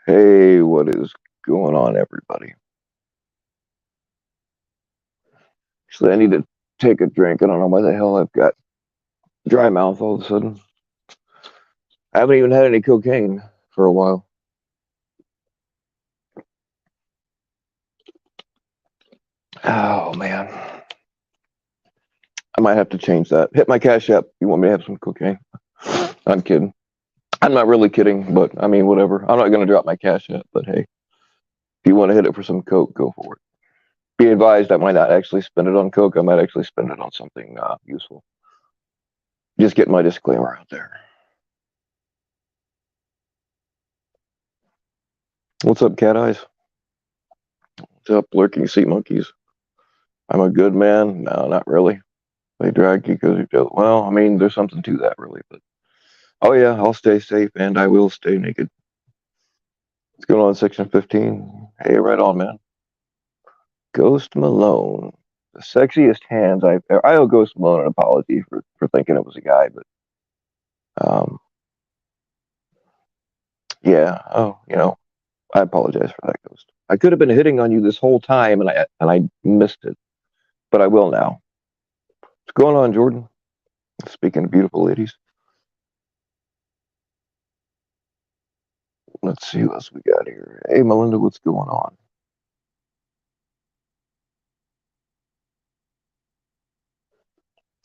Hey, what is going on, everybody? Actually, I need to take a drink. I don't know why the hell I've got dry mouth all of a sudden. I haven't even had any cocaine for a while. Oh, man. I might have to change that. Hit my Cash App. You want me to have some cocaine? I'm kidding. I'm not really kidding, but I mean, whatever. I'm not going to drop my Cash App, but hey, if you want to hit it for some coke, go for it. Be advised, I might not actually spend it on coke. I might actually spend it on something useful. Just get my disclaimer out there. What's up, Cat Eyes? What's up, Lurking Sea Monkeys? I'm a good man. No, not really. They drag you because you do. Well, I mean, there's something to that, really. But oh yeah, I'll stay safe and I will stay naked. What's going on, Section 15? Hey, right on, man. Ghost Malone, the sexiest hands I've. I owe Ghost Malone an apology for thinking it was a guy, but um, yeah. Oh, I apologize for that, Ghost. I could have been hitting on you this whole time, and I missed it, but I will now. What's going on, Jordan? Speaking of beautiful ladies. Let's see what else we got here. Hey, Melinda, what's going on?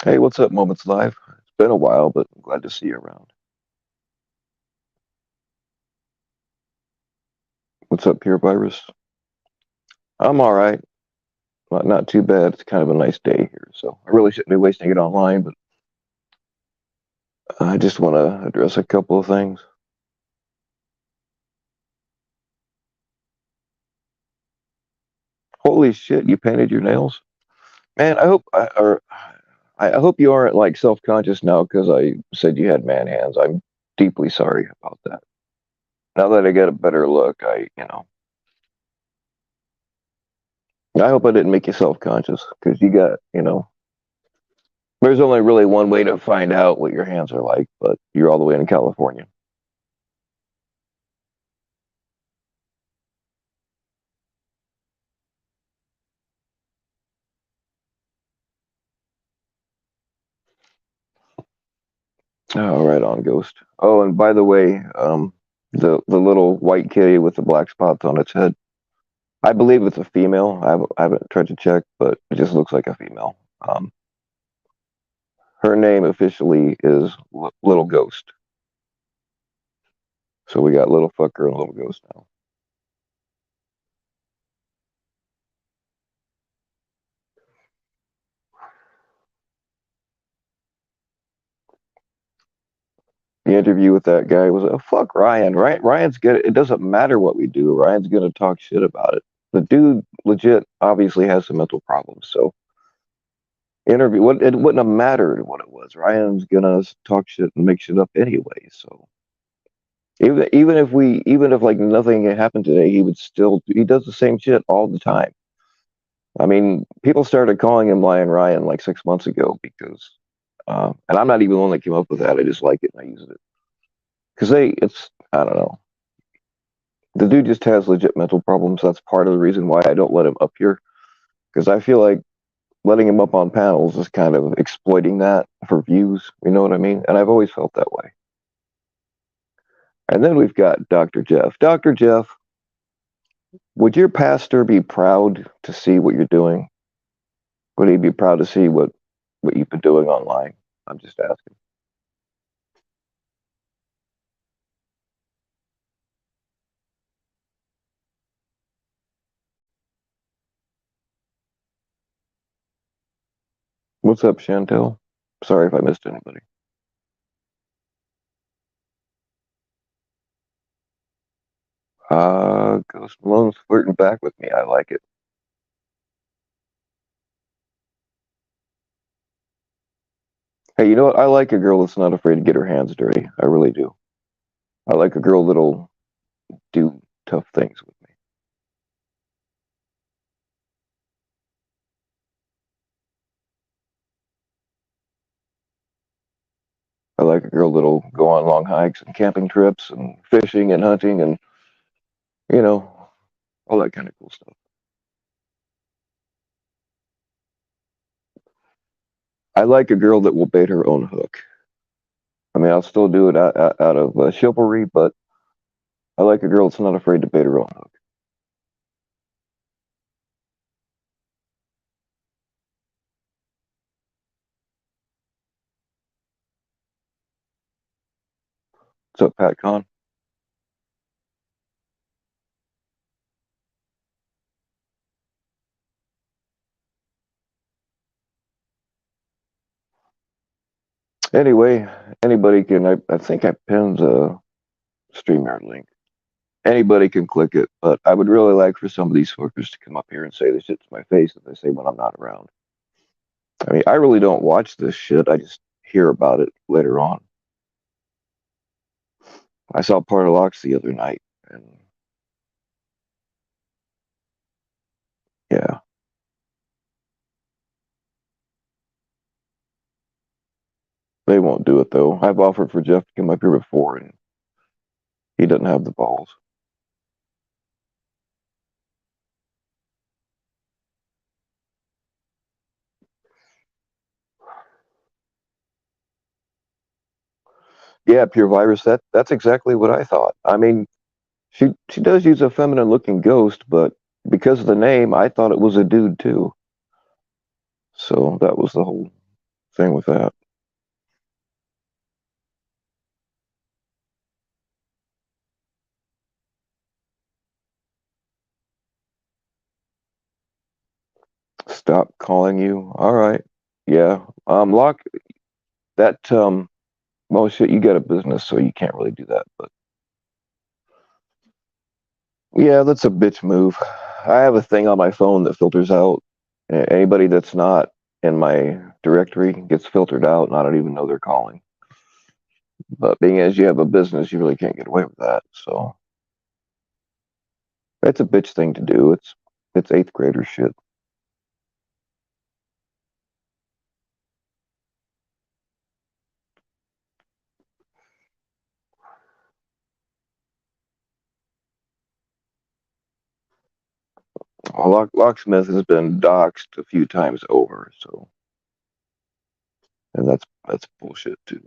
Hey, what's up, Moments Live? It's been a while, but I'm glad to see you around. What's up, Pure Virus? I'm all right. Not too bad. It's kind of a nice day here, so I really shouldn't be wasting it online, but I just want to address a couple of things. Holy shit, you painted your nails? Man, I hope you aren't like self-conscious now because I said you had man hands. I'm deeply sorry about that. Now that I get a better look, I hope I didn't make you self-conscious because there's only really one way to find out what your hands are like, but you're all the way in California. Oh, right on, Ghost. Oh, and by the way, the little white kitty with the black spots on its head, I believe it's a female. I haven't tried to check, but it just looks like a female. Her name officially is Little Ghost. So we got Little Fucker and Little Ghost now. The interview with that guy was, oh, fuck Ryan. Right? Ryan's good. It doesn't matter what we do. Ryan's gonna talk shit about it. The dude legit obviously has some mental problems. So interview what it wouldn't have mattered what it was. Ryan's gonna talk shit and make shit up anyway. So even if like nothing had happened today, he does the same shit all the time. I mean, people started calling him Lion Ryan like 6 months ago because, and I'm not even the one that came up with that. I just like it and I use it because I don't know. The dude just has legit mental problems. That's part of the reason why I don't let him up here because I feel like letting him up on panels is kind of exploiting that for views. You know what I mean? And I've always felt that way. And then we've got Dr. Jeff. Dr. Jeff, would your pastor be proud to see what you're doing? Would he be proud to see what you've been doing online? I'm just asking. What's up, Chantel? Sorry if I missed anybody. Ghost Malone's flirting back with me. I like it. Hey, you know what? I like a girl that's not afraid to get her hands dirty. I really do. I like a girl that'll do tough things with me. I like a girl that'll go on long hikes and camping trips and fishing and hunting and, you know, all that kind of cool stuff. I like a girl that will bait her own hook. I mean, I'll still do it out of chivalry, but I like a girl that's not afraid to bait her own hook. What's up, Pat Con? Anyway, anybody can. I think I pinned the StreamYard link. Anybody can click it, but I would really like for some of these fuckers to come up here and say this shit to my face if they say when I'm not around. I mean, I really don't watch this shit. I just hear about it later on. I saw Part of Locks the other night, and yeah, they won't do it though. I've offered for Jeff to come up here before, and he doesn't have the balls. Yeah, Pure Virus. That's exactly what I thought. I mean, she does use a feminine looking ghost, but because of the name, I thought it was a dude too. So that was the whole thing with that. Stop calling you. All right. Yeah. Lock that. Well, shit. You got a business, so you can't really do that. But yeah, that's a bitch move. I have a thing on my phone that filters out anybody that's not in my directory gets filtered out, and I don't even know they're calling. But being as you have a business, you really can't get away with that. So it's a bitch thing to do. It's eighth grader shit. Well, Locksmith has been doxxed a few times over, so and that's bullshit too.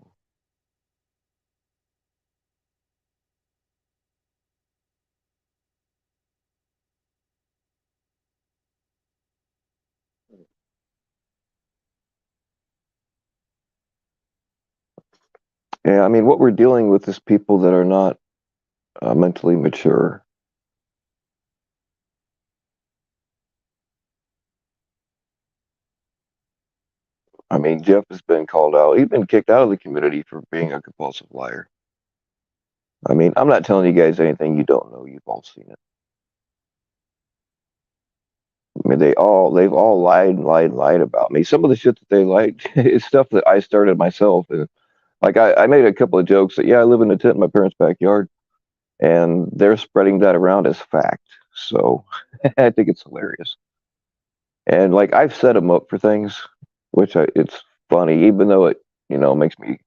Yeah, I mean, what we're dealing with is people that are not mentally mature. I mean, Jeff has been called out. He's been kicked out of the community for being a compulsive liar. I mean, I'm not telling you guys anything you don't know. You've all seen it. I mean, they've all lied about me. Some of the shit that they lied is stuff that I started myself. Like I made a couple of jokes that yeah, I live in a tent in my parents' backyard, and they're spreading that around as fact. So I think it's hilarious. And like I've set them up for things, it's funny, even though it makes me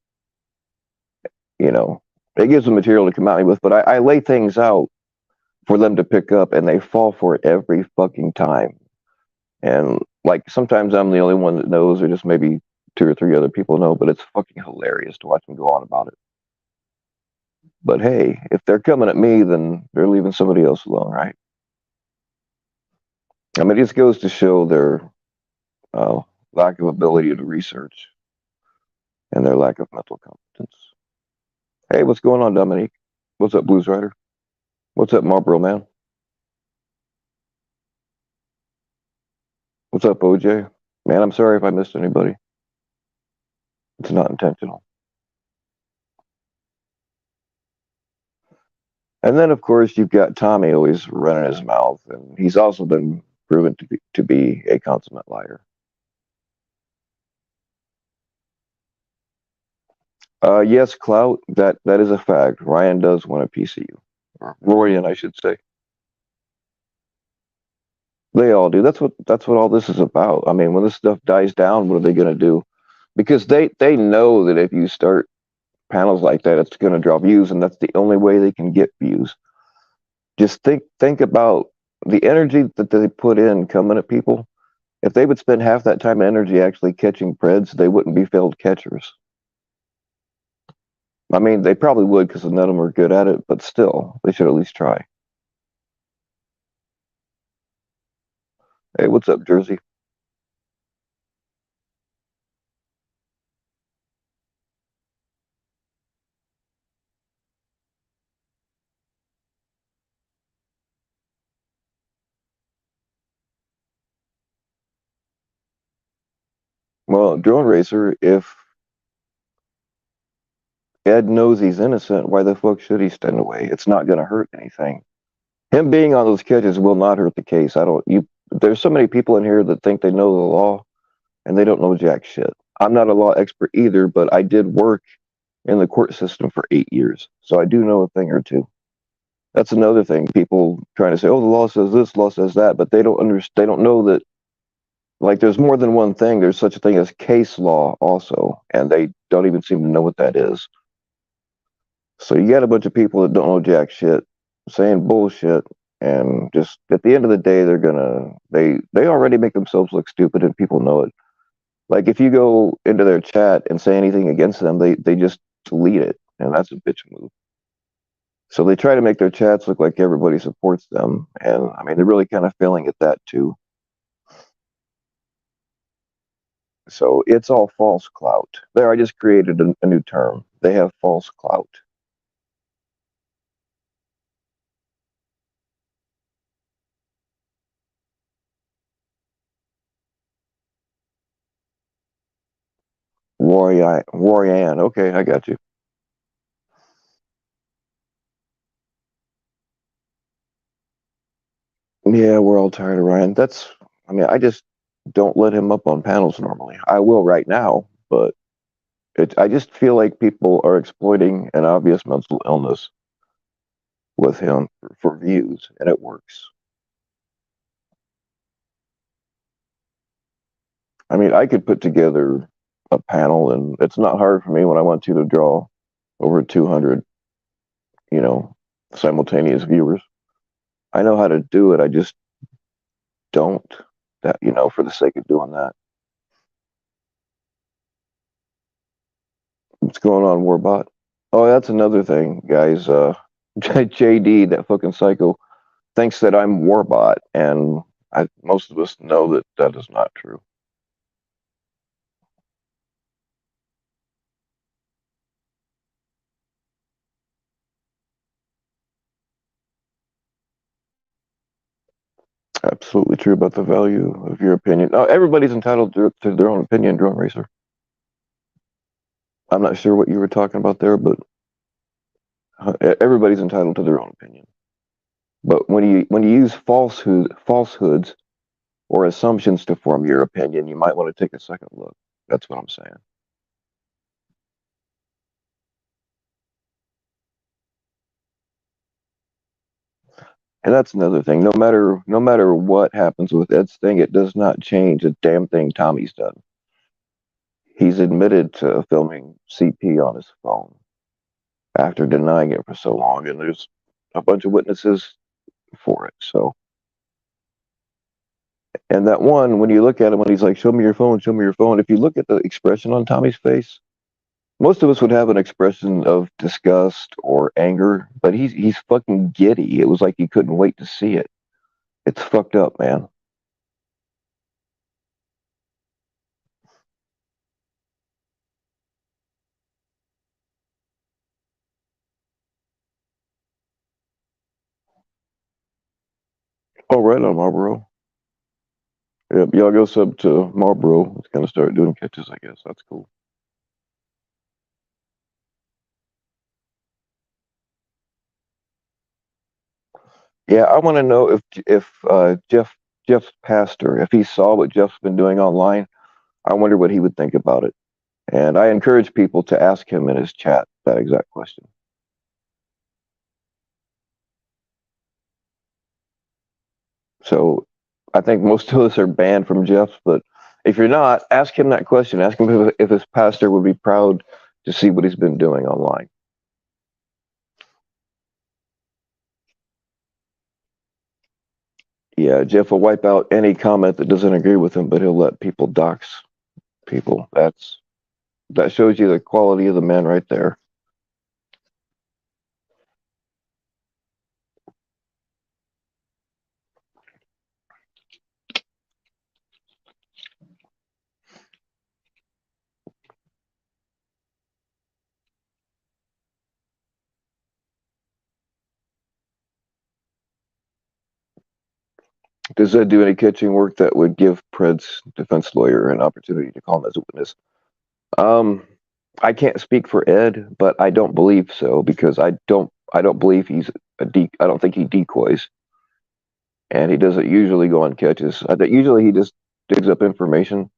you know it gives them material to come at me with. But I lay things out for them to pick up, and they fall for it every fucking time. And like sometimes I'm the only one that knows, or just maybe two or three other people know. But it's fucking hilarious to watch them go on about it. But hey, if they're coming at me, then they're leaving somebody else alone, right? I mean, it just goes to show uh, lack of ability to research and their lack of mental competence. Hey, what's going on, Dominique? What's up, Blues Rider? What's up, Marlboro Man? What's up, OJ? Man, I'm sorry if I missed anybody. It's not intentional. And then, of course, you've got Tommy always running his mouth, and he's also been proven to be a consummate liar. Yes, Clout, that is a fact. Ryan does want a PCU. Or Royan, I should say. They all do. That's what all this is about. I mean, when this stuff dies down, what are they going to do? Because they know that if you start panels like that, it's going to draw views, and that's the only way they can get views. Just think about the energy that they put in coming at people. If they would spend half that time and energy actually catching Preds, they wouldn't be failed catchers. I mean, they probably would because none of them are good at it, but still, they should at least try. Hey, what's up, Jersey? Well, Drone Racer, if Ed knows he's innocent, why the fuck should he stand away? It's not going to hurt anything. Him being on those catches will not hurt the case. I don't. You. There's so many people in here that think they know the law and they don't know jack shit. I'm not a law expert either, but I did work in the court system for 8 years, so I do know a thing or two. That's another thing. People trying to say, "Oh, the law says this, law says that," but they don't understand. They don't know that. Like, there's more than one thing. There's such a thing as case law, also, and they don't even seem to know what that is. So you got a bunch of people that don't know jack shit saying bullshit, and just at the end of the day, they already make themselves look stupid, and people know it. Like, if you go into their chat and say anything against them, they just delete it, and that's a bitch move. So they try to make their chats look like everybody supports them, and I mean they're really kind of failing at that too. So it's all false clout. There, I just created a new term. They have false clout. Royan. Okay, I got you. Yeah, we're all tired of Ryan. I mean, I just don't let him up on panels normally. I will right now, but I just feel like people are exploiting an obvious mental illness with him for views, and it works. I mean, I could put together a panel, and it's not hard for me when I want to draw over 200, you know, simultaneous viewers. I know how to do it. I just don't that, for the sake of doing that. What's going on, Warbot? Oh, that's another thing, guys. JD, that fucking psycho, thinks that I'm Warbot, and most of us know that that is not true. Absolutely true about the value of your opinion. Now, everybody's entitled to their own opinion, Drone Racer. I'm not sure what you were talking about there, but everybody's entitled to their own opinion. But when you use falsehoods or assumptions to form your opinion, you might want to take a second look. That's what I'm saying. And that's another thing. No matter what happens with Ed's thing, it does not change a damn thing Tommy's done. He's admitted to filming CP on his phone after denying it for so long, and there's a bunch of witnesses for it. So, and that one, when you look at him, when he's like, "Show me your phone, show me your phone," if you look at the expression on Tommy's face, most of us would have an expression of disgust or anger, but he's fucking giddy. It was like he couldn't wait to see it. It's fucked up, man. Oh, right on Marlboro. Yep, y'all goes up to Marlboro. It's gonna start doing catches, I guess. That's cool. Yeah, I want to know if Jeff's pastor, if he saw what Jeff's been doing online, I wonder what he would think about it. And I encourage people to ask him in his chat that exact question. So I think most of us are banned from Jeff's, but if you're not, ask him that question. Ask him if his pastor would be proud to see what he's been doing online. Yeah, Jeff will wipe out any comment that doesn't agree with him, but he'll let people dox people. That shows you the quality of the man right there. Does Ed do any catching work that would give Pred's defense lawyer an opportunity to call him as a witness? Um, I can't speak for Ed, but I don't believe so because I don't believe he's I don't think he decoys, and he doesn't usually go on catches. I think usually he just digs up information.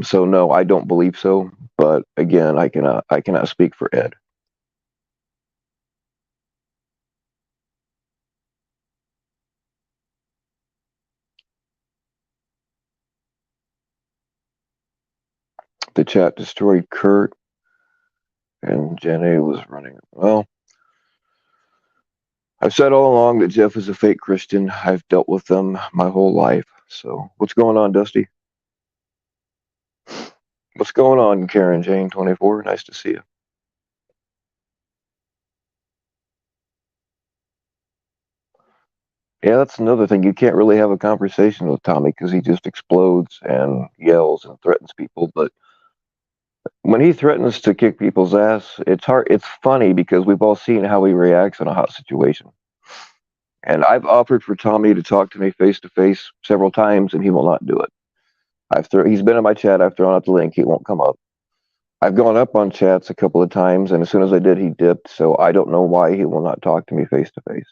So no, I don't believe so. But again, I cannot speak for Ed. The chat destroyed Kurt, and Jenny was running. Well, I've said all along that Jeff is a fake Christian. I've dealt with them my whole life. So what's going on, Dusty? What's going on, Karen Jane 24? Nice to see you. Yeah, that's another thing. You can't really have a conversation with Tommy because he just explodes and yells and threatens people. But when he threatens to kick people's ass, it's hard. It's funny because we've all seen how he reacts in a hot situation. And I've offered for Tommy to talk to me face to face several times, and he will not do it. He's been in my chat. I've thrown out the link. He won't come up. I've gone up on chats a couple of times, and as soon as I did, he dipped. So I don't know why he will not talk to me face to face.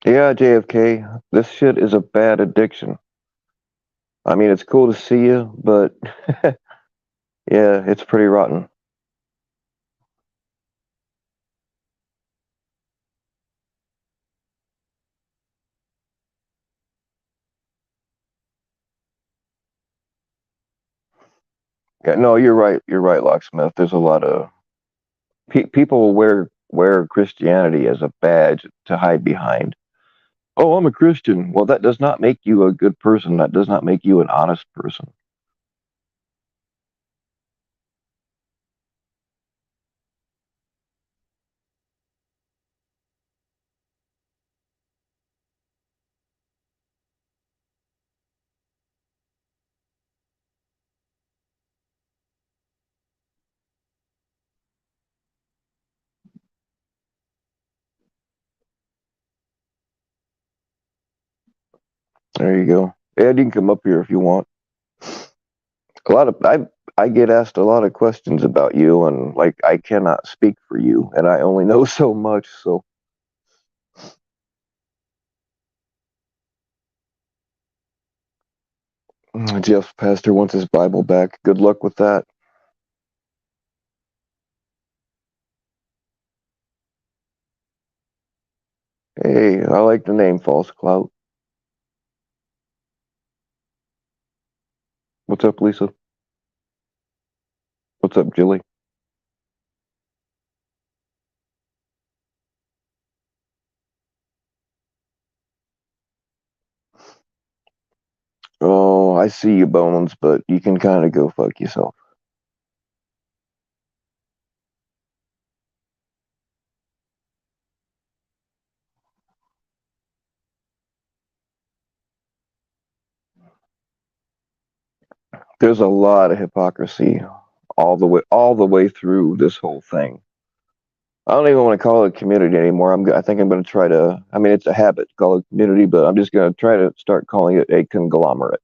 Yeah, JFK, this shit is a bad addiction. I mean, it's cool to see you, but yeah, it's pretty rotten. Yeah, no, you're right. You're right, Locksmith. There's a lot of people wear Christianity as a badge to hide behind. Oh, I'm a Christian. Well, that does not make you a good person. That does not make you an honest person. There you go. Ed, you can come up here if you want. A lot of I get asked a lot of questions about you, and like I cannot speak for you, and I only know so much. So Jeff Pastor wants his Bible back. Good luck with that. Hey, I like the name False Clout. What's up, Lisa? What's up, Julie? Oh, I see you, Bones, but you can kind of go fuck yourself. There's a lot of hypocrisy all the way through this whole thing. I don't even want to call it a community anymore. I think I'm going to try to. I mean, it's a habit to call it community, but I'm just going to try to start calling it a conglomerate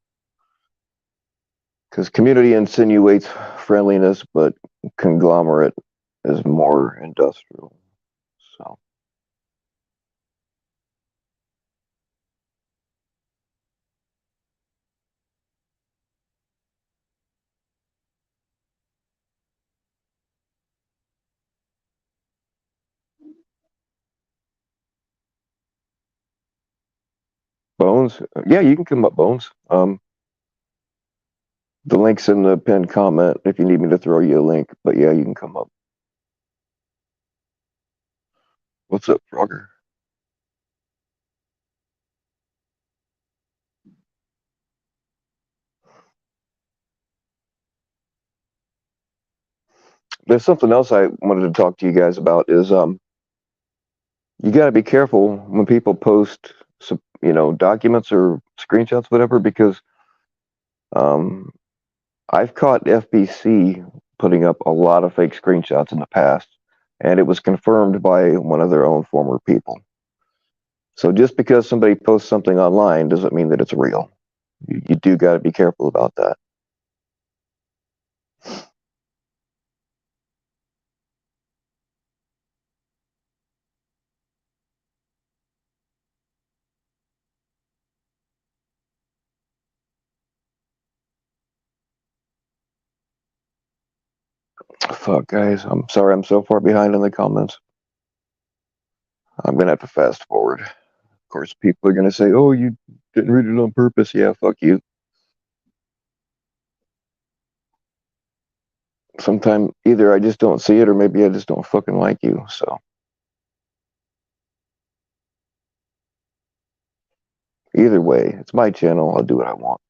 because community insinuates friendliness, but conglomerate is more industrial. So Bones, yeah, you can come up, Bones. The link's in the pinned comment if you need me to throw you a link. But yeah, you can come up. What's up, Frogger? There's something else I wanted to talk to you guys about is you got to be careful when people post documents or screenshots, whatever, because um, I've caught FBC putting up a lot of fake screenshots in the past, and it was confirmed by one of their own former people. So just because somebody posts something online doesn't mean that it's real. You do got to be careful about that. Fuck, guys. I'm sorry I'm so far behind in the comments. I'm going to have to fast forward. Of course, people are going to say, oh, you didn't read it on purpose. Yeah, fuck you. Sometimes either I just don't see it or maybe I just don't fucking like you. So either way, it's my channel. I'll do what I want.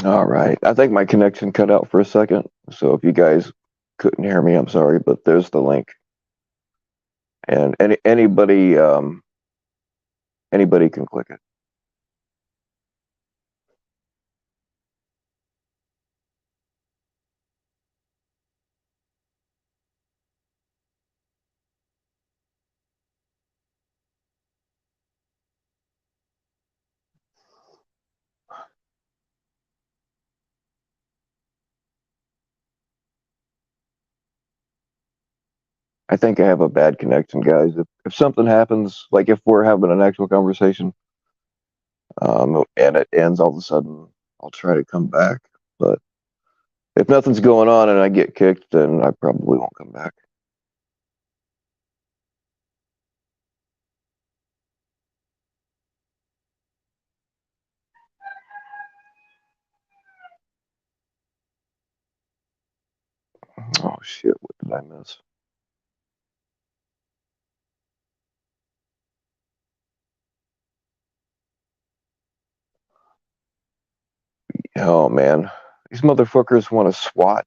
All right. I think my connection cut out for a second. So if you guys couldn't hear me, I'm sorry, but there's the link. And anybody can click it. I think I have a bad connection, guys. If something happens, like if we're having an actual conversation, and it ends all of a sudden, I'll try to come back. But if nothing's going on and I get kicked, then I probably won't come back. Oh shit! What did I miss? Oh man, these motherfuckers want to SWAT,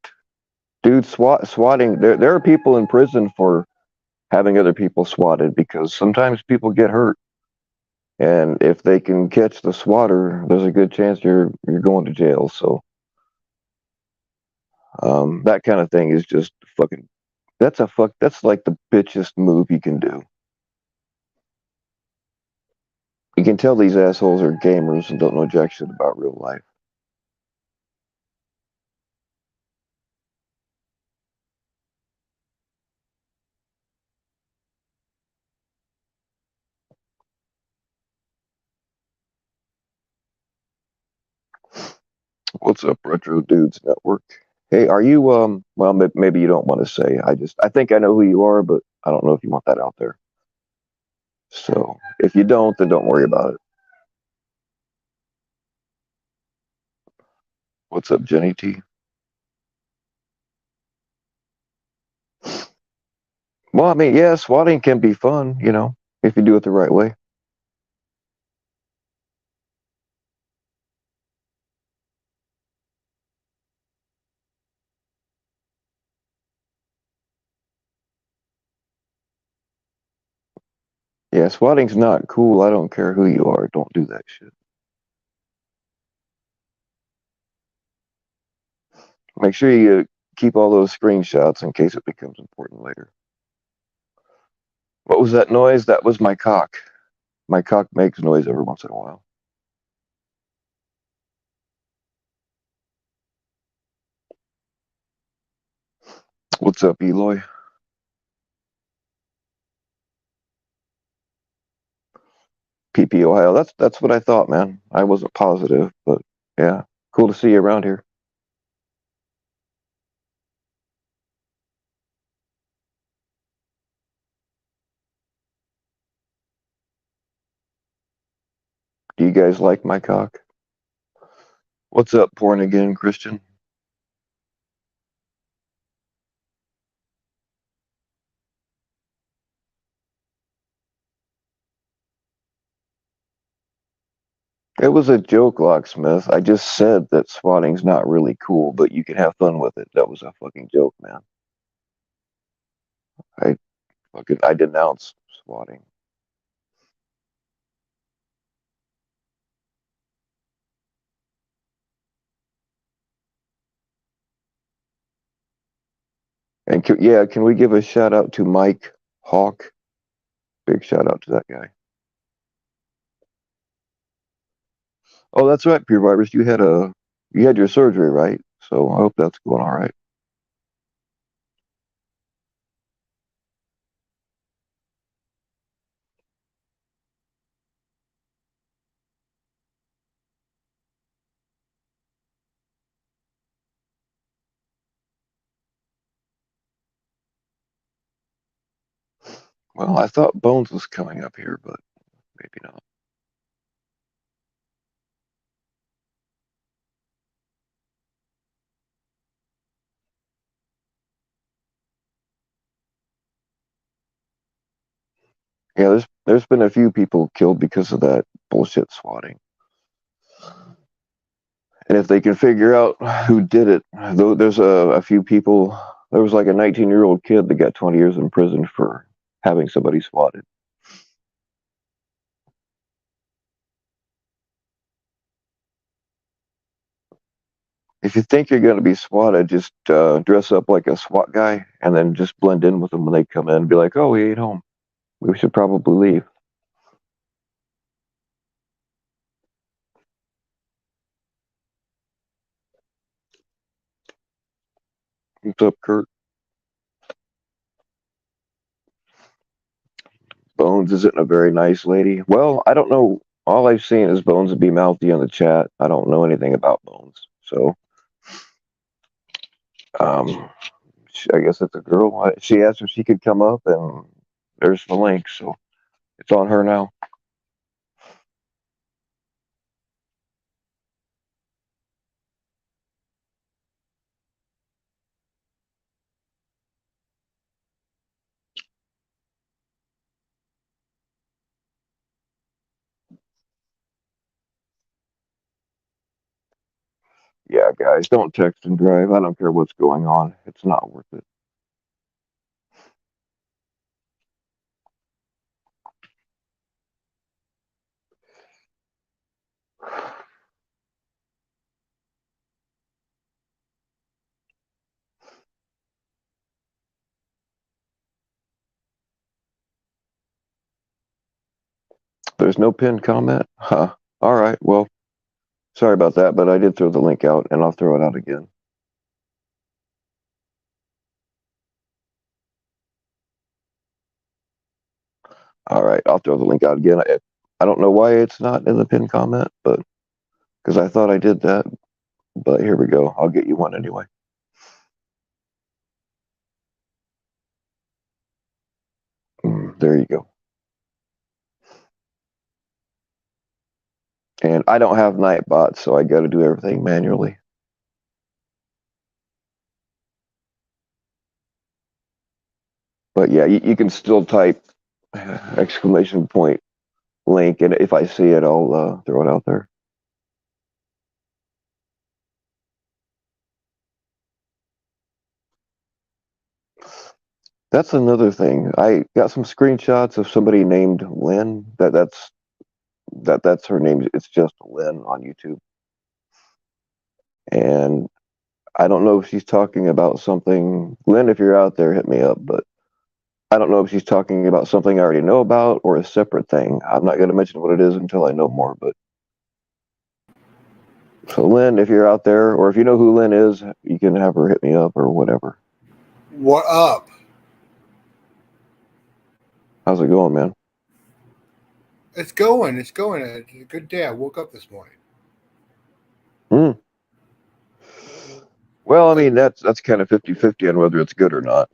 dude. Swatting. There are people in prison for having other people swatted because sometimes people get hurt, and if they can catch the swatter, there's a good chance you're going to jail. So that kind of thing is just fucking. That's like the bitchest move you can do. You can tell these assholes are gamers and don't know jack shit about real life. What's up, Retro Dudes Network? Hey, are you well, maybe you don't want to say. I think I know who you are, but I don't know if you want that out there. So if you don't, then don't worry about it. What's up, Jenny T? Well, I mean, yeah, swatting can be fun, if you do it the right way. Yeah, swatting's not cool. I don't care who you are. Don't do that shit. Make sure you keep all those screenshots in case it becomes important later. What was that noise? That was my cock. My cock makes noise every once in a while. What's up, Eloy? PP Ohio. That's what I thought, man. I wasn't positive, but yeah, cool to see you around here. Do you guys like my cock? What's up, porn again, Christian? It was a joke, locksmith. I just said that swatting's not really cool, but you can have fun with it. That was a fucking joke, man. I I denounce swatting. And yeah, can we give a shout out to Mike Hawk? Big shout out to that guy. Oh, that's right, Pure Virus. You had your surgery, right? So I hope that's going all right. Well, I thought Bones was coming up here, but maybe not. Yeah, there's been a few people killed because of that bullshit swatting. And if they can figure out who did it, though there's a few people. There was like a 19-year-old kid that got 20 years in prison for having somebody swatted. If you think you're going to be swatted, just dress up like a SWAT guy and then just blend in with them when they come in and be like, oh, we ate home. We should probably leave. What's up, Kurt? Bones isn't a very nice lady. Well, I don't know. All I've seen is Bones be mouthy in the chat. I don't know anything about Bones. So, um, I guess it's a girl. She asked if she could come up, and there's the link. So it's on her now. Yeah, guys, don't text and drive. I don't care what's going on. It's not worth it. There's no pinned comment? Huh. All right. Well, sorry about that, but I did throw the link out, and I'll throw it out again. All right. I'll throw the link out again. I don't know why it's not in the pinned comment, but because I thought I did that. But here we go. I'll get you one anyway. There you go. And I don't have Nightbot, so I got to do everything manually. But yeah, you can still type exclamation point link, and if I see it, I'll throw it out there. That's another thing. I got some screenshots of somebody named Lynn. That's her name. It's just Lynn on YouTube. And I don't know if she's talking about something. Lynn, if you're out there, hit me up. But I don't know if she's talking about something I already know about or a separate thing. I'm not going to mention what it is until I know more. But so, Lynn, if you're out there, or if you know who Lynn is, you can have her hit me up or whatever. What up? How's it going, man? It's going. It's going. It's a good day. I woke up this morning. Well, I mean, that's kind of 50-50 on whether it's good or not.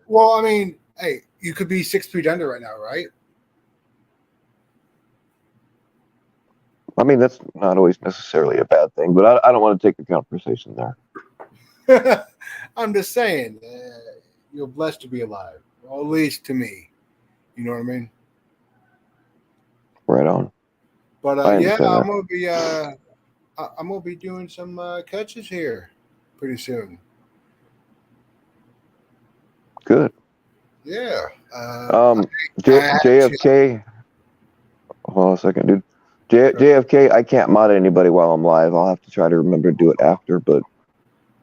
Well, I mean, hey, you could be 6 feet under right now, right? I mean, that's not always necessarily a bad thing, but I don't want to take the conversation there. I'm just saying, you're blessed to be alive, or at least to me. You know what I mean? Right on. But yeah, I'm gonna be doing some catches here pretty soon. Good. Yeah. JFK. Hold on a second, dude. JFK, I can't mod anybody while I'm live. I'll have to try to remember to do it after, but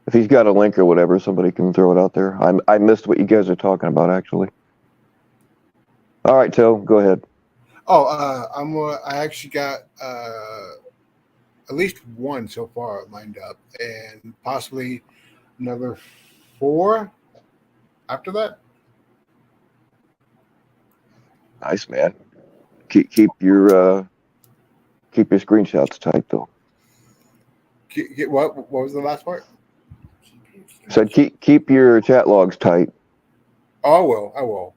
if he's got a link or whatever, somebody can throw it out there. I missed what you guys are talking about, actually. All right, Toe, go ahead. Oh, I actually got at least one so far lined up, and possibly another 4 after that. Nice, man. Keep your screenshots tight, though. What was the last part? Said keep your chat logs tight. Oh, I will.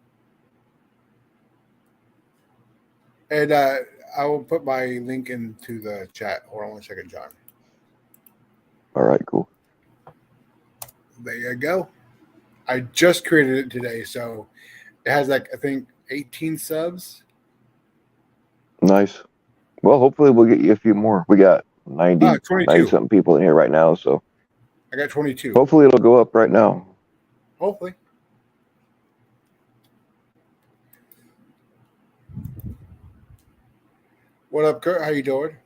And I will put my link into the chat. Hold on 1 second, John. All right, cool. There you go. I just created it today, so it has I think 18 subs. Nice. Well, hopefully we'll get you a few more. We got 90 something people in here right now, so I got 22. Hopefully it'll go up right now. Hopefully. What up, Kurt? How you doing?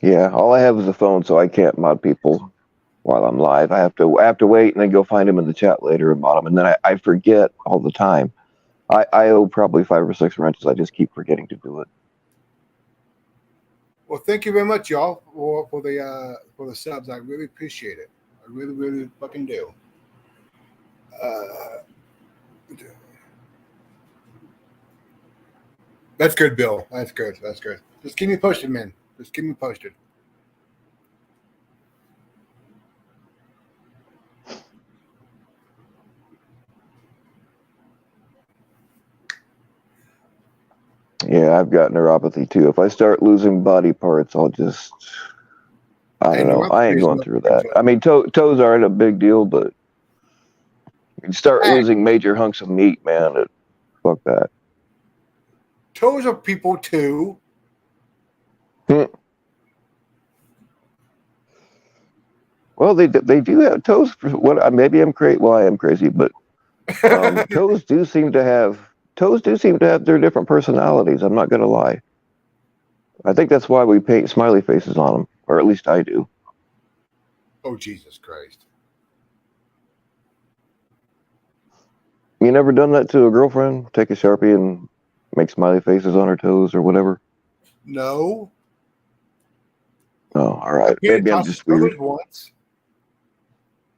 Yeah, all I have is a phone, so I can't mod people while I'm live. I have to wait and then go find them in the chat later and mod them, and then I forget all the time. I owe probably 5 or 6 wrenches. I just keep forgetting to do it. Well, thank you very much, y'all, for the subs. I really appreciate it. I really, really fucking do. That's good, Bill. That's good. That's good. Just keep me posted, man. Just keep me posted. Yeah, I've got neuropathy too. If I start losing body parts, I don't know. I ain't going through that. I mean, toes aren't a big deal, but you start losing major hunks of meat, man. Fuck that. Toes are people too. Well, they do have toes. What? Maybe I'm crazy. Well, I am crazy, but toes do seem to have their different personalities. I'm not gonna lie. I think that's why we paint smiley faces on them, or at least I do. Oh, Jesus Christ! You never done that to a girlfriend? Take a Sharpie and make smiley faces on her toes or whatever? No. Oh, all right. Maybe I'm just weird. Once.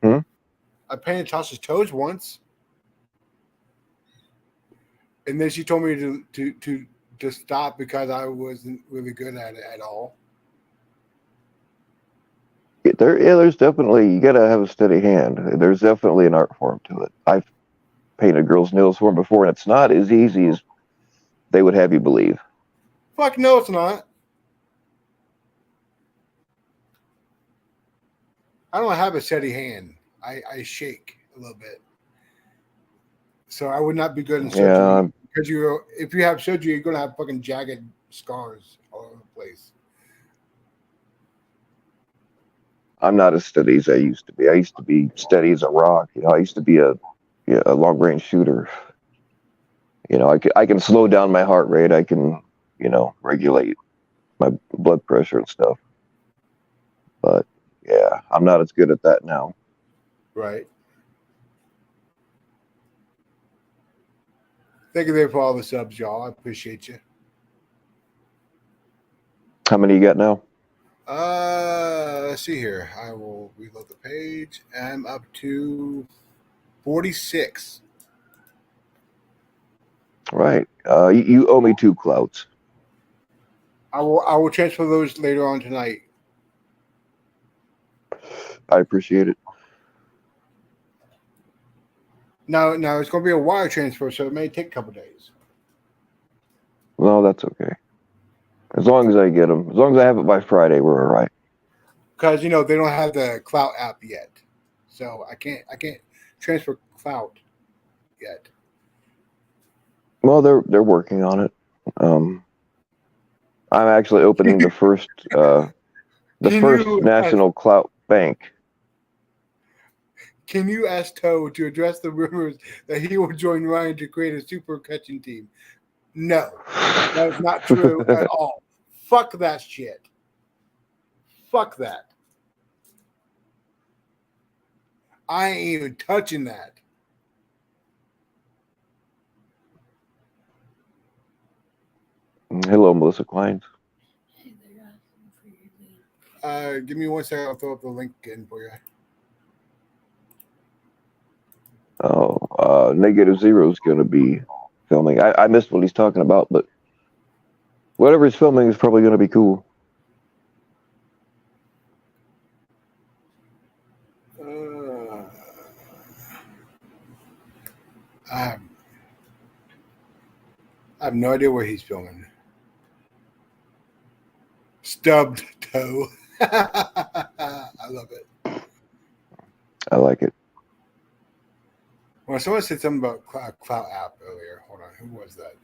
I painted Tasha's toes once, and then she told me to stop because I wasn't really good at it at all. There's definitely, you gotta have a steady hand. There's definitely an art form to it. I've painted girls' nails for them before, and it's not as easy as they would have you believe. Fuck no, it's not. I don't have a steady hand. I shake a little bit, so I would not be good in Yeah, surgery because if you have surgery, you're gonna have fucking jagged scars all over the place. I'm not as steady as I used to be. I used to be steady as a rock. I used to be a long range shooter. I can slow down my heart rate. I can, regulate my blood pressure and stuff. But yeah, I'm not as good at that now. Right. Thank you there for all the subs, y'all. I appreciate you. How many you got now? Let's see here. I will reload the page. I'm up to 46. Right. You owe me 2 clouds. I will transfer those later on tonight. I appreciate it. Now it's going to be a wire transfer, so it may take a couple days. No, that's okay. As long as I get them, as long as I have it by Friday, we're all right. Because they don't have the Clout app yet, so I can't transfer Clout yet. Well, they're working on it. I'm actually opening the first national clout bank. Can you ask Toe to address the rumors that he will join Ryan to create a super catching team? No, that is not true at all. Fuck that shit. Fuck that. I ain't even touching that. Hello, Melissa Klein. Give me 1 second. I'll throw up the link in for you. Oh, Negative Zero is going to be filming. I missed what he's talking about, but whatever he's filming is probably going to be cool. I have no idea where he's filming. Stubbed Toe. I love it. I like it. Well, someone said something about Clout app earlier. Hold on, who was that?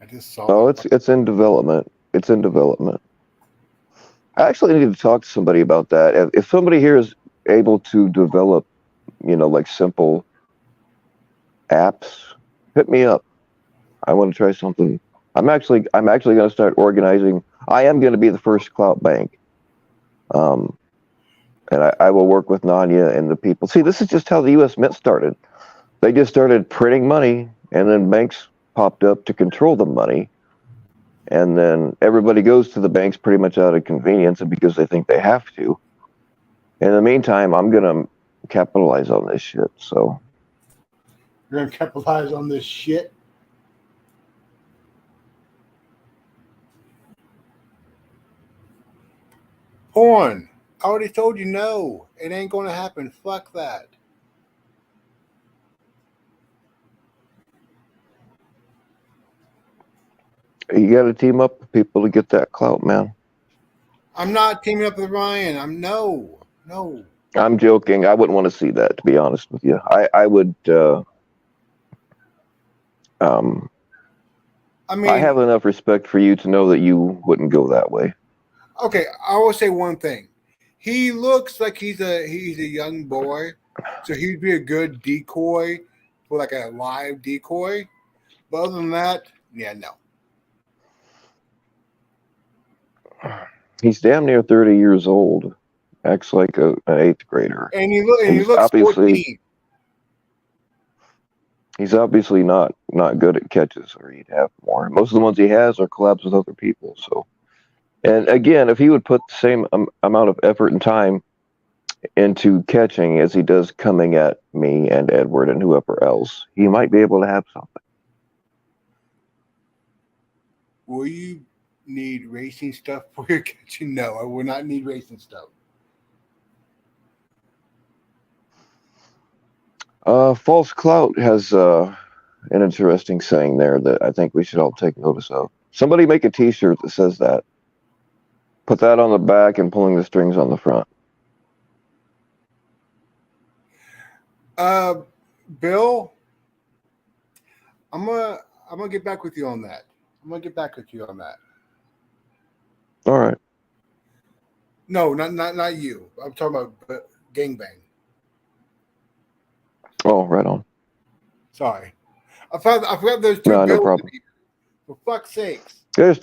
I just saw. Oh, it's in development. It's in development. I actually need to talk to somebody about that. If somebody here is able to develop, like simple apps, hit me up. I want to try something. I'm actually going to start organizing. I am going to be the first clout bank. And I will work with Nanya and the people. See, this is just how the U.S. Mint started. They just started printing money, and then banks popped up to control the money. And then everybody goes to the banks pretty much out of convenience and because they think they have to. In the meantime, I'm going to capitalize on this shit. So you're going to capitalize on this shit? Porn. I already told you no. It ain't going to happen. Fuck that. You got to team up with people to get that clout, man. I'm not teaming up with Ryan. I'm no. I'm joking. I wouldn't want to see that, to be honest with you. I would. I have enough respect for you to know that you wouldn't go that way. Okay, I will say one thing. He looks like he's a young boy, so he'd be a good decoy for like a live decoy. But other than that, yeah, no. He's damn near 30 years old. Acts like an 8th grader. And he looks 14. He's obviously not good at catches, or he'd have more. Most of the ones he has are collabs with other people. So, and again, if he would put the same amount of effort and time into catching as he does coming at me and Edward and whoever else, he might be able to have something. Will you need racing stuff for your catching? No, I will not need racing stuff. False Clout has an interesting saying there that I think we should all take notice of. Somebody make a t-shirt that says that. Put that on the back and pulling the strings on the front. Uh, Bill, I'm gonna I'm gonna get back with you on that. I'm gonna get back with you on that. All right. No, not you. I'm talking about gangbang. Oh, right on. Sorry, I forgot there's two No, no bills in problem. here. For fuck's sakes. There's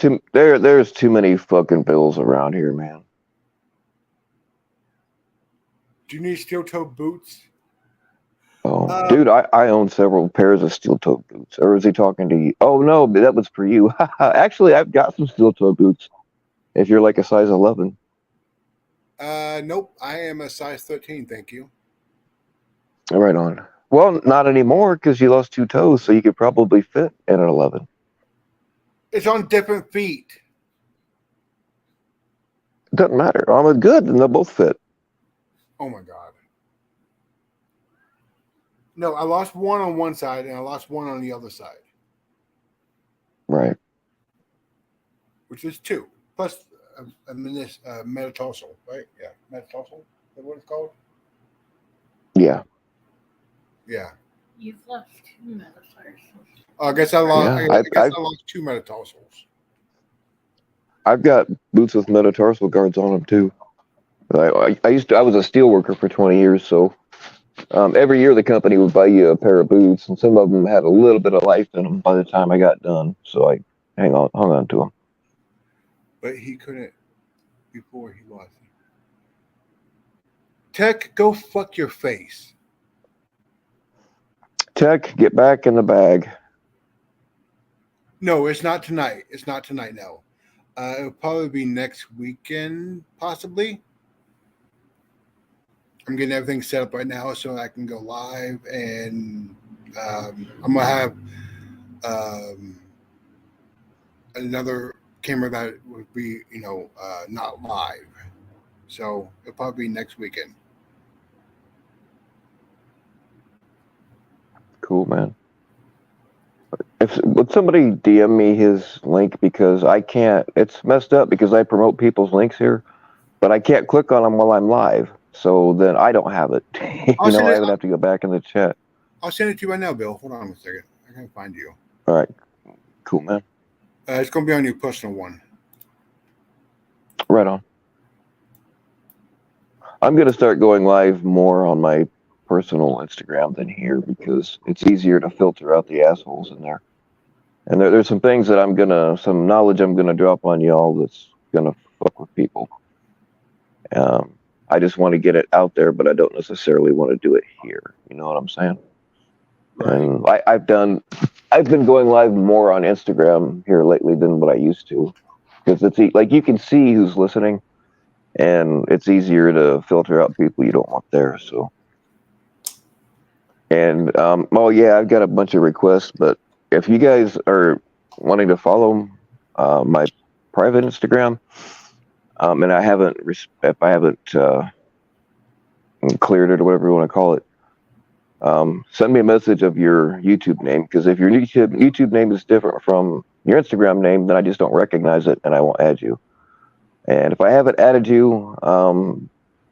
too many fucking bills around here, man. Do you need steel toe boots? Oh, Uh, dude, I own several pairs of steel toe boots. Or is he talking to you? Oh no, that was for you. Actually, I've got some steel toe boots. If you're like a size 11, nope. I am a size 13. Thank you. right on. Well, not anymore because you lost two toes, so you could probably fit in an 11. It's on different feet. It doesn't matter. I'm good, and they'll both fit. Oh my god. No, I lost one on one side and I lost one on the other side, Right. which is two plus metatarsal, right? Yeah, metatarsal. Is that what it's called? Yeah. Yeah. You've lost two metatarsals. I guess I lost. Yeah. I guess I lost two metatarsals. I've got boots with metatarsal guards on them too. I was a steel worker for 20 years, so every year the company would buy you a pair of boots, and some of them had a little bit of life in them by the time I got done. So I hung on to them. But he couldn't before he lost. Tech, go fuck your face. Tech, get back in the bag. No, it's not tonight. It's not tonight. No, it'll probably be next weekend, possibly. I'm getting everything set up right now so I can go live, and I'm gonna have another camera that would be, not live. So it'll probably be next weekend. Cool, man. Would somebody DM me his link because I can't? It's messed up because I promote people's links here, but I can't click on them while I'm live. So then I don't have it. I would have to go back in the chat. I'll send it to you right now, Bill. Hold on a second. I can find you. All right. Cool, man. It's going to be on your personal one. Right on. I'm going to start going live more on my personal Instagram than here because it's easier to filter out the assholes in there. And there's some things that some knowledge I'm going to drop on y'all that's going to fuck with people. I just want to get it out there, but I don't necessarily want to do it here. You know what I'm saying? Right. And I've been going live more on Instagram here lately than what I used to, because it's like you can see who's listening, and it's easier to filter out people you don't want there. So, and oh yeah, I've got a bunch of requests, but if you guys are wanting to follow my private Instagram, and if I haven't cleared it or whatever you want to call it, send me a message of your YouTube name, because if your YouTube name is different from your Instagram name, then I just don't recognize it and I won't add you. And if I haven't added you,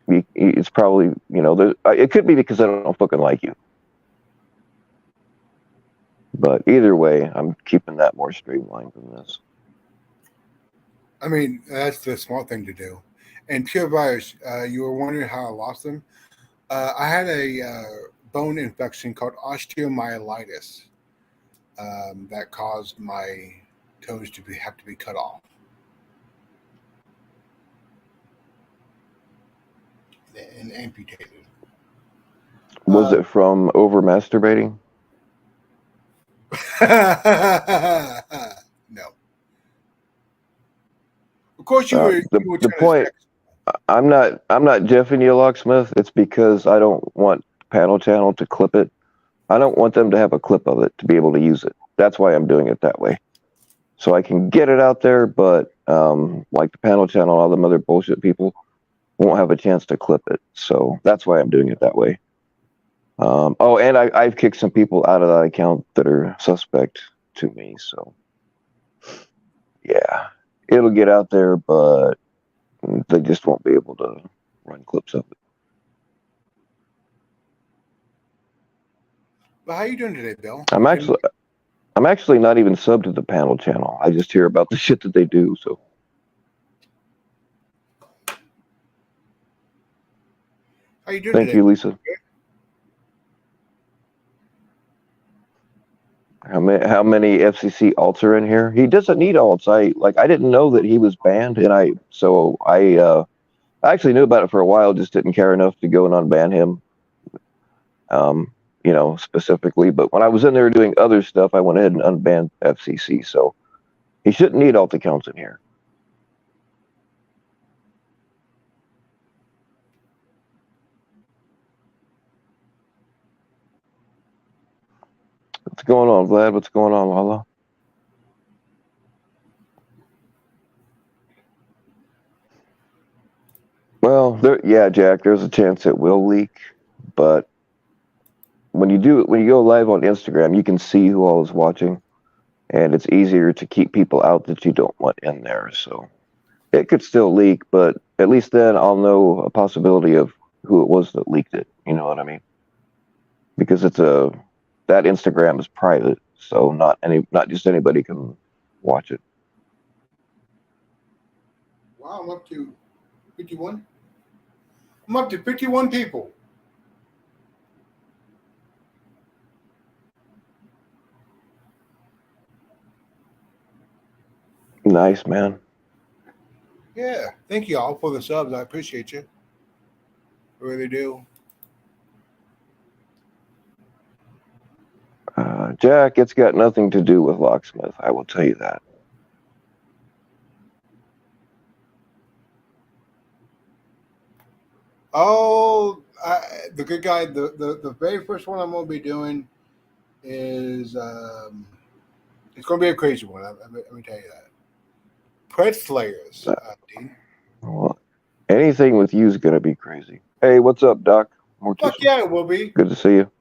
it's probably, it could be because I don't fucking like you. But either way, I'm keeping that more streamlined than this. I mean, that's the smart thing to do. And Pure Virus, you were wondering how I lost them. I had a bone infection called osteomyelitis that caused my toes to have to be cut off and amputated. Was it from over masturbating? No. Of course, you were. The point. I'm not jeffing you, Locksmith. It's because I don't want Panel Channel to clip it. I don't want them to have a clip of it to be able to use it. That's why I'm doing it that way. So I can get it out there, but like the Panel Channel, all them other bullshit people won't have a chance to clip it. So that's why I'm doing it that way. And I've kicked some people out of that account that are suspect to me. So yeah, it'll get out there, but they just won't be able to run clips of it. But how you doing today, Bill? I'm actually not even subbed to the panel channel. I just hear about the shit that they do. So How you doing thank today? you, Lisa. How many FCC alts are in here? He doesn't need alts. I didn't know that he was banned, and I actually knew about it for a while. Just didn't care enough to go and unban him. Specifically. But when I was in there doing other stuff, I went ahead and unbanned FCC. So he shouldn't need alt accounts in here. What's going on, Vlad? What's going on, Lala? Well, Jack, there's a chance it will leak, but when you go live on Instagram, you can see who all is watching, and it's easier to keep people out that you don't want in there. So it could still leak, but at least then I'll know a possibility of who it was that leaked it. You know what I mean? Because that Instagram is private, so not just anybody can watch it. Wow, I'm up to 51. I'm up to 51 people. Nice, man. Yeah, thank you all for the subs. I appreciate you. I really do. Jack, it's got nothing to do with Locksmith. I will tell you that. Oh, the good guy. The very first one I'm going to be doing is it's going to be a crazy one. Let me tell you that. Pred Slayers, Dean. Well, anything with you is going to be crazy. Hey, what's up, Doc? Fuck yeah, it will be. Good to see you.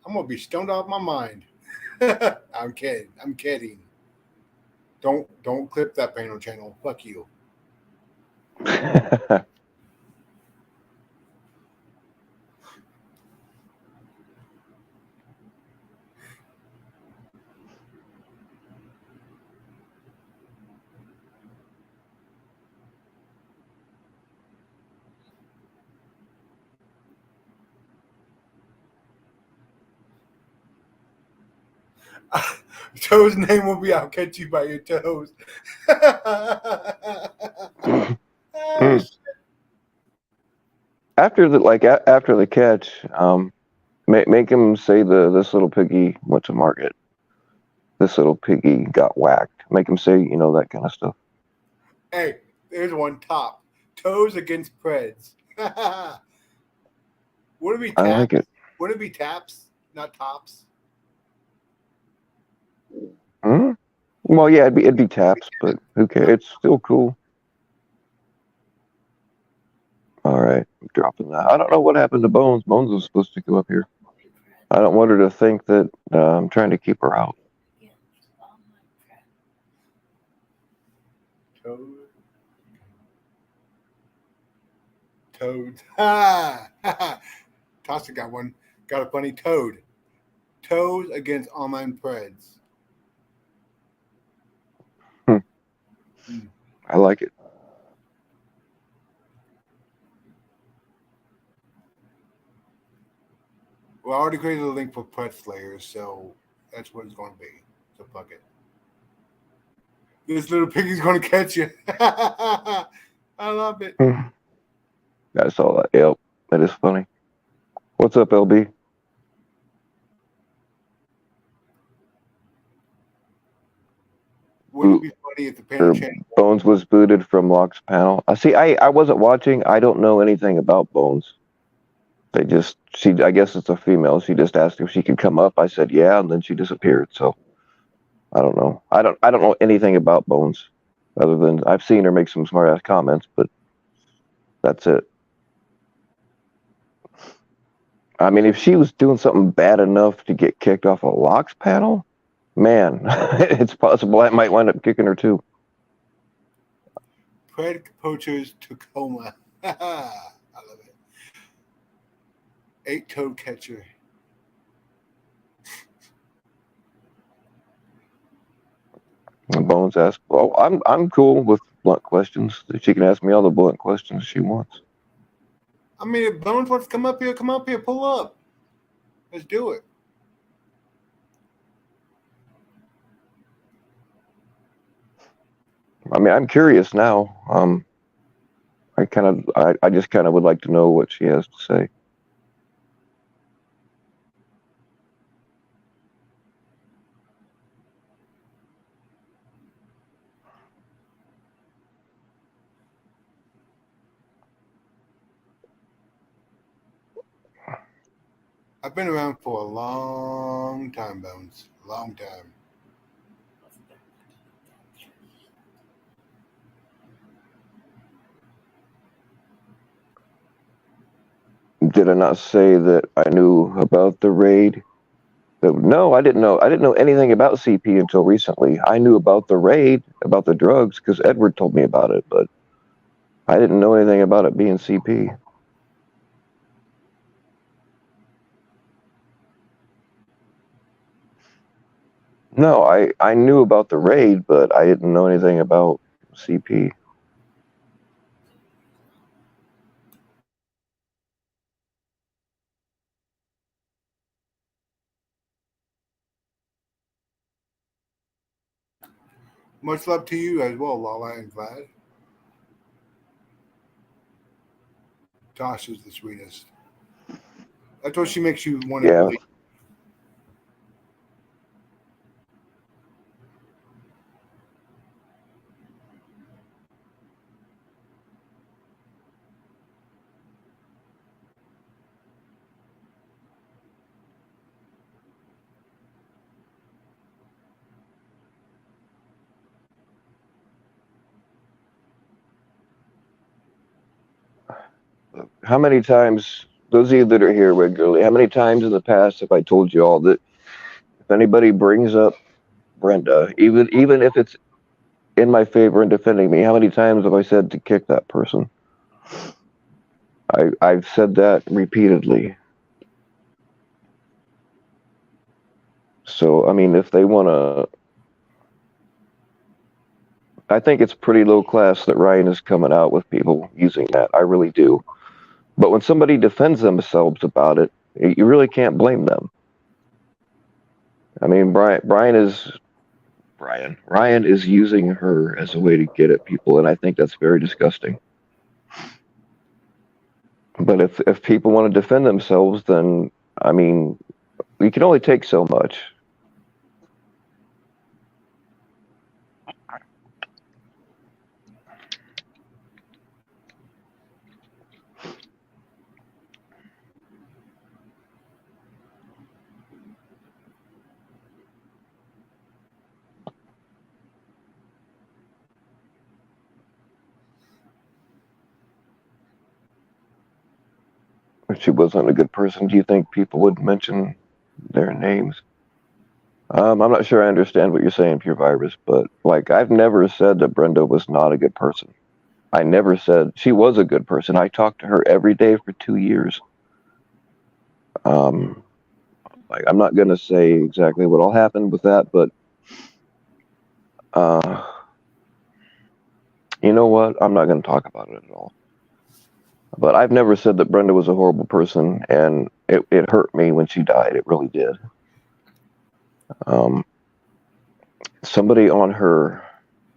I'm going to be stoned off my mind. I'm kidding. Don't clip that panel channel. Fuck you. Toe's name will be I'll catch you by your toes. After the catch, make him say this little piggy went to market. This little piggy got whacked. Make him say, that kind of stuff. Hey, there's one top. Toes against Preds. Would it be taps? I like it. Would it be taps, not tops? Hmm? Well, yeah, it'd be taps, but who cares? It's still cool. All right, I'm dropping that. I don't know what happened to Bones. Bones was supposed to go up here. I don't want her to think that I'm trying to keep her out. Toad. Ha! Tasha got one. Got a funny toad. Toes against online Preds. I like it. Well, I already created a link for Pred Slayers, so that's what it's going to be. So fuck it. This little piggy's going to catch you. I love it. I saw that. Yep, that is funny. What's up, LB? Wouldn't it be funny if the panel changed? Bones was booted from Locke's panel. I wasn't watching. I don't know anything about Bones. I guess it's a female. She just asked if she could come up. I said, yeah, and then she disappeared. So I don't know. I don't know anything about Bones other than I've seen her make some smart ass comments, but that's it. I mean, if she was doing something bad enough to get kicked off a Locks panel, man, it's possible I might wind up kicking her too. Pred Poachers Tacoma. I love it. 8-toe catcher. Bones asked, well, I'm cool with blunt questions. She can ask me all the blunt questions she wants. I mean, if Bones wants to come up here, pull up. Let's do it. I mean, I'm curious now. I just kind of would like to know what she has to say. I've been around for a long time, Bones. Long time. Did I not say that I knew about the raid? No, I didn't know. I didn't know anything about CP until recently. I knew about the raid, about the drugs, because Edward told me about it, but I didn't know anything about it being CP. No, I knew about the raid, but I didn't know anything about CP. Much love to you as well, Lala and Vlad. Tosh is the sweetest. That's what she makes you want to Yeah. believe. How many times, those of you that are here regularly, how many times in the past have I told you all that if anybody brings up Brenda, even if it's in my favor and defending me, how many times have I said to kick that person? I've said that repeatedly. So, I mean, if they want to, I think it's pretty low class that Ryan is coming out with people using that. I really do. But when somebody defends themselves about it, you really can't blame them. I mean, Ryan is using her as a way to get at people, and I think that's very disgusting. But if people want to defend themselves, then I mean, we can only take so much. If she wasn't a good person, do you think people would mention their names? I'm not sure I understand what you're saying, Pure Virus, but like I've never said that Brenda was not a good person. I never said she was a good person. I talked to her every day for 2 years. Like I'm not gonna say exactly what all happened with that, but you know what? I'm not gonna talk about it at all. But I've never said that Brenda was a horrible person, and it hurt me when she died. It really did. Somebody on her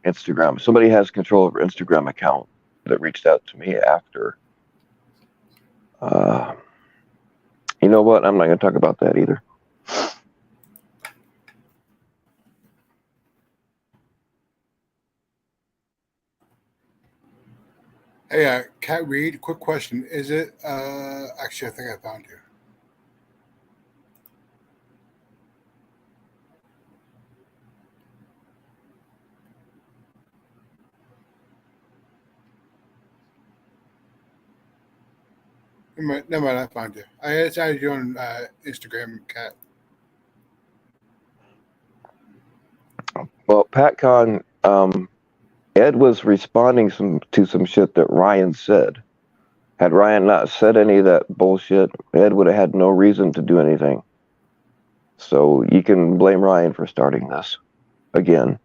Instagram, somebody has control of her Instagram account that reached out to me after. You know what? I'm not going to talk about that either. Hey, Cat Reed, quick question. Is it, actually, I think I found you. Never mind, I found you. I added you on Instagram, Cat. Well, PatCon, Ed was responding to some shit that Ryan said. Had Ryan not said any of that bullshit, Ed would have had no reason to do anything. So you can blame Ryan for starting this again.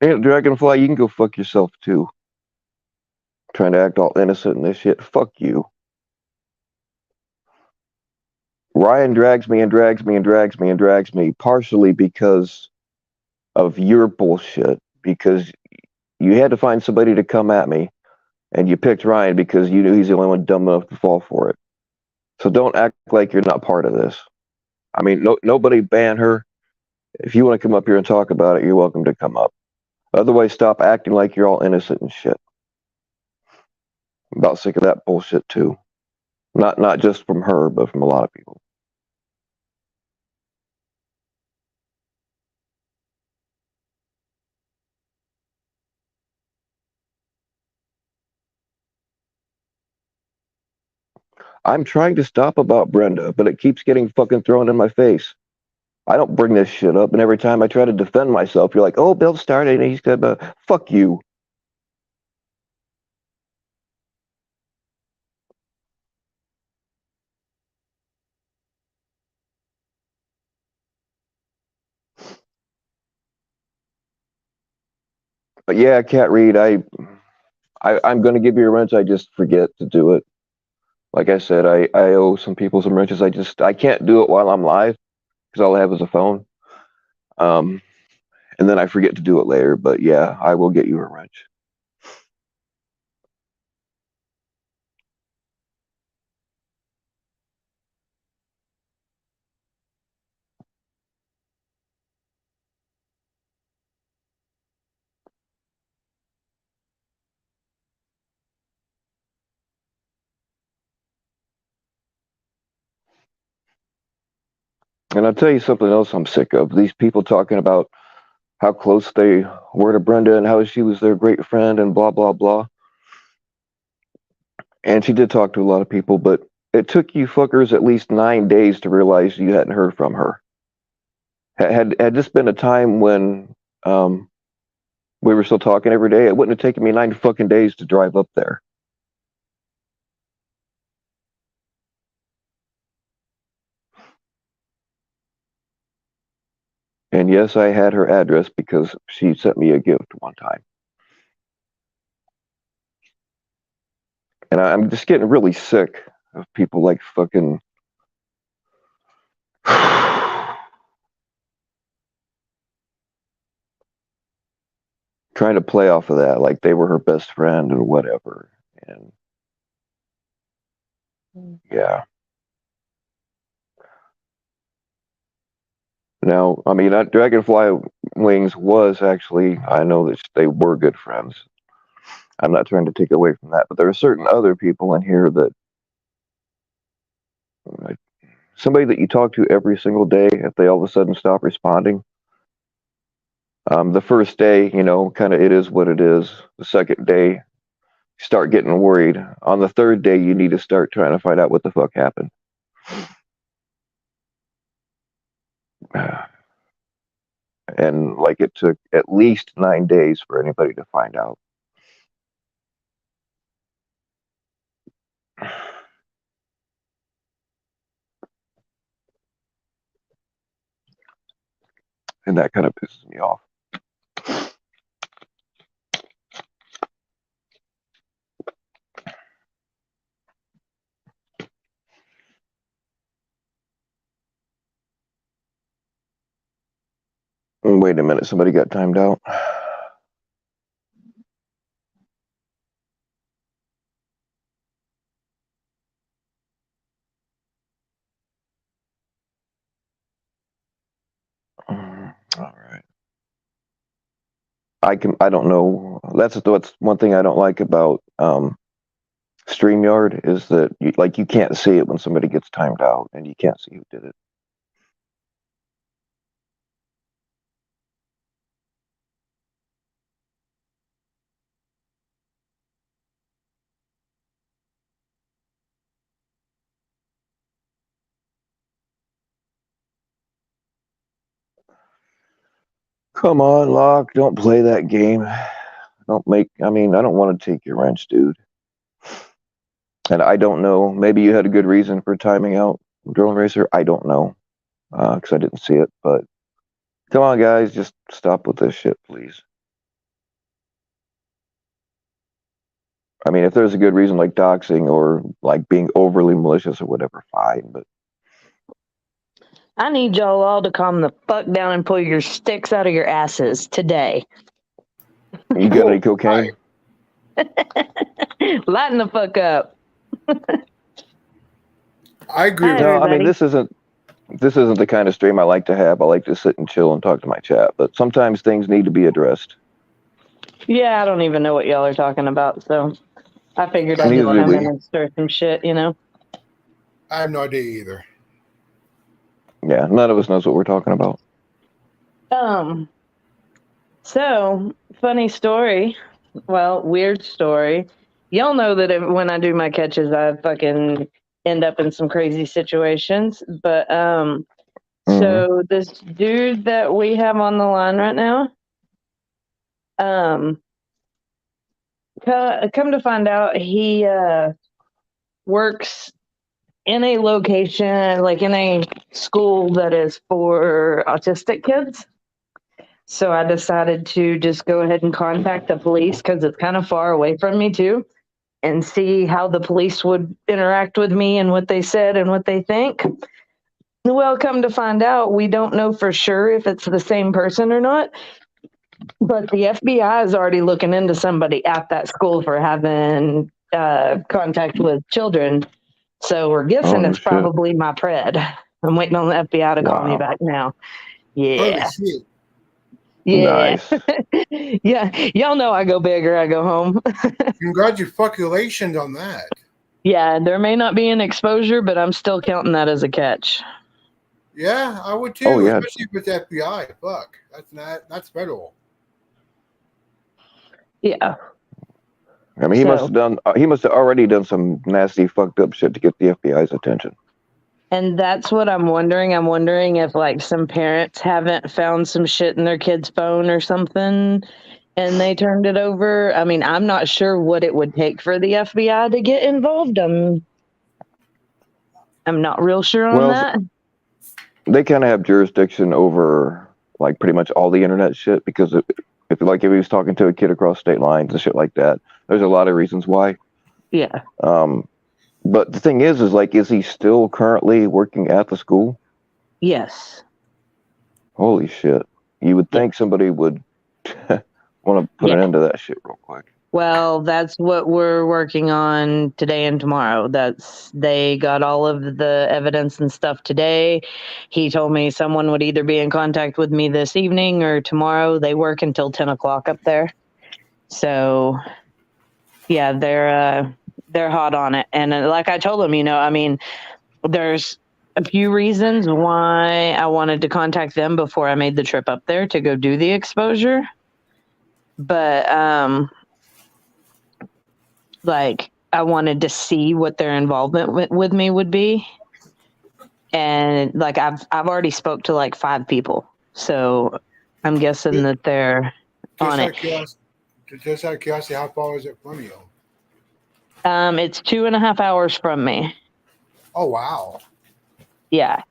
Hey, Dragonfly, you can go fuck yourself too. Trying to act all innocent in this shit. Fuck you. Ryan drags me and drags me and drags me and drags me, partially because of your bullshit. Because you had to find somebody to come at me, and you picked Ryan because you knew he's the only one dumb enough to fall for it. So don't act like you're not part of this. I mean, nobody ban her. If you want to come up here and talk about it, you're welcome to come up. Otherwise, stop acting like you're all innocent and shit. I'm about sick of that bullshit too. Not just from her, but from a lot of people. I'm trying to stop about Brenda, but it keeps getting fucking thrown in my face. I don't bring this shit up, and every time I try to defend myself, you're like, "Oh, Bill started, and he's gonna fuck you." But yeah, Cat Reed, I'm gonna give you a wrench. I just forget to do it. Like I said, I owe some people some wrenches. I can't do it while I'm live because all I have is a phone. Um, and then I forget to do it later. But yeah, I will get you a wrench. And I'll tell you something else I'm sick of. These people talking about how close they were to Brenda and how she was their great friend and blah blah blah. And she did talk to a lot of people, but it took you fuckers at least 9 days to realize you hadn't heard from her. Had this been a time when um, we were still talking every day, it wouldn't have taken me 9 fucking days to drive up there. And yes, I had her address because she sent me a gift one time. And I'm just getting really sick of people like fucking trying to play off of that like they were her best friend or whatever. And yeah. Now, I mean, Dragonfly Wings was actually, I know that they were good friends. I'm not trying to take away from that, but there are certain other people in here that somebody that you talk to every single day, if they all of a sudden stop responding, the first day, kind of it is what it is. The second day, you start getting worried. On the third day, you need to start trying to find out what the fuck happened. And like it took at least 9 days for anybody to find out. And that kind of pisses me off. Wait a minute, somebody got timed out. All right. I don't know. What's one thing I don't like about StreamYard is that you can't see it when somebody gets timed out and you can't see who did it. Come on, Locke, don't play that game. I don't want to take your wrench, dude. And I don't know, maybe you had a good reason for timing out Drone Racer. I don't know, because I didn't see it, but come on, guys, just stop with this shit, please. I mean, if there's a good reason like doxing or like being overly malicious or whatever, fine. But I need y'all all to calm the fuck down and pull your sticks out of your asses today. you got any cocaine? Lighten the fuck up. I agree. Hi, with No, I everybody. mean this isn't the kind of stream I like to have. I like to sit and chill and talk to my chat, but sometimes things need to be addressed. Yeah, I don't even know what y'all are talking about, so I figured I'd Neither just do come we. in and stir some shit, you know? I have no idea either. Yeah, none of us knows what we're talking about. So, funny story. Well, weird story. Y'all know that when I do my catches, I fucking end up in some crazy situations. But, so this dude that we have on the line right now, come to find out, he works in a location, like in a school that is for autistic kids. So I decided to just go ahead and contact the police because it's kind of far away from me too, and see how the police would interact with me and what they said and what they think. Well, come to find out, we don't know for sure if it's the same person or not. But the FBI is already looking into somebody at that school for having contact with children. So we're guessing no it's shit. probably my pred. I'm waiting on the FBI to call me Wow. back now. Holy Yeah. shit. Yeah. Nice. Yeah. Y'all know I go big or I go home. Congratulations on that. Yeah, there may not be an exposure, but I'm still counting that as a catch. Yeah, I would too, Oh, yeah. especially if it's FBI. Fuck. That's federal. Yeah. I mean, he must have already done some nasty, fucked up shit to get the FBI's attention. And that's what I'm wondering. I'm wondering if like some parents haven't found some shit in their kid's phone or something and they turned it over. I mean, I'm not sure what it would take for the FBI to get involved. I'm not real sure on Well, that. they kind of have jurisdiction over like pretty much all the internet shit because if he was talking to a kid across state lines and shit like that, there's a lot of reasons why. Yeah. But the thing is like, is he still currently working at the school? Yes. Holy shit! You would think somebody would want to put an end to that shit real quick. Well, that's what we're working on today and tomorrow. They got all of the evidence and stuff today. He told me someone would either be in contact with me this evening or tomorrow. They work until 10 o'clock up there. So yeah, they're hot on it. And like I told them, I mean, there's a few reasons why I wanted to contact them before I made the trip up there to go do the exposure. But like I wanted to see what their involvement with me would be. And like I've already spoke to like 5 people. So I'm guessing that they're on it. Just out of curiosity, how far is it from you? It's 2.5 hours from me. Oh, wow. Yeah.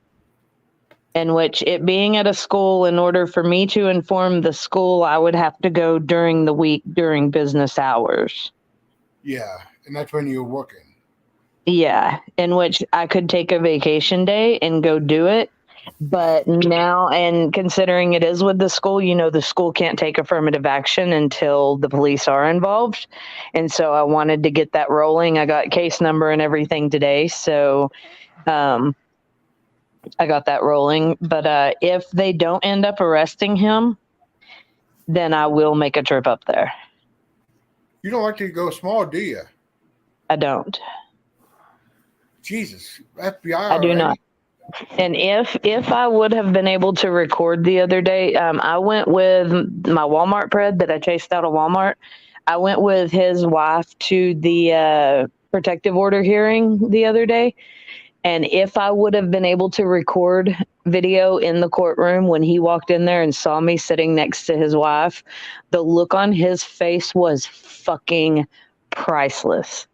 In which it being at a school, in order for me to inform the school, I would have to go during the week, during business hours. Yeah, and that's when you're working. Yeah, in which I could take a vacation day and go do it. But now, and considering it is with the school, the school can't take affirmative action until the police are involved. And so I wanted to get that rolling. I got case number and everything today. So I got that rolling. But if they don't end up arresting him, then I will make a trip up there. You don't like to go small, do you? I don't. Jesus, FBI. I do not. And if I would have been able to record the other day, I went with my Walmart pred that I chased out of Walmart. I went with his wife to the protective order hearing the other day. And if I would have been able to record video in the courtroom when he walked in there and saw me sitting next to his wife, the look on his face was fucking priceless.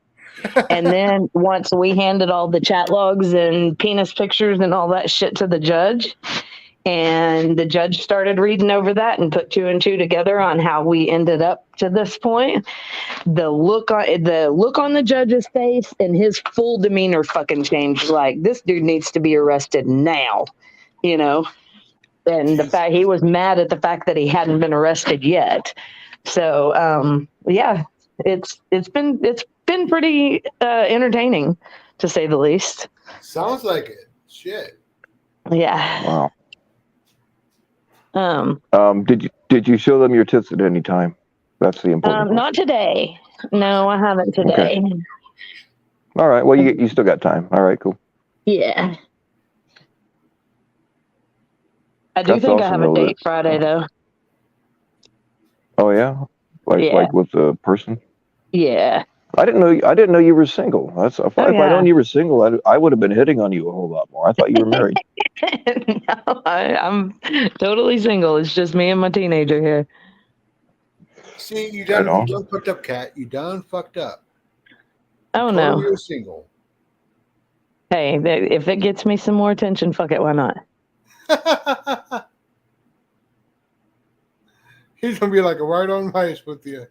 And then once we handed all the chat logs and penis pictures and all that shit to the judge, And the judge started reading over that and put two and two together on how we ended up to this point. The look on the judge's face and his full demeanor fucking changed. Like, this dude needs to be arrested now, you know. And the fact he was mad at the fact that he hadn't been arrested yet. So yeah, it's been pretty entertaining, to say the least. Sounds like it. Shit. Yeah. Wow. Did you show them your tits at any time? That's the important question. Not today. No, I haven't today. Okay. All right. Well, you still got time. All right. Cool. Yeah. I do That's think I awesome, have a though, date that- Friday though. Oh yeah. Yeah. Like with a person. Yeah. I didn't know you were single. That's if I'd yeah. known you were single, I would have been hitting on you a whole lot more. I thought you were married. No, I'm totally single. It's just me and my teenager here. See, you Right done on. fucked up, Kat. You done fucked up. Oh Told no. You're single. Hey, if it gets me some more attention, fuck it, why not? He's gonna be like a right on ice with you.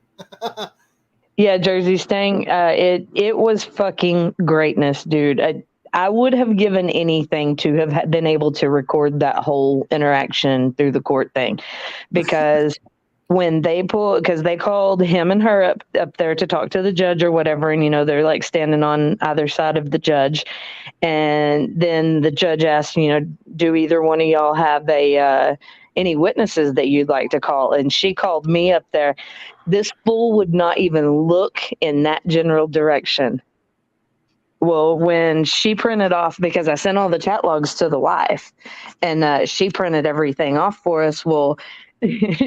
Yeah, Jersey Stang. It was fucking greatness, dude. I would have given anything to have been able to record that whole interaction through the court thing, because when because they called him and her up there to talk to the judge or whatever, and they're like standing on either side of the judge, and then the judge asked, do either one of y'all have any witnesses that you'd like to call? And she called me up there. This fool would not even look in that general direction. Well, when she printed off, because I sent all the chat logs to the wife, and she printed everything off for us. Well,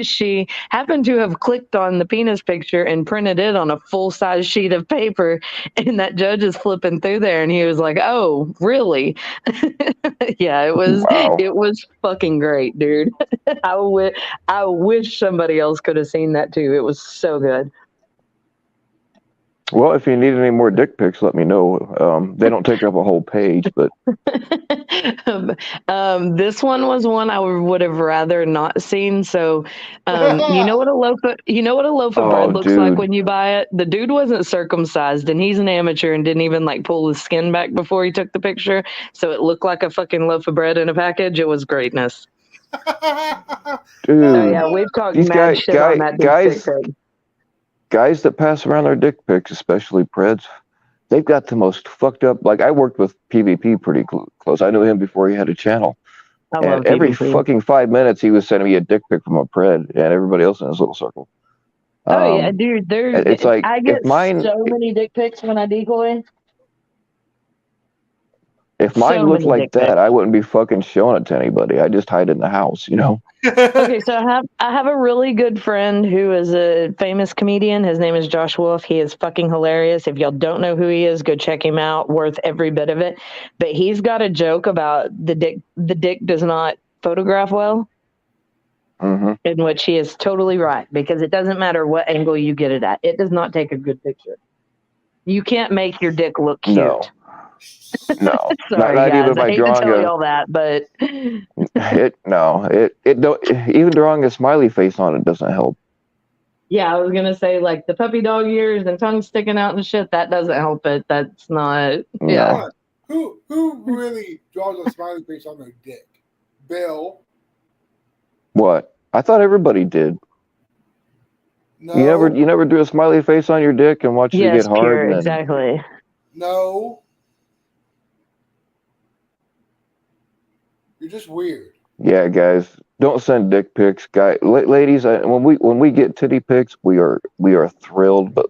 she happened to have clicked on the penis picture and printed it on a full-size sheet of paper, and that judge is flipping through there, and he was like, "Oh, really?" Yeah, it Wow. was fucking great, dude. I wish somebody else could have seen that too. It was so good. Well, if you need any more dick pics, let me know. They don't take up a whole page, but This one was one I would have rather not seen. So, you know what a loaf of bread looks like dude. when you buy it? The dude wasn't circumcised, and he's an amateur and didn't even like pull his skin back before he took the picture, so it looked like a fucking loaf of bread in a package. It was greatness. Dude, Oh yeah, we've talked these mad shit on that dude's dick pic. guys that pass around their dick pics, especially Preds, they've got the most fucked up. Like, I worked with PvP pretty close. I knew him before he had a channel. I love And every PvP. fucking 5 minutes, he was sending me a dick pic from a Pred and everybody else in his little circle. Oh yeah, dude. It's like, I get if mine so many dick pics when I decoy. If mine So looked many like dick pics. that, I wouldn't be fucking showing it to anybody. I just hide it in the house, Okay, so I have a really good friend who is a famous comedian. His name is Josh Wolf. He is fucking hilarious. If y'all don't know who he is, go check him out. Worth every bit of it. But he's got a joke about the dick. The dick does not photograph well, Mm-hmm. in which he is totally right, because it doesn't matter what angle you get it at. It does not take a good picture. You can't make your dick look cute. No. No. Sorry, not guys. even I by hate to drawing tell a y'all that, but it don't, even drawing a smiley face on it doesn't help. yeah, I was gonna say like the puppy dog ears and tongue sticking out and shit. That doesn't help it. That's not. Yeah. No. Who really draws a smiley face on their dick? Bill. What? I thought everybody did. No. You never do a smiley face on your dick and watch it Yes, get hard. pure, And then, exactly. No. You're just weird. Yeah, guys, don't send dick pics, ladies. When we get titty pics, we are thrilled. But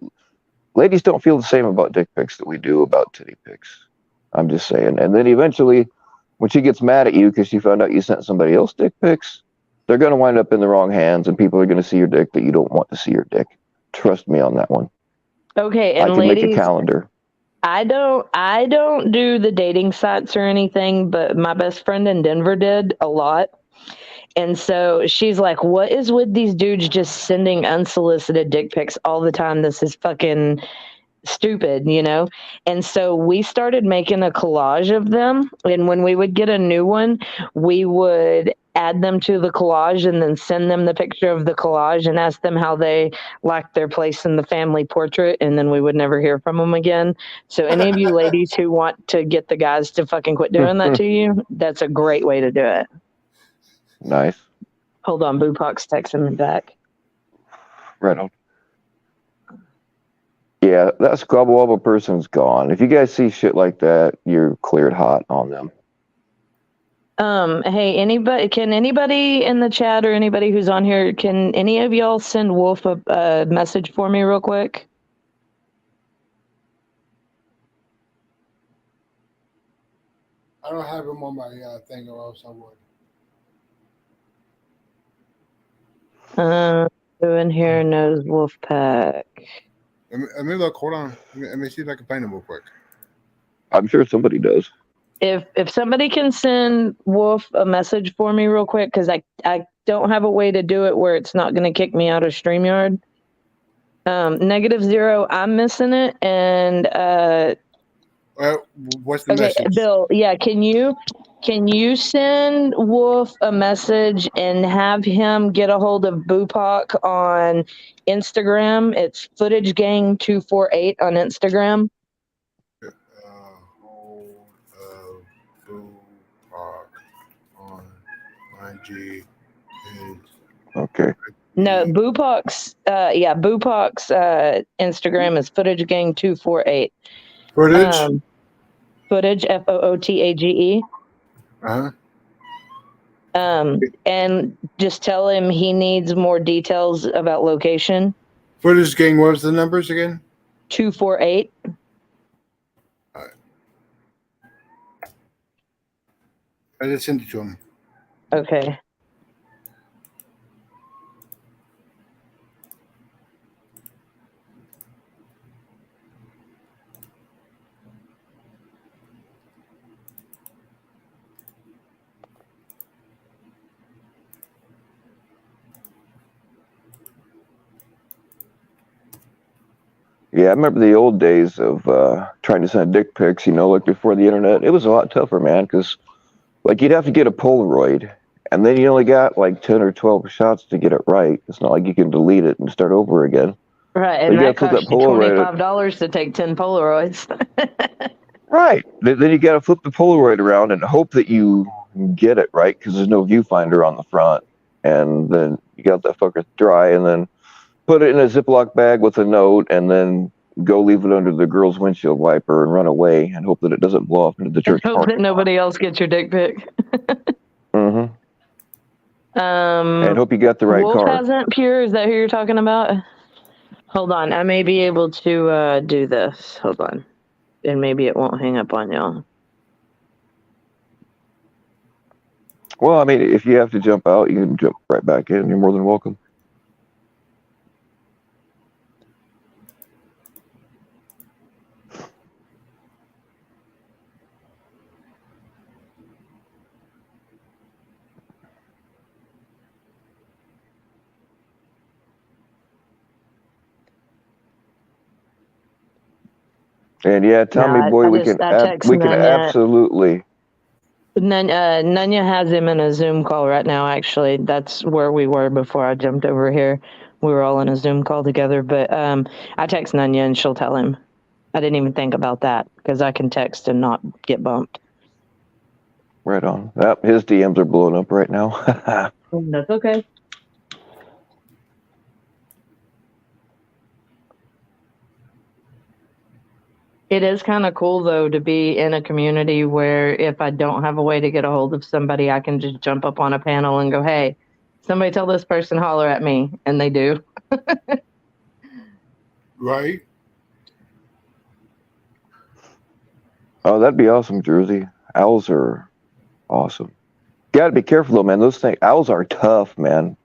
ladies don't feel the same about dick pics that we do about titty pics. I'm just saying. And then eventually, when she gets mad at you because she found out you sent somebody else dick pics, they're going to wind up in the wrong hands, and people are going to see your dick that you don't want to see your dick. Trust me on that one. Okay, I and can ladies, make a calendar. I don't do the dating sites or anything, but my best friend in Denver did a lot. And so she's like, what is with these dudes just sending unsolicited dick pics all the time? This is fucking stupid, And so we started making a collage of them. And when we would get a new one, we would add them to the collage and then send them the picture of the collage and ask them how they liked their place in the family portrait, and then we would never hear from them again. So any of you ladies who want to get the guys to fucking quit doing that to you, that's a great way to do it. Nice. Hold on, Boopok's texting me back. Right on. Yeah, that squabble wobble person's gone. If you guys see shit like that, you're cleared hot on them. Hey, can anybody in the chat or anybody who's on here, can any of y'all send Wolf a message for me real quick? I don't have him on my thing, or else I would. Who in here knows Wolfpack? Let me look. Hold on. Let me see if I can find him real quick. I'm sure somebody does. If somebody can send Wolf a message for me real quick, because I don't have a way to do it where it's not going to kick me out of StreamYard. -0, I'm missing it, and what's the okay, message? Bill, yeah, can you send Wolf a message and have him get a hold of Boopok on Instagram? It's FootageGang248 on Instagram. Boopok on IG is Okay. No, Boopok's Instagram is FootageGang248. footage. Footage, FOOTAGE. Uh-huh. And just tell him he needs more details about location. Footage gang. What was the numbers again? 248. I just sent it to him. Okay. Yeah, I remember the old days of trying to send dick pics, like before the internet. It was a lot tougher, man, because like you'd have to get a Polaroid, and then you only got like 10 or 12 shots to get it right. It's not like you can delete it and start over again. Right, So and you that gotta flip costs that you Polaroid. $25 to take 10 Polaroids. Right. Then you gotta flip the Polaroid around and hope that you get it right, because there's no viewfinder on the front. And then you got that fucker dry, and then put it in a Ziploc bag with a note, and then go leave it under the girl's windshield wiper and run away and hope that it doesn't blow off into the church Hope parking that nobody else gets your dick pic. lot. And hope you got the right Wolf car. hasn't pure. Is that who you're talking about? Hold on, I may be able to do this. Hold on, and maybe it won't hang up on y'all. Well, I mean, if you have to jump out, you can jump right back in. You're more than welcome. And yeah, Tommy boy, we can absolutely. Nunya has him in a Zoom call right now. Actually, that's where we were before I jumped over here. We were all in a Zoom call together. But I text Nunya and she'll tell him. I didn't even think about that because I can text and not get bumped. Right on. Yep, his DMs are blowing up right now. That's okay. It is kind of cool, though, to be in a community where if I don't have a way to get a hold of somebody, I can just jump up on a panel and go, hey, somebody tell this person holler at me. And they do. Right. Oh, that'd be awesome, Jersey. Owls are awesome. Got to be careful, though, man. Those things, owls are tough, man.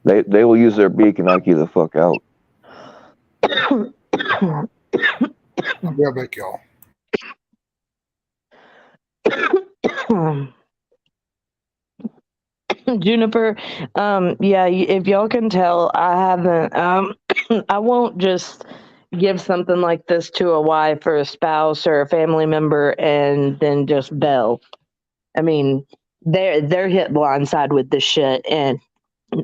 They will use their beak and knock you the fuck out. I'll be right back, y'all. Juniper, yeah, if y'all can tell, I haven't, I won't just give something like this to a wife or a spouse or a family member and then just bail. I mean, they're hit blindside with this shit, and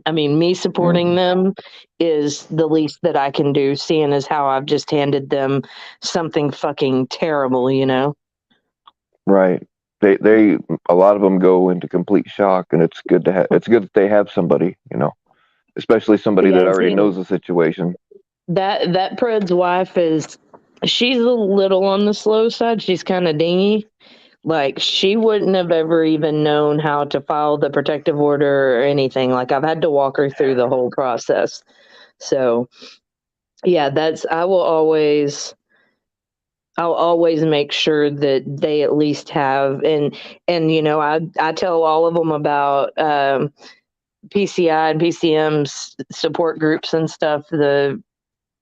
I mean, me supporting them is the least that I can do, seeing as how I've just handed them something fucking terrible, you know? Right. They a lot of them go into complete shock, and it's good to have. It's good that they have somebody, especially somebody that Yeah, already see, knows the situation. that Pred's wife she's a little on the slow side. She's kind of dingy. Like, she wouldn't have ever even known how to file the protective order or anything. Like, I've had to walk her through the whole process. So, yeah, I'll always make sure that they at least have, and I tell all of them about PCI and PCM's support groups and stuff, the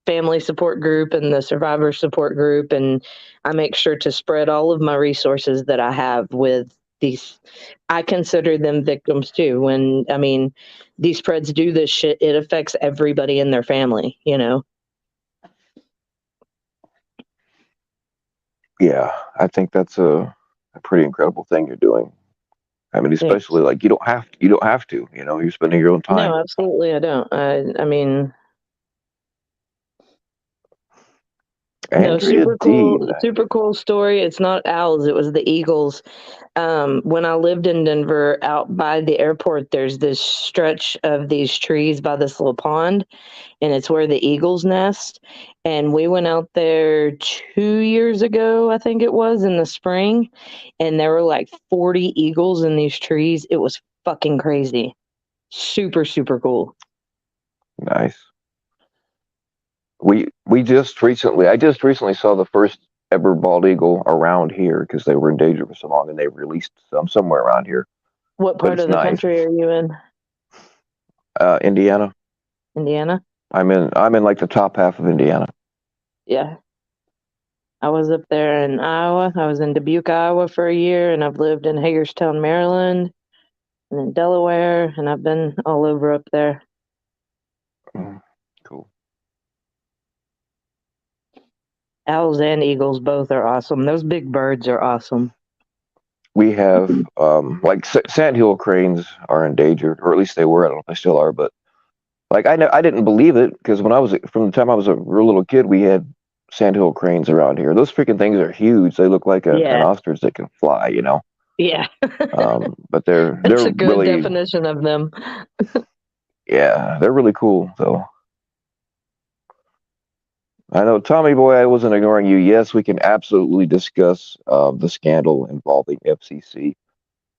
family support group and the survivor support group, and I make sure to spread all of my resources that I have with these. I consider them victims too. When I mean, these Preds do this shit, it affects everybody in their family, you know. Yeah, I think that's a pretty incredible thing you're doing. I mean, Yeah. especially like you don't have to. You're spending your own time. No, absolutely, I don't. I mean, no, Andrea Dean. super cool story. It's not owls; it was the eagles. When I lived in Denver, out by the airport, there's this stretch of these trees by this little pond, and it's where the eagles nest. And we went out there 2 years ago, I think it was, in the spring, and there were like 40 eagles in these trees. It was fucking crazy. Super, super cool. Nice. I just recently saw the first ever bald eagle around here because they were endangered for so long, and they released some somewhere around here. What But part it's of the nice. country are you in? Indiana. Indiana? I'm in like the top half of Indiana. Yeah. I was up there in Iowa. I was in Dubuque, Iowa for a year, and I've lived in Hagerstown, Maryland, and in Delaware, and I've been all over up there. Cool. Owls and eagles both are awesome. Those big birds are awesome. We have like sandhill cranes are endangered, or at least they were. I don't know if they still are, but like I didn't believe it because from the time I was a real little kid, we had sandhill cranes around here. Those freaking things are huge. They look like an Yeah. ostrich that can fly, Yeah. But they're That's a good really definition of them. yeah, they're really cool though. I know, Tommy boy, I wasn't ignoring you. Yes, we can absolutely discuss the scandal involving FCC,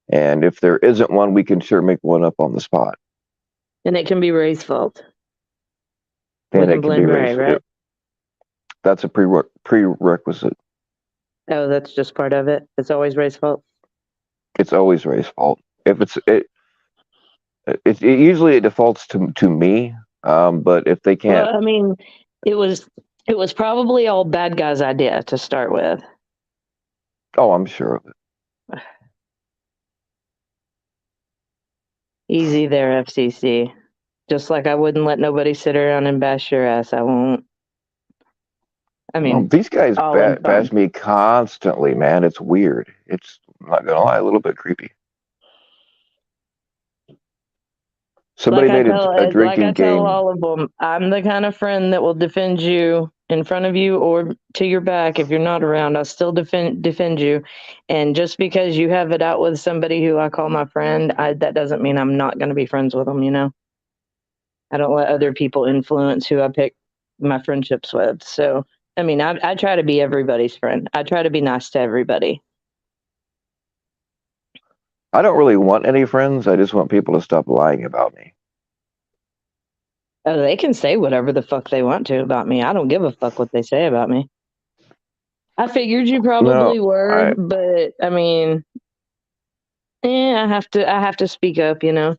and if there isn't one, we can sure make one up on the spot. And it can be Ray's fault. And We can it can be blame Ray, raised. right? That's a prerequisite. Oh, that's just part of it. It's always Ray's fault. It's always Ray's fault. If it usually it defaults to me. But if they can't, Well, I mean, it was probably all bad guy's idea to start with. oh, I'm sure of it. Easy there, FCC. Just like I wouldn't let nobody sit around and bash your ass. I won't. I mean, These guys all in fun. bash me constantly, man. It's weird. It's, I'm not gonna lie, a little bit creepy. Somebody made a drinking I tell game. all of them, I'm the kind of friend that will defend you in front of you or to your back. If you're not around, I'll still defend you. And just because you have it out with somebody who I call my friend, that doesn't mean I'm not going to be friends with them, you know? I don't let other people influence who I pick my friendships with. So, I mean, I try to be everybody's friend. I try to be nice to everybody. I don't really want any friends. I just want people to stop lying about me. Oh, they can say whatever the fuck they want to about me. I don't give a fuck what they say about me. I figured you probably were, but I mean, I have to speak up, you know.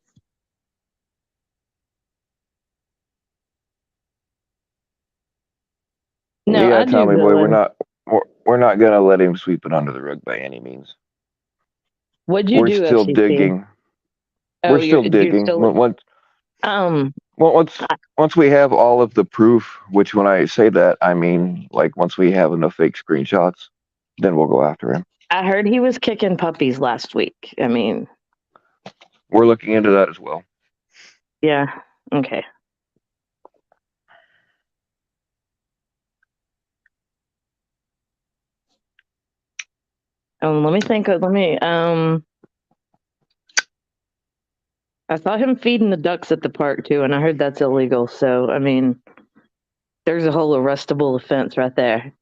No, Yeah, I do, Tommy boy, villain. we're not gonna let him sweep it under the rug by any means. What'd you We're do, still FCC? digging. Oh, We're still you're digging. still Once we have all of the proof, which when I say that, I mean like once we have enough fake screenshots, then we'll go after him. I heard he was kicking puppies last week. I mean, We're looking into that as well. Yeah. Okay. Let me think. I saw him feeding the ducks at the park too, and I heard that's illegal. So, I mean, there's a whole arrestable offense right there.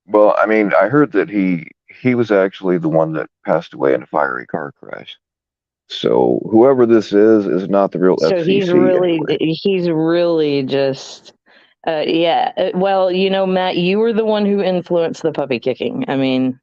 Well, I mean, I heard that he was actually the one that passed away in a fiery car crash. So whoever this is not the real So FCC anyway. he's really just, yeah. Well, Matt, you were the one who influenced the puppy kicking. I mean,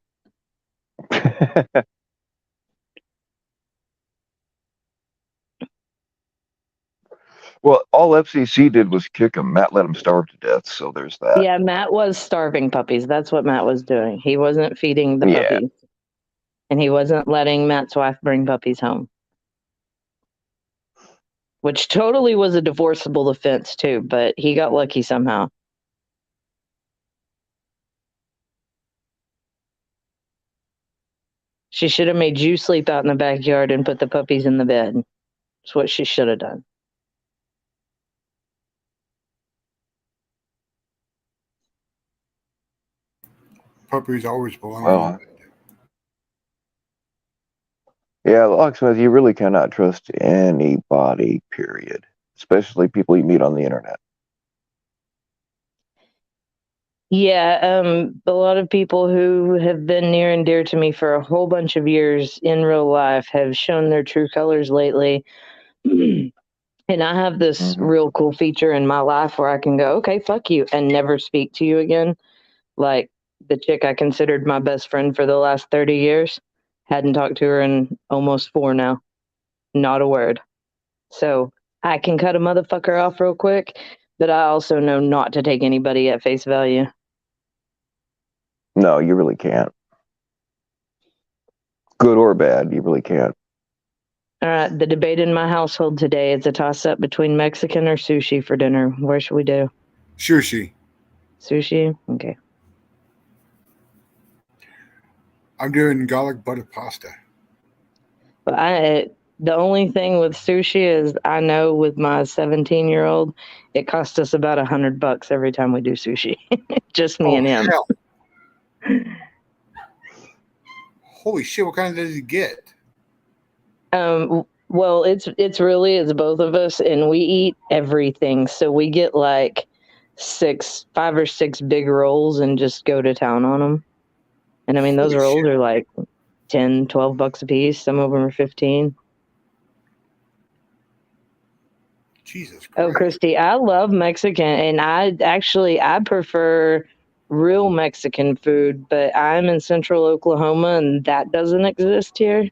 Well, all FCC did was kick him. Matt let him starve to death, so there's that. yeah, Matt was starving puppies. That's what Matt was doing. He wasn't feeding the Yeah. puppies, and he wasn't letting Matt's wife bring puppies home, which totally was a divorceable offense too. But he got lucky somehow. She should have made you sleep out in the backyard and put the puppies in the bed. That's what she should have done. Puppies always belong. Well, yeah, Locksmith, you really cannot trust anybody, period. Especially people you meet on the internet. Yeah, a lot of people who have been near and dear to me for a whole bunch of years in real life have shown their true colors lately. And I have this real cool feature in my life where I can go, okay, fuck you, and never speak to you again. Like the chick I considered my best friend for the last 30 years, hadn't talked to her in almost 4 now. Not a word. So I can cut a motherfucker off real quick, but I also know not to take anybody at face value. No, you really can't. Good or bad, you really can't. All right, the debate in my household today is a toss-up between Mexican or sushi for dinner. Where should we do? Sushi. Sushi? Okay. I'm doing garlic butter pasta. But the only thing with sushi is I know with my 17-year-old, it costs us about $100 every time we do sushi. Just me and him. Hell. Holy shit! What kind does he get? Well, it's both of us, and we eat everything. So we get like 5 or 6 big rolls and just go to town on them. And I mean, those Holy rolls shit. are like $10-12 a piece. Some of them are 15. Jesus Christ. Oh, Christy, I love Mexican, and I prefer real Mexican food, but I'm in central Oklahoma, and that doesn't exist here.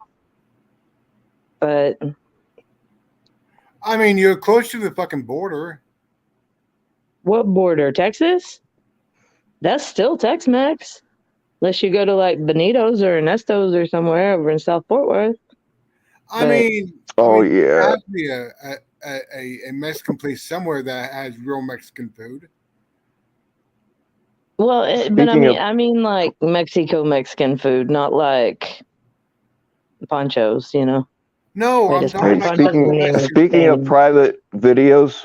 But I mean, you're close to the fucking border. what border? Texas? That's still Tex-Mex. Unless you go to like Benito's or Ernesto's or somewhere over in South Fort Worth. I mean, yeah. there has to be a Mexican place somewhere that has real Mexican food. Well, but I mean like Mexican food, not like Panchos, No, Wait, I'm is talking Panchos about the name of the Speaking of chain? private videos,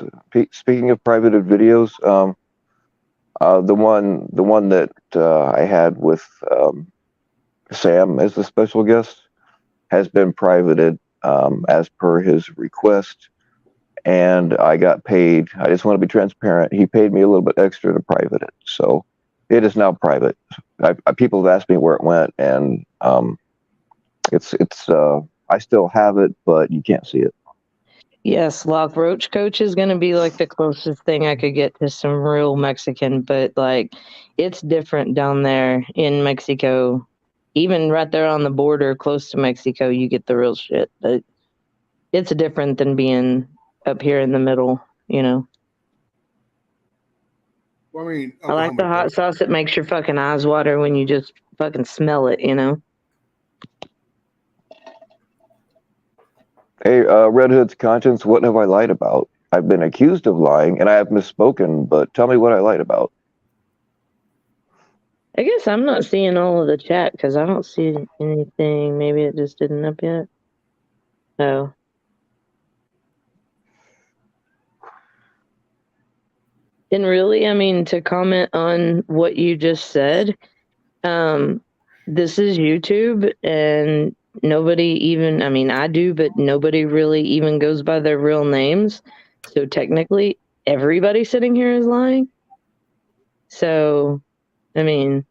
the one that I had with Sam as the special guest has been privated as per his request, and I got paid. I just want to be transparent. He paid me a little bit extra to private it, so it is now private. People have asked me where it went, and it's I still have it, but you can't see it. Yes, Lock Roach Coach is going to be like the closest thing I could get to some real Mexican, but like it's different down there in Mexico. Even right there on the border close to Mexico, you get the real shit. But it's different than being up here in the middle, Well, I mean, I like the hot sauce that makes your fucking eyes water when you just fucking smell it, Hey, Red Hood's conscience, what have I lied about? I've been accused of lying, and I have misspoken, but tell me what I lied about. I guess I'm not seeing all of the chat because I don't see anything. Maybe it just didn't up yet. Oh. And really, I mean, to comment on what you just said, this is YouTube and nobody even, I mean, I do, but nobody really even goes by their real names. So technically, everybody sitting here is lying. So, I mean,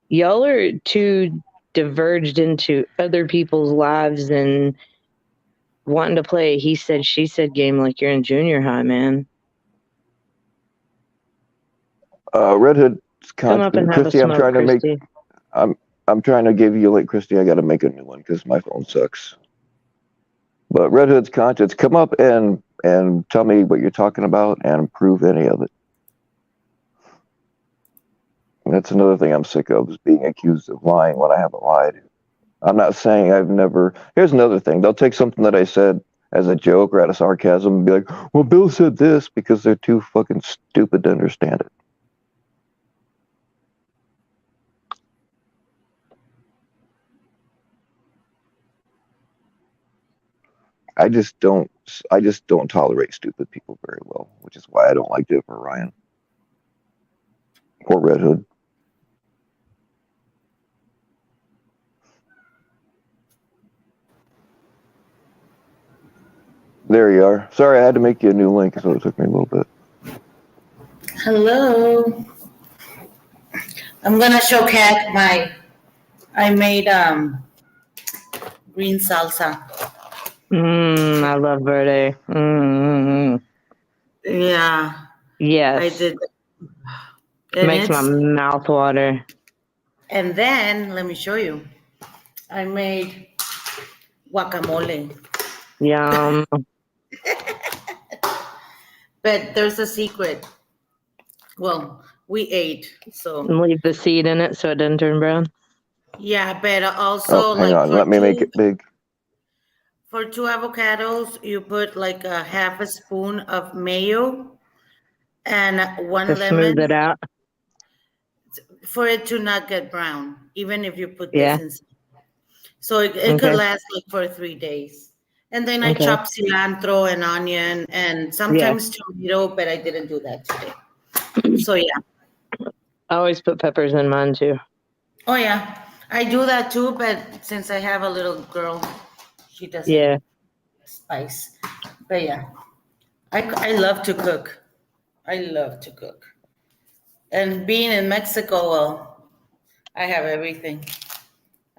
y'all are too diverged into other people's lives and wanting to play a he said, she said game like you're in junior high, man. Red Hood's Come up and content. have a Christy, I'm smoke, trying to make. Christy. I'm trying to give you a link, Christy. I got to make a new one because my phone sucks. But Red Hood's conscience, come up and tell me what you're talking about and prove any of it. That's another thing I'm sick of, is being accused of lying when I haven't lied. I'm not saying I've never. Here's another thing. They'll take something that I said as a joke or out of sarcasm and be like, well, Bill said this, because they're too fucking stupid to understand it. I just don't tolerate stupid people very well, which is why I don't like Jennifer Ryan. Poor Red Hood. There you are. Sorry, I had to make you a new link, so it took me a little bit. Hello. I'm gonna show Kat I made green salsa. I love verde. Yeah, Yes. I did. Makes my mouth water. And then let me show you. I made guacamole. Yum. But there's a secret. Well, we ate, so Leave the seed in it so it doesn't turn brown. yeah. But also, Hang on, let me make it big. For 2 avocados, you put like a half a spoon of mayo and 1 To lemon. smooth it out. For it to not get brown, even if you put Yeah. this inside. So it Okay. could last like for 3 days. And then I Okay. chop cilantro and onion and sometimes tomato, but I didn't do that today. So yeah. I always put peppers in mine too. Oh yeah. I do that too, but since I have a little girl, she doesn't Yeah. spice. But yeah. I love to cook. I love to cook. And being in Mexico, well, I have everything.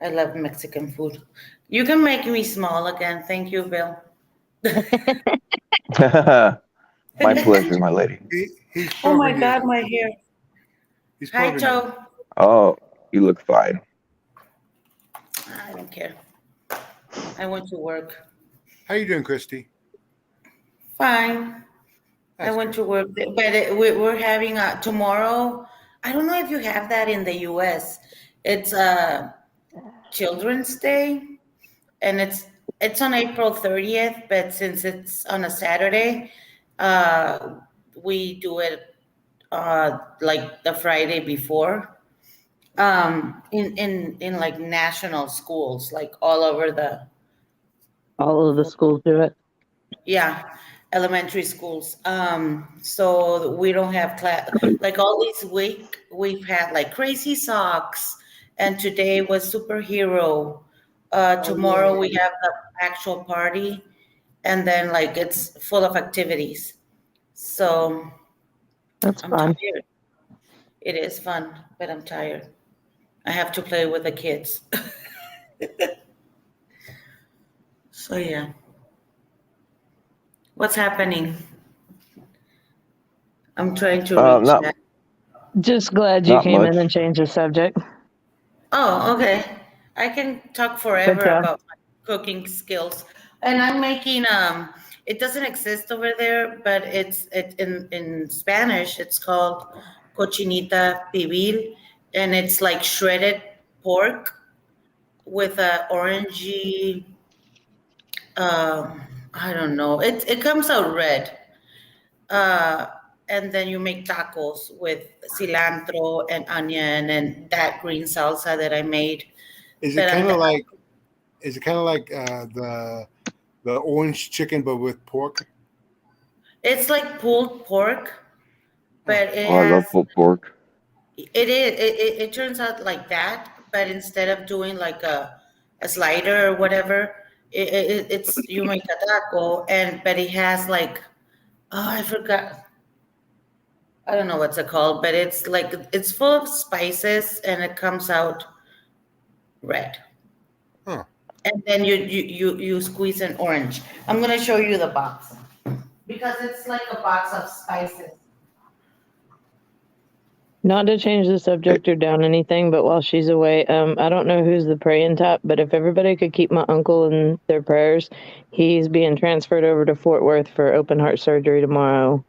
I love Mexican food. You can make me small again. Thank you, Bill. My pleasure, my lady. He's Oh my probably- God, my hair. He's Hi, probably- Joe. Oh, you look fine. I don't care. I went to work. How you doing, Christy? Fine. I That's went good. to work, but we're having tomorrow. I don't know if you have that in the U.S. It's Children's Day, and it's on April 30th. But since it's on a Saturday, we do it like the Friday before. In like national schools, like all over All of the schools do it. yeah, elementary schools. So we don't have class like all this week. We've had like Crazy Socks, and today was superhero. Tomorrow we have the actual party, and then like it's full of activities. So That's I'm fun. tired. It is fun, but I'm tired. I have to play with the kids. So yeah. What's happening? I'm trying to reach not- that. Just glad you Not came much. in and changed the subject. Oh, okay. I can talk forever Good job. about my cooking skills. And I'm making it doesn't exist over there, but it's in Spanish it's called cochinita pibil, and it's like shredded pork with a orangey I don't know. It comes out red. and then you make tacos with cilantro and onion and that green salsa that I made. Is But it I'm kind of the- like? Is it kind of like the orange chicken but with pork? It's like pulled pork, but it Oh, I love has pulled pork. it turns out like that, but instead of doing like a slider or whatever, it's you make a taco, and but it has like, oh, I forgot, I don't know what's it called, but it's like it's full of spices and it comes out red. Huh. And then you squeeze an orange. I'm gonna show you the box because it's like a box of spices. Not to change the subject or down anything, but while she's away, I don't know who's the praying type, but if everybody could keep my uncle in their prayers, he's being transferred over to Fort Worth for open heart surgery tomorrow.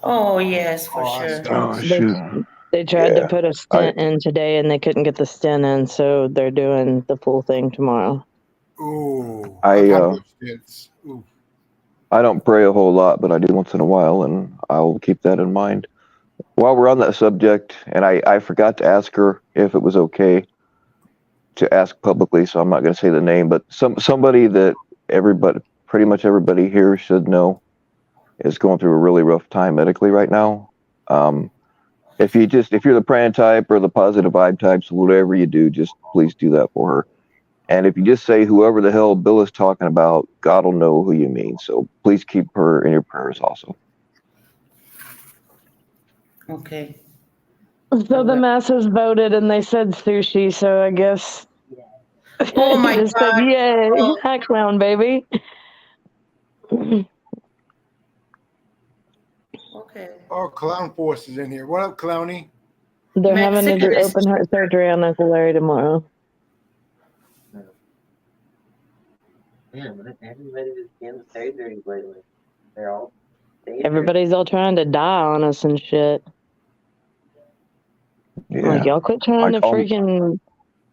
Oh yes, for Oh, sure. Oh They, shoot. they tried Yeah, to put a stent in today and they couldn't get the stent in, so they're doing the full thing tomorrow. Ooh, I, I've had uh, those stints. Ooh. I don't pray a whole lot, but I do once in a while, and I'll keep that in mind. While we're on that subject, and I forgot to ask her if it was okay to ask publicly, so I'm not going to say the name, but somebody that pretty much everybody here should know is going through a really rough time medically right now. If you're the praying type or the positive vibe types, whatever you do, just please do that for her. And if you just say whoever the hell Bill is talking about, God will know who you mean. So please keep her in your prayers also. Okay. So the masses voted and they said sushi, so I guess Oh my he just said, God. yay, Oh. hi clown baby. Okay. Oh, Clown Force is in here. What up, Clowny? They're having to do Mexican is open heart surgery on Uncle Larry tomorrow. Yeah, but everybody was getting surgery lately. They're all dangerous. Everybody's all trying to die on us and shit. Yeah. Like, y'all quit trying to Like, freaking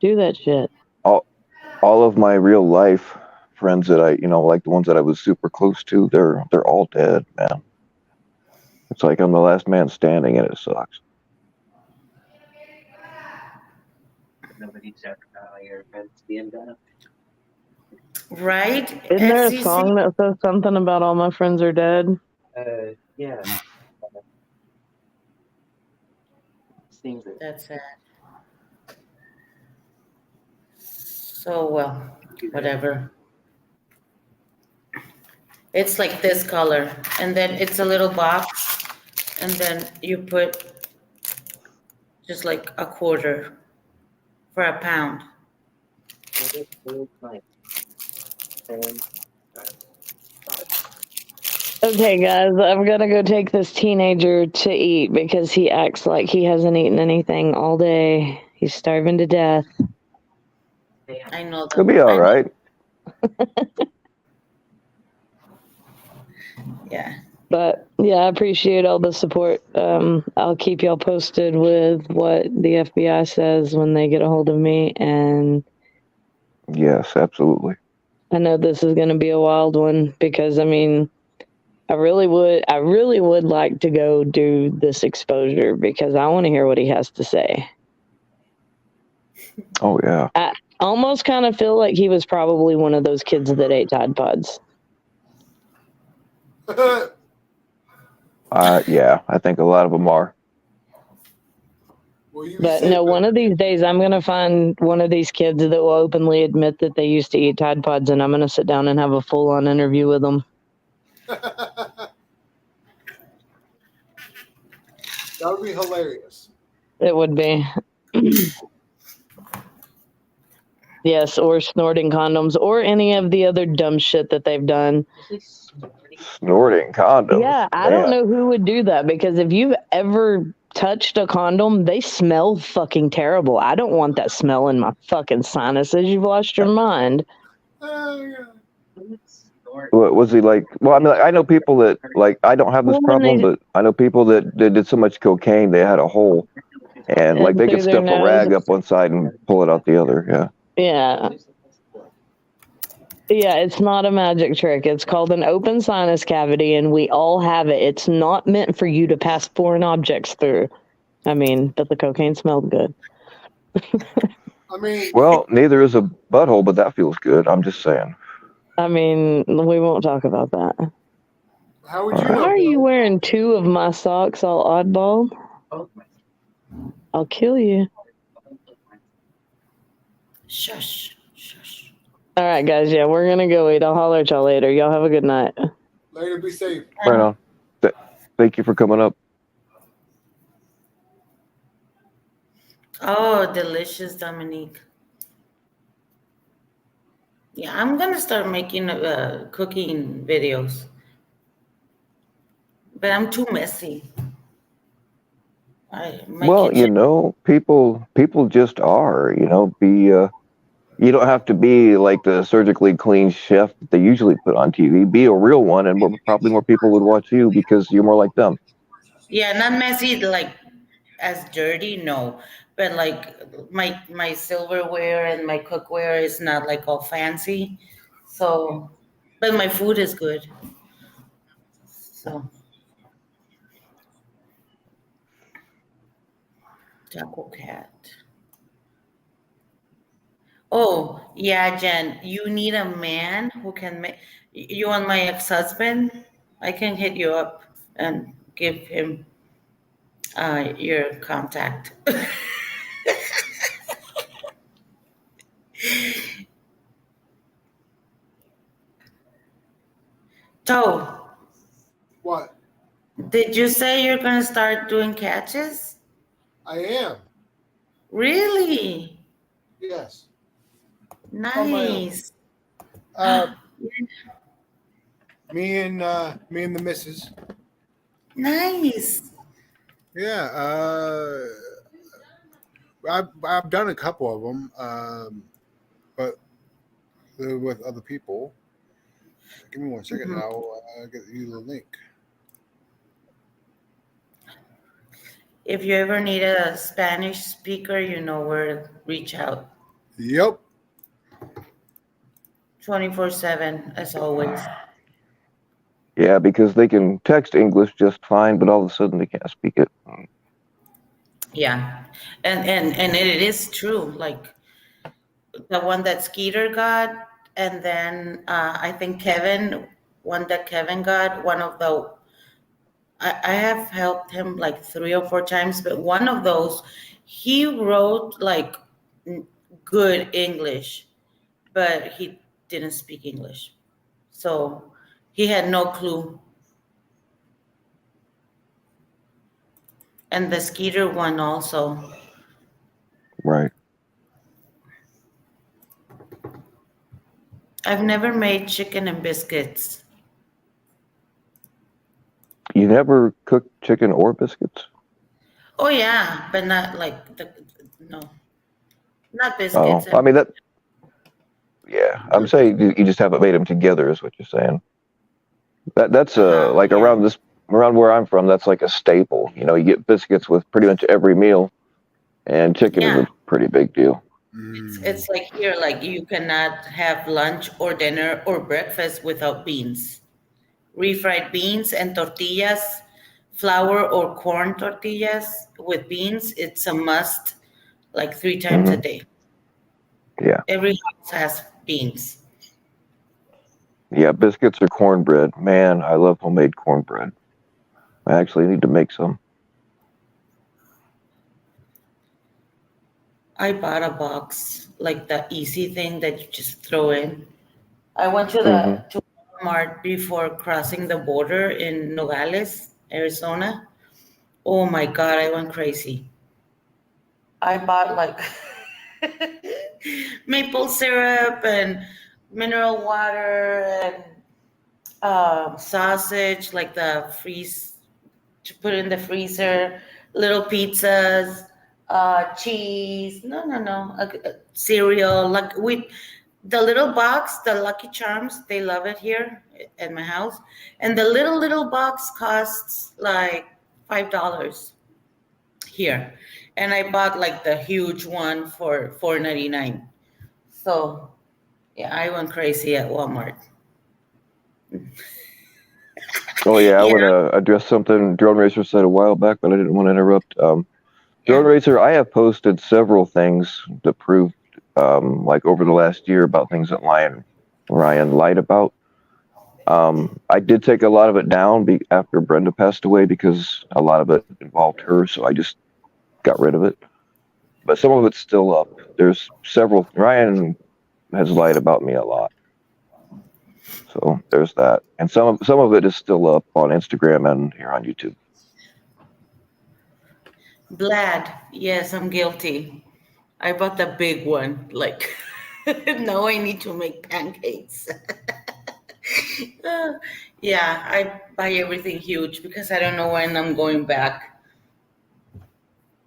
do that shit. all of my real life friends that like the ones that I was super close to, they're all dead, man. It's like I'm the last man standing, and it sucks. Nobody's ever got all your friends being done. right. Isn't there a FCC song that says something about all my friends are dead? Yeah. Seems it. That's sad. So well, whatever. It's like this color, and then it's a little box, and then you put just like a quarter for a pound. What is it like? And, Okay, guys, I'm gonna go take this teenager to eat because he acts like he hasn't eaten anything all day. He's starving to death. I know It'll be all right. Yeah. But yeah, I appreciate all the support. I'll keep y'all posted with what the FBI says when they get a hold of me. And Yes, absolutely. I know this is going to be a wild one because I mean, I really would like to go do this exposure because I want to hear what he has to say. Oh yeah. I almost kind of feel like he was probably one of those kids that ate Tide Pods. Yeah, I think a lot of them are. Well, you But said no, that- one of these days I'm going to find one of these kids that will openly admit that they used to eat Tide Pods, and I'm going to sit down and have a full-on interview with them. That would be hilarious. It would be. Yes, or snorting condoms, or any of the other dumb shit that they've done. Snorting condoms. Yeah, I don't know who would do that because if you've ever touched a condom, they smell fucking terrible. I don't want that smell in my fucking sinuses. You've lost your mind. What was he like? Well, I mean, I know people that like. I don't have this Well, when problem, they- but I know people that did so much cocaine they had a hole, and like they through could their stuff a rag nose. up one side and pull it out the other. Yeah. Yeah. Yeah, it's not a magic trick. It's called an open sinus cavity, and we all have it. It's not meant for you to pass foreign objects through. I mean, but the cocaine smelled good. I mean, Well, neither is a butthole, but that feels good. I'm just saying. I mean, we won't talk about that. how would you Alright. know? Why are Bill? you wearing 2 of my socks all oddball? Oh, I'll kill you. Shush, shush. All right, guys. Yeah, we're gonna go eat. I'll holler at y'all later. Y'all have a good night. Later, be safe. Right on. Thank you for coming up. Oh, delicious, Dominique. Yeah, I'm gonna start making cooking videos, but I'm too messy. My Well, kitchen. people just are, you don't have to be like the surgically clean chef that they usually put on TV. Be a real one, and probably more people would watch you because you're more like them. Yeah, not messy like as dirty, no. But like my silverware and my cookware is not like all fancy. So, but my food is good. So, Taco Cat. Oh, yeah, Jen, you need a man who can make you want my ex-husband? I can hit you up and give him your contact. So, What? did you say you're gonna start doing catches? I am. Really? Yes. Nice. Uh, me and the missus. Nice. Yeah. I've done a couple of them, but they're with other people. Give me 1 second. Mhm. I'll get you the link. If you ever need a Spanish speaker, you know where to reach out. Yep. 24/7, as always. Yeah, because they can text English just fine, but all of a sudden they can't speak it. Yeah. And it is true. Like the one that Skeeter got, and then I think one that Kevin got, one of the I have helped him like 3 or 4 times, but one of those, he wrote like good English, but he didn't speak English. So he had no clue. And the Skeeter one also. Right. I've never made chicken and biscuits. You never cook chicken or biscuits? Oh yeah, but not like no, not Oh, biscuits. I mean yeah, I'm saying you just haven't made them together is what you're saying. That's like Yeah. around where I'm from, that's like a staple. You get biscuits with pretty much every meal, and chicken is Yeah. a pretty big deal. It's like here, like you cannot have lunch or dinner or breakfast without beans. Refried beans and tortillas, flour or corn tortillas with beans, it's a must like 3 times a Mhm. day. Yeah. Every house has beans. Yeah, biscuits or cornbread. Man, I love homemade cornbread. I actually need to make some. I bought a box, like the easy thing that you just throw in. I went to Mhm. to Walmart before crossing the border in Nogales, Arizona. Oh my God, I went crazy. I bought like maple syrup and mineral water and sausage, like the freeze to put in the freezer, little pizzas, cheese. No, cereal. Like with the little box, the Lucky Charms, they love it here at my house, and the little box costs like $5 here, and I bought like the huge one for $4.99. So Yeah, I went crazy at Walmart. Oh yeah, I Yeah. want to address something Drone Racer said a while back, but I didn't want to interrupt. Drone Yeah. Racer, I have posted several things that proved, like over the last year, about things that Ryan lied about. I did take a lot of it down after Brenda passed away because a lot of it involved her, so I just got rid of it. But some of it's still up. There's several. Ryan has lied about me a lot, so there's that. And some of it is still up on Instagram and here on YouTube. Vlad, yes, I'm guilty. I bought the big one. Like, now I need to make pancakes. Yeah, I buy everything huge because I don't know when I'm going back.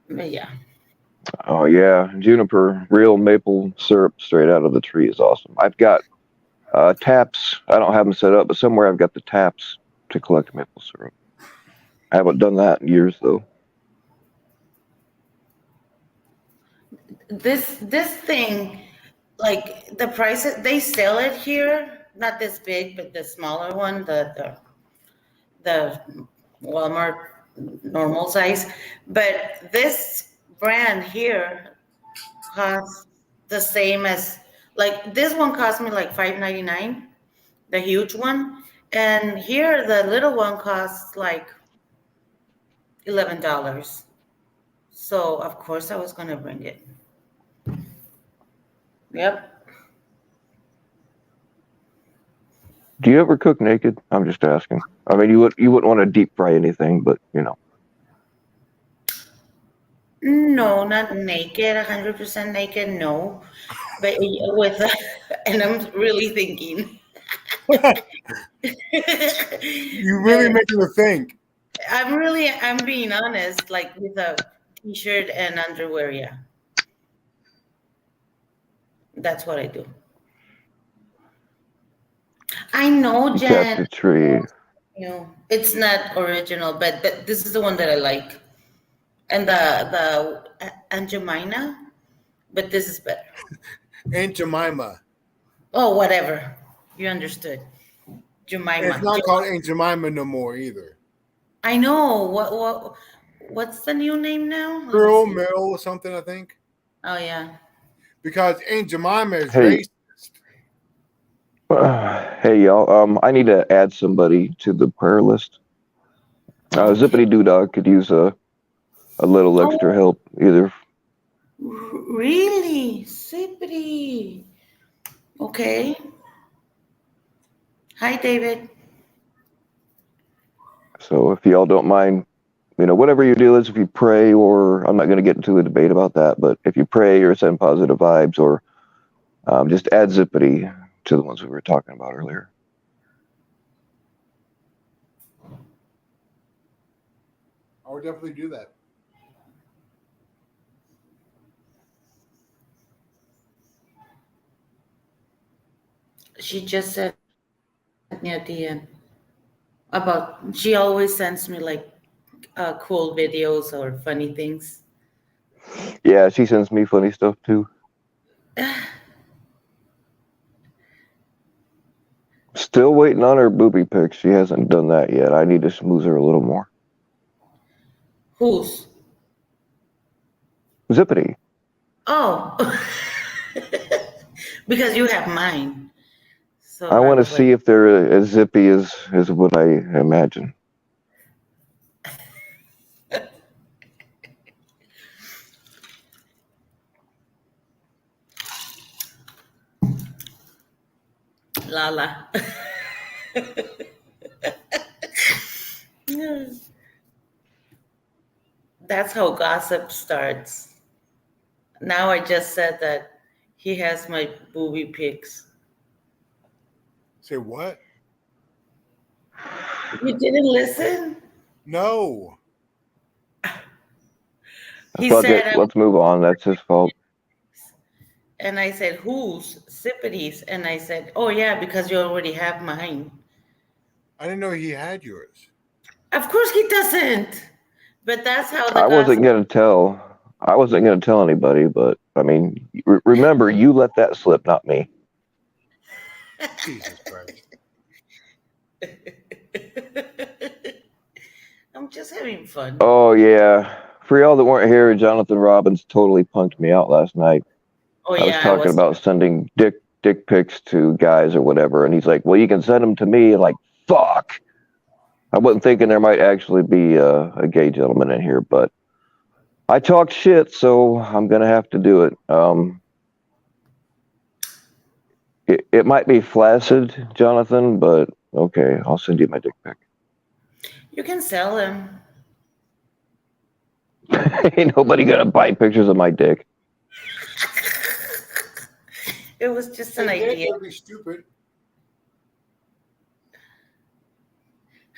But yeah. Oh yeah, juniper, real maple syrup straight out of the tree is awesome. I've got taps. I don't have them set up, but somewhere I've got the taps to collect maple syrup. I haven't done that in years though. This thing, like the prices, they sell it here, not this big, but the smaller one, the Walmart normal size. But this brand here costs the same as, like, this one cost me like $5.99, the huge one, and here the little one costs like $11. So of course I was gonna bring it. Yep. Do you ever cook naked? I'm just asking. I mean, you wouldn't want to deep fry anything, but you know. No, not naked, 100% naked, no. But with, and I'm really thinking. You really making me think. I'm being honest, like with a t-shirt and underwear, yeah. That's what I do. I know, You Jen, tap the tree. you know, it's not original, but this is the one that I like. And the Aunt Jemima, but this is better. Aunt Jemima. Oh, whatever. You understood. Jemima. It's not called Aunt Jemima no more either. I know. What's the new name now? Let me Girl, see. Mill, or something, I think. Oh yeah. Because Aunt Jemima is Hey. racist. Hey y'all, I need to add somebody to the prayer list. Zippity Doo Dog could use a little extra help either. Really? Zippity. Okay. Hi, David. So if y'all don't mind, you know, whatever your deal is, if you pray, or I'm not going to get into a debate about that, but if you pray or send positive vibes, or just add Zippity to the ones we were talking about earlier. I would definitely do that. She just sent me a DM about. She always sends me like cool videos or funny things. Yeah, she sends me funny stuff too. Still waiting on her booby pics. She hasn't done that yet. I need to smooth her a little more. Whose? Zippity. Oh, because you have mine. So I want to was see like, if they're as zippy as what I imagine. Lala. That's how gossip starts. Now I just said that he has my booby pics. Say what? You didn't listen? No. He Fuck said, it. Let's move on. That's his fault. and I said, whose? Zippity's. And I said, oh, yeah, because you already have mine. I didn't know he had yours. Of course he doesn't. But that's how the I wasn't gossip. gonna tell. I wasn't gonna tell anybody, but I mean, remember, you let that slip, not me. Jesus Christ. I'm just having fun. Oh yeah. For y'all that weren't here, Jonathan Robbins totally punked me out last night. Oh I was yeah, I talking was. about sending dick pics to guys or whatever, and he's like, "Well, you can send them to me." Like, fuck. I wasn't thinking there might actually be a gay gentleman in here, but I talked shit, so I'm gonna have to do it. It might be flaccid, Jonathan, but okay, I'll send you my dick pic. You can sell them. Ain't nobody gonna buy pictures of my dick. It was just an They did, idea. they'd be stupid.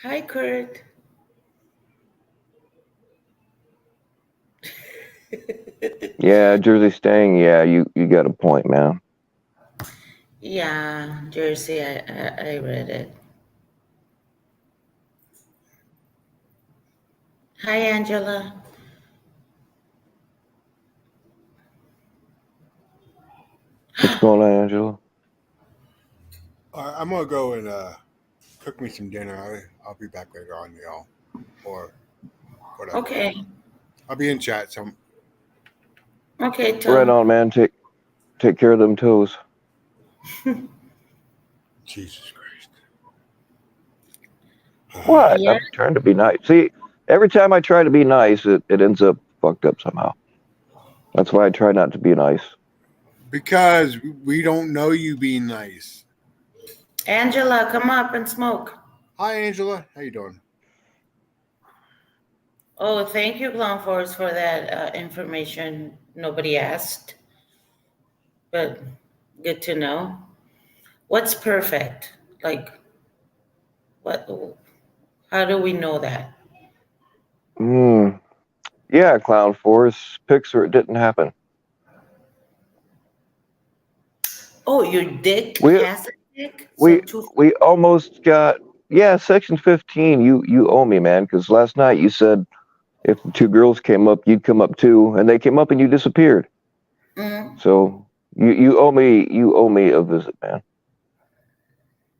Hi, Kurt. Yeah, Jersey Stang. Yeah, you got a point, man. Yeah, Jersey, I read it. Hi, Angela. What's going on, Angela? I'm gonna go and cook me some dinner. I'll be back later on, y'all, or whatever. Okay. I'll be in chat. So Okay, Right Tom. on, man. Take care of them toes. Jesus Christ. What? Yeah. I'm trying to be nice. See, every time I try to be nice, it ends up fucked up somehow. That's why I try not to be nice. Because we don't know you being nice. Angela, come up and smoke. Hi, Angela. How you doing? Oh, thank you, Clown Force, for that information. Nobody asked, but good to know. What's perfect? Like, what? How do we know that? Yeah, Clown Force. Pixar, it didn't happen. Oh, your dick We has a dick? we So we almost got, yeah, Section 15. You owe me, man, because last night you said if the two girls came up, you'd come up too, and they came up and you disappeared. Mhm. So you owe me a visit, man.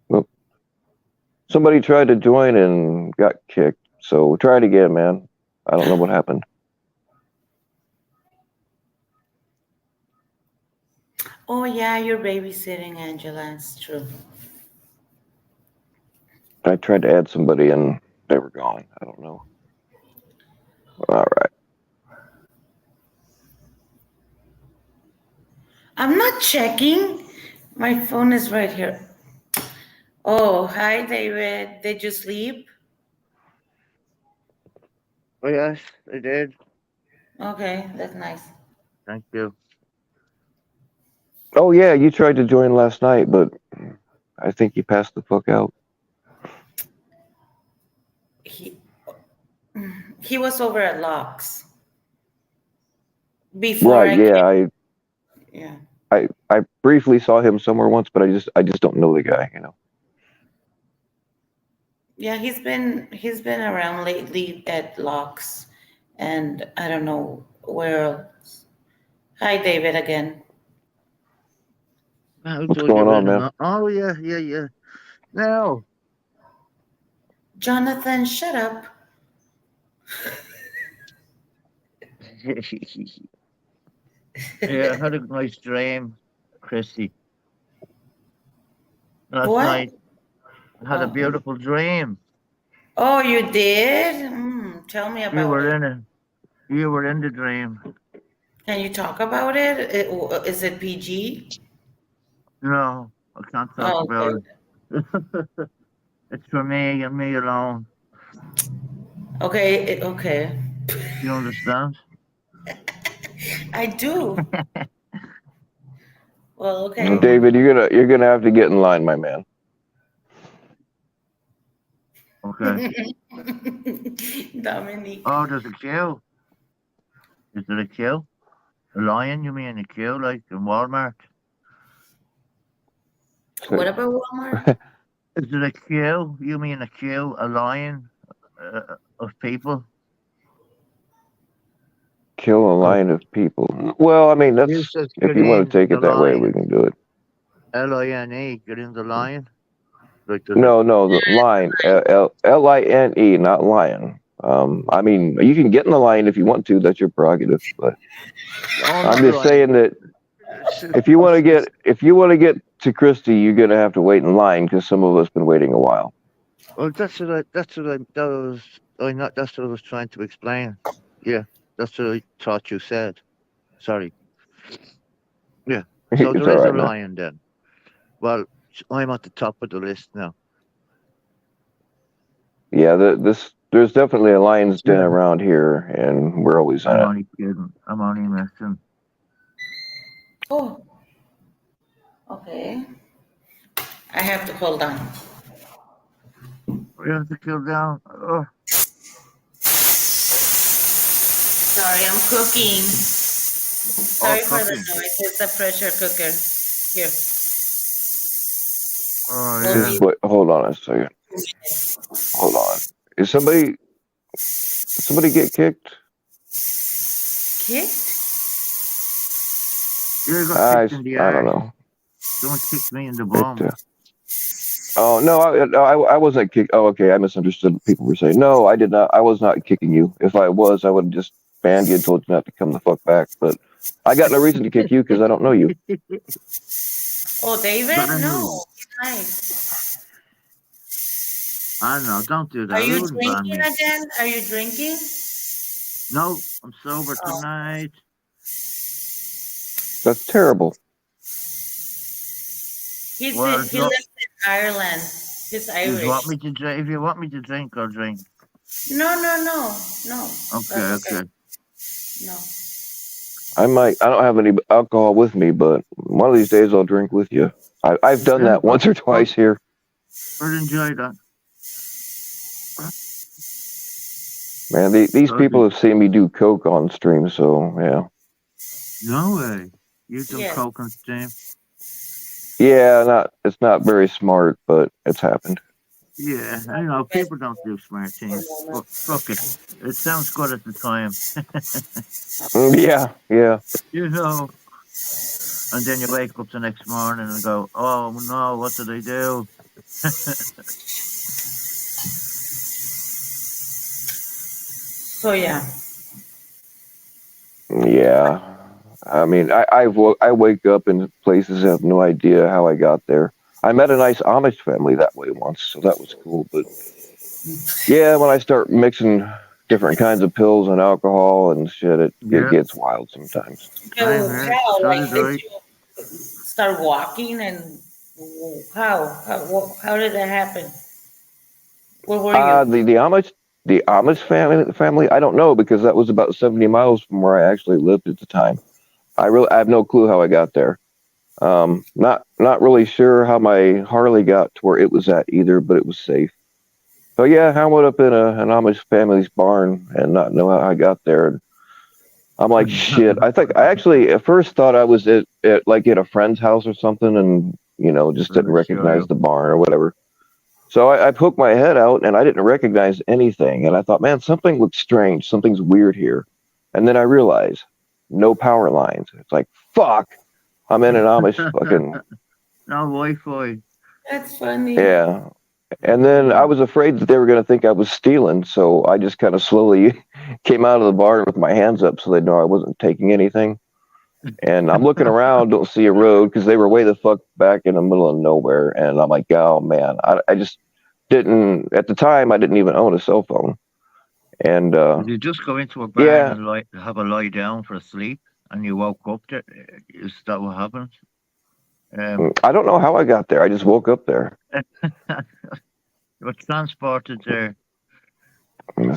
Well, somebody tried to join and got kicked. So try it again, man. I don't know what happened. Oh, yeah, you're babysitting, Angela. It's true. I tried to add somebody and they were gone. I don't know. All right. I'm not checking. My phone is right here. Oh, hi, David. Did you sleep? Oh, yes, I did. Okay, that's nice. Thank you. Oh yeah, you tried to join last night, but I think you passed the fuck out. He was over at Locks before Right? I Yeah, came. Yeah. I briefly saw him somewhere once, but I just don't know the guy. You know. Yeah, he's been around lately at Locks, and I don't know where else. Hi, David, again. I What's told you going on, about man? him. Oh, yeah. Now, Jonathan, shut up. yeah, I had a nice dream, Chrissy. Last What? night, I had a Oh, beautiful dream. oh, you did? Tell me You about were it. in it. You were in the dream. Can you talk about it? Is it PG? No, I can't talk Oh, about okay. it. It's for me and me alone. Okay, okay. You understand? I do. Well, okay. David, you're gonna have to get in line, my man. Okay. Dominique. Oh, there's a queue. Is there a queue? A lion? You mean a queue like in Walmart? What about Walmart? Is there a queue? You mean a queue? A line of people? Kill a line of people. Well, I mean, You that's said if you want to Ghislaine take the it that way, we lion. can do it. Line. Get in the line. Like the No, the line. Line, not lion. I mean, you can get in the line if you want to. That's your prerogative. But I'm just saying that if you want to get to Christie, you're gonna have to wait in line because some of us been waiting a while. Well, that's what I was trying to explain. Yeah, that's what I thought you said. Sorry. Yeah. So It's there all is a right, man. lion then. Well, I'm at the top of the list now. Yeah, there's definitely a lion's den around here, and we're always in I'm it. only kidding. I'm only messing. Oh, okay. I have to hold on. We have to kill down. Oh, Sorry, I'm cooking. Sorry for the cooking. noise. It's a pressure cooker. Here. Oh, We'll yeah. be Wait, hold on a second. 2 minutes. Hold on. Is somebody get kicked? Kicked? You got I kicked in the I don't arse. know. Don't kick me in the It, bum. oh no, I wasn't kicked. Oh, okay, I misunderstood what people were saying. No, I did not. I was not kicking you. If I was, I would have just banned you and told you not to come the fuck back. But I got no reason to kick you because I don't know you. Oh, David? But I No. knew. He's nice. I know. Don't do that. Are you You wouldn't ban drinking me. again? Are you drinking? No, I'm sober Oh. tonight. That's terrible. He Well, lives no. in Ireland. He's Irish. You want me to drink? If you want me to drink, I'll drink. No. Okay, That's okay. No. I don't have any alcohol with me, but one of these days I'll drink with you. I've done that once or twice here. I'd enjoy that. Man, these people have seen me do coke on stream, so yeah. No way. You done Yes. coke on stream? Yeah, it's not very smart, but it's happened. Yeah, I know. People don't do smart things. But fuck it. It sounds good at the time. Yeah. You know. And then you wake up the next morning and go, oh no, what did I do? So yeah. Yeah. I mean, I wake up in places and have no idea how I got there. I met a nice Amish family that way once, so that was cool. But yeah, when I start mixing different kinds of pills and alcohol and shit, it gets wild sometimes. So heard. how? So Like, did did you start walking and how did that happen? Where were you? The Amish family, I don't know because that was about 70 miles from where I actually lived at the time. I have no clue how I got there. Not really sure how my Harley got to where it was at either, but it was safe. So yeah, I went up in an Amish family's barn and not know how I got there. And I'm like, shit. I actually at first thought I was at like at a friend's house or something, and just didn't recognize the barn or whatever. So I poked my head out and I didn't recognize anything, and I thought, man, something looks strange. Something's weird here. And then I realized no power lines. It's like, fuck. I'm in an Amish fucking no Wi-Fi. That's funny. yeah. And then I was afraid that they were going to think I was stealing, so I just kind of slowly came out of the barn with my hands up so they know I wasn't taking anything. And I'm looking around, don't see a road because they were way the fuck back in the middle of nowhere. And I'm like, oh man, I just didn't, at the time, I didn't even own a cell phone. And you just go into a barn and have a lie down for a sleep, and you woke up there. Is that what happened? I don't know how I got there. I just woke up there. You were transported there.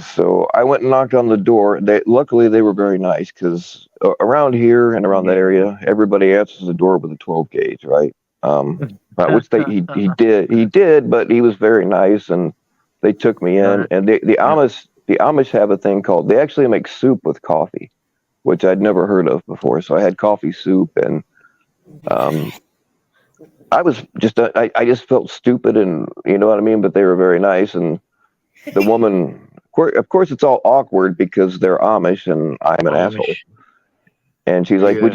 So I went and knocked on the door. Luckily they were very nice because around here and around that area, everybody answers the door with a 12 gauge, right? Which he did, but he was very nice and they took me in. And the Amish have a thing called, they actually make soup with coffee, which I'd never heard of before. So I had coffee soup and I was just I just felt stupid, and you know what I mean. But they were very nice, and the woman, of course, it's all awkward because they're Amish and I'm an asshole. And she's like, "Would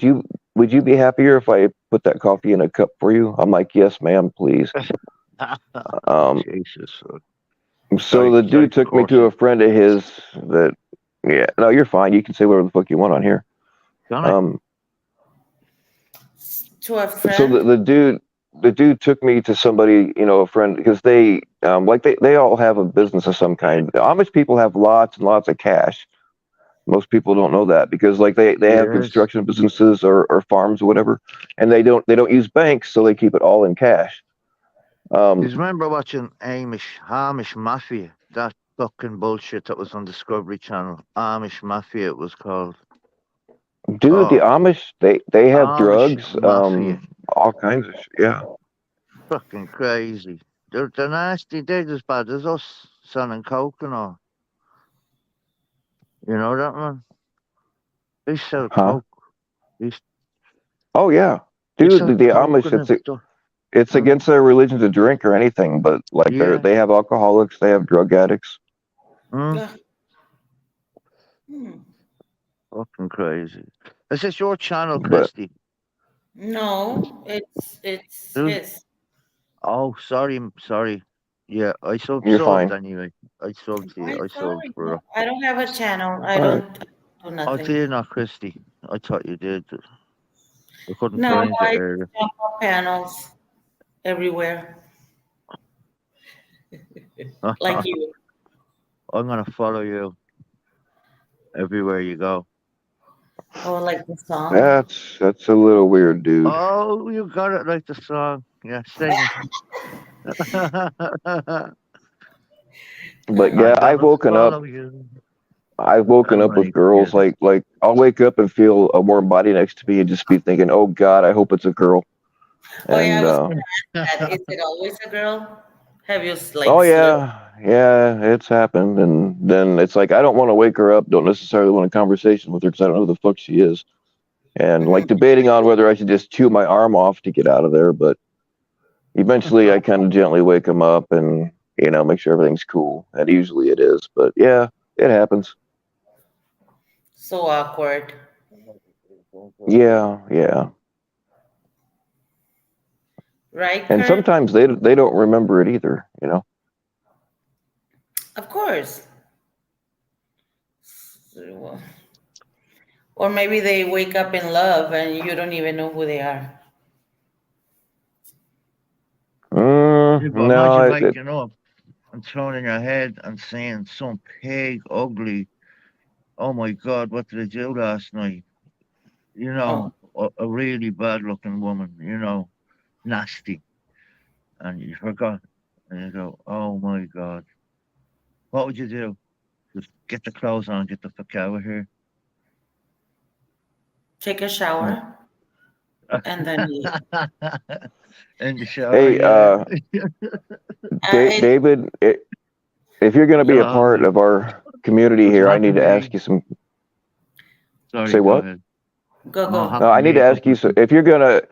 you be happier if I put that coffee in a cup for you?" I'm like, "Yes, ma'am, please." Jesus. So Sorry, the sorry dude for took me to a friend of his that, yeah, no, you're fine. You can say whatever the fuck you want on here. Don't I? To a So friend. the dude took me to somebody, a friend, because they, they all have a business of some kind. The Amish people have lots and lots of cash. Most people don't know that because they have Yes. construction businesses or farms or whatever, and they don't use banks, so they keep it all in cash. Do you remember watching Amish Mafia? That fucking bullshit that was on Discovery Channel. Amish Mafia, it was called. Dude, the Amish, they have Amish drugs, Mafia. all kinds of shit. Yeah. Fucking crazy. They're nasty. They're as bad as us selling coke and all. You know that, man? They sell Huh? coke. They Oh yeah, they dude. sell The coke Amish, and stuff. it's against their religion to drink or anything, but Yeah. they have alcoholics, they have drug addicts. Ugh. Fucking crazy. Is this your channel, But Christy? No, it's Dude. his. Oh, sorry, sorry. Yeah, I You're subbed fine. anyway. I subbed to you. I'm I sorry. subbed for. I don't have a channel. I All don't do Oh, nothing. did you not, Christy? I thought you did. I couldn't No, find you I earlier. jump on panels everywhere, like you. I'm gonna follow you everywhere you go. Oh, like the song. That's a little weird, dude. Oh, you got it like the song. Yeah, sing it. But I'm yeah, I've gonna woken up. follow you. I've woken Oh up with my girls goodness. like I'll wake up and feel a warm body next to me and just be thinking, "Oh God, I hope it's a girl." Oh yeah, I And was gonna ask that. Is it always a girl? Have you like oh slept? yeah, it's happened. And then it's like I don't want to wake her up. Don't necessarily want a conversation with her because I don't know who the fuck she is. And like debating on whether I should just chew my arm off to get out of there. But eventually, I kind of gently wake them up and make sure everything's cool. And usually it is. But yeah, it happens. So awkward. Yeah. Right, And Kurt? sometimes they don't remember it either. Of course. So, or maybe they wake up in love and you don't even know who they are. Yeah, but No, imagine waking up and turning your head and seeing some pig ugly. Oh my God, what did I do last night? Oh, A really bad looking woman, nasty. And you forgot. And you go, oh my God. What would you do? Just get the clothes on, get the fuck out of here. take a shower and then leave. In the shower, hey, yeah. David, if you're going to be a part Golly. of our community Doesn't here, I have need to to ask be. you some. Sorry, Say go what? ahead. Go. No, I need to ask you. So if you're gonna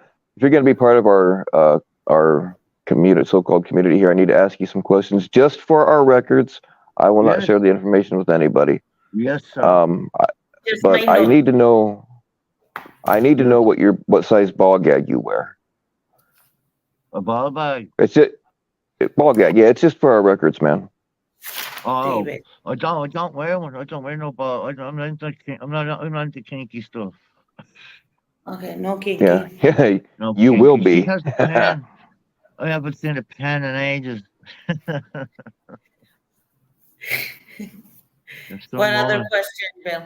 be part of our community, so-called community here, I need to ask you some questions just for our records. I will not Yes. share the information with anybody. Yes, sir. Just But my I note. need to know. I need to know what size ball gag you wear. A ball bag. It's just ball gag. Yeah, it's just for our records, man. Oh, David. I don't wear one. I don't wear no ball. I'm not into kinky stuff. Okay, no kinky. Yeah. No, You will be. She has a pen. I haven't seen a pen in ages. What other question, Bill?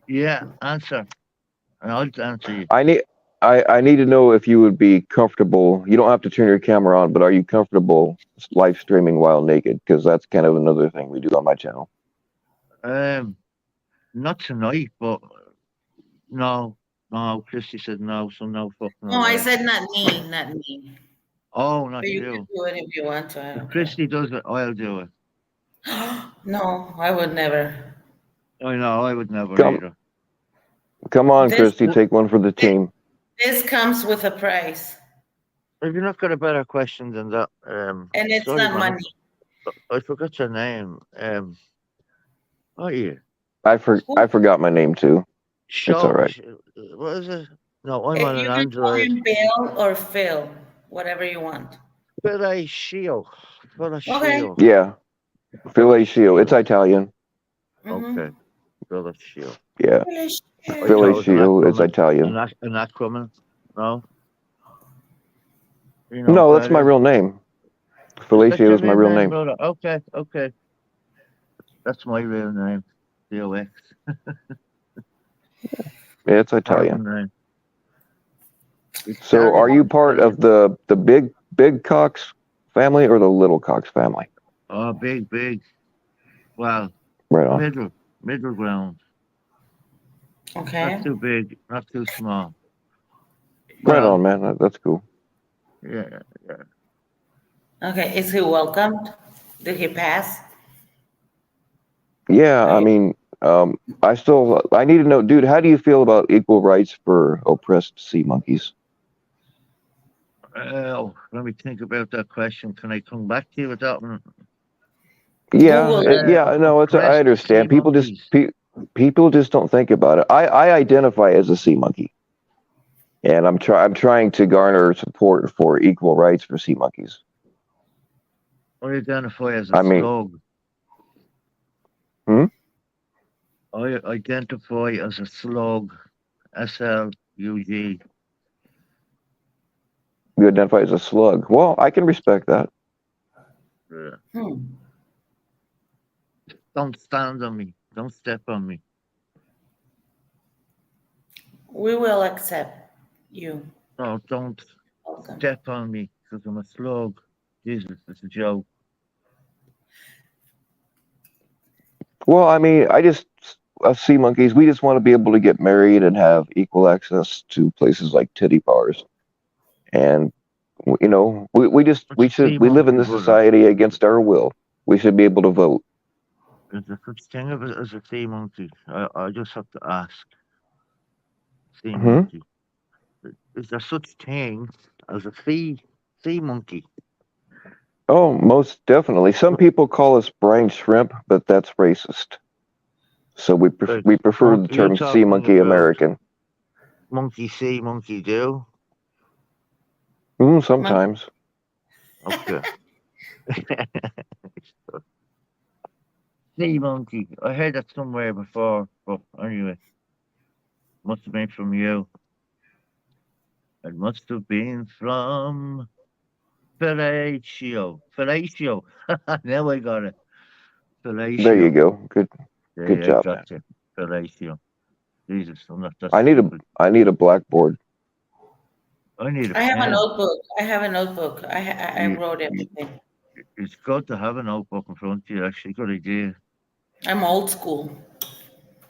Yeah, answer. And I'll answer you. I need to know if you would be comfortable. You don't have to turn your camera on, but are you comfortable live streaming while naked? Because that's kind of another thing we do on my channel. Not tonight, but no. Christy said no, so no fucking. No, I said not me. Oh, not But you you. can do it if you want to. I If don't Christy does it, I'll do it. care. No, I would never. I know, I would never Come- either. Come on, This- Christy, take one for the team. This comes with a price, Have you not got a better question than that? and it's sorry, not man, money. I forgot your name. Oh yeah. I forgot my name too. Show. all right. What is it? No, I'm on You an can call Android. him Bill or Phil, whatever you want. Fellatio. Fellatio. Yeah, Fellatio. It's Italian. Mhm. Okay. Fellatio. Yeah, I thought it was an Fellatio is acronym. Italian. An acronym. No? You know No, what that's that my is? real name. That's Fellatio your is my real name. brother. Okay, okay. That's my real name. DOX. Yeah, it's Horrible Italian. name. It's So, Italian. are you part of the big Cox family or the little Cox family? Oh, big. Well, Right on. middle ground. Okay. Not too big, not too small. Right Well, on, man. That's cool. yeah. Okay. Is he welcomed? Did he pass? Yeah, I Right. mean, I need to know, dude. How do you feel about equal rights for oppressed sea monkeys? Oh, let me think about that question. Can I come back to you with that one? Yeah, Google it. yeah. No, it's. I Oppressed sea understand. monkeys. People just don't think about it. I identify as a sea monkey, and I'm trying to garner support for equal rights for sea monkeys. I identify as a I mean, slug. Hmm? I identify as a slug. SLUG. You identify as a slug. Well, I can respect that. Yeah. Hmm. Don't stand on me. Don't step on me. We will accept you. No, don't Welcome. step on me because I'm a slug. Jesus, it's a joke. Well, I mean, us sea monkeys, we just want to be able to get married and have equal access to places like titty bars. And, you know, we What's a sea we live in monkey, this brother? society against our will. We should be able to vote. Is there such thing as a sea monkey? I just have to ask. Sea Hmm? monkey. Is there such thing as a sea monkey? Oh, most definitely. Some people call us brine shrimp, but that's racist. So Like, we prefer the you're term sea talking monkey about American. monkey see, monkey do. Sometimes. Okay. Sea monkey. I heard that somewhere before, but anyway, must have been from you. It must have been from Fellatio. Fellatio. Now I got it. There you Fellatio. go. Good Yeah, I job, man. got you. Fellatio. Jesus, I'm not that I stupid. need a blackboard. I need a I have a pen. notebook. I have a notebook. I You- wrote you- everything. It's good to have a notebook in front of you, actually. Good idea. I'm old school.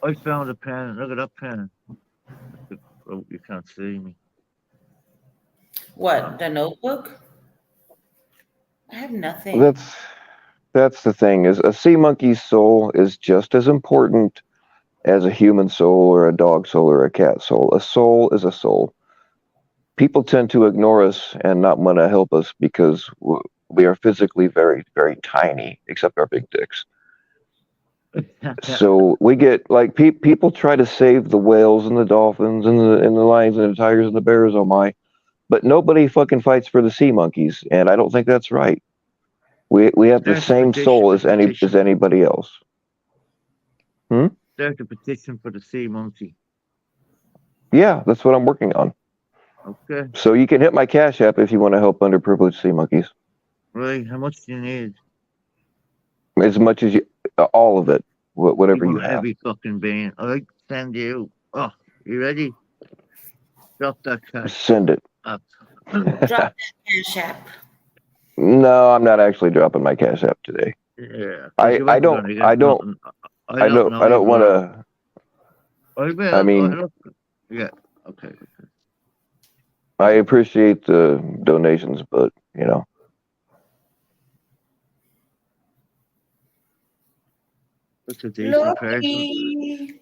I found a pen. Look at that pen. Oh, you can't see me. What? The notebook? I have nothing. That's the thing is a sea monkey's soul is just as important as a human soul or a dog soul or a cat soul. A soul is a soul. People tend to ignore us and not want to help us because we are physically very, very tiny, except our big dicks. So we get like people try to save the whales and the dolphins and the lions and the tigers and the bears. Oh my! But nobody fucking fights for the sea monkeys, and I don't think that's right. We have the Start a same soul as petition. anybody else. Start a petition for the sea monkey. Yeah, that's what I'm working on. Okay. So you can hit my Cash App if you want to help underprivileged sea monkeys. Right. How much do you need? As much as you, all of it, whatever you have. Heavy fucking bean. I send you. Oh, you ready? Drop that cash. Send it. Up. Drop that cash app. No, I'm not actually dropping my Cash App today. Yeah. I don't want to. I will. I mean, yeah. Okay. I appreciate the donations, but you know. That's a decent person. Lucky.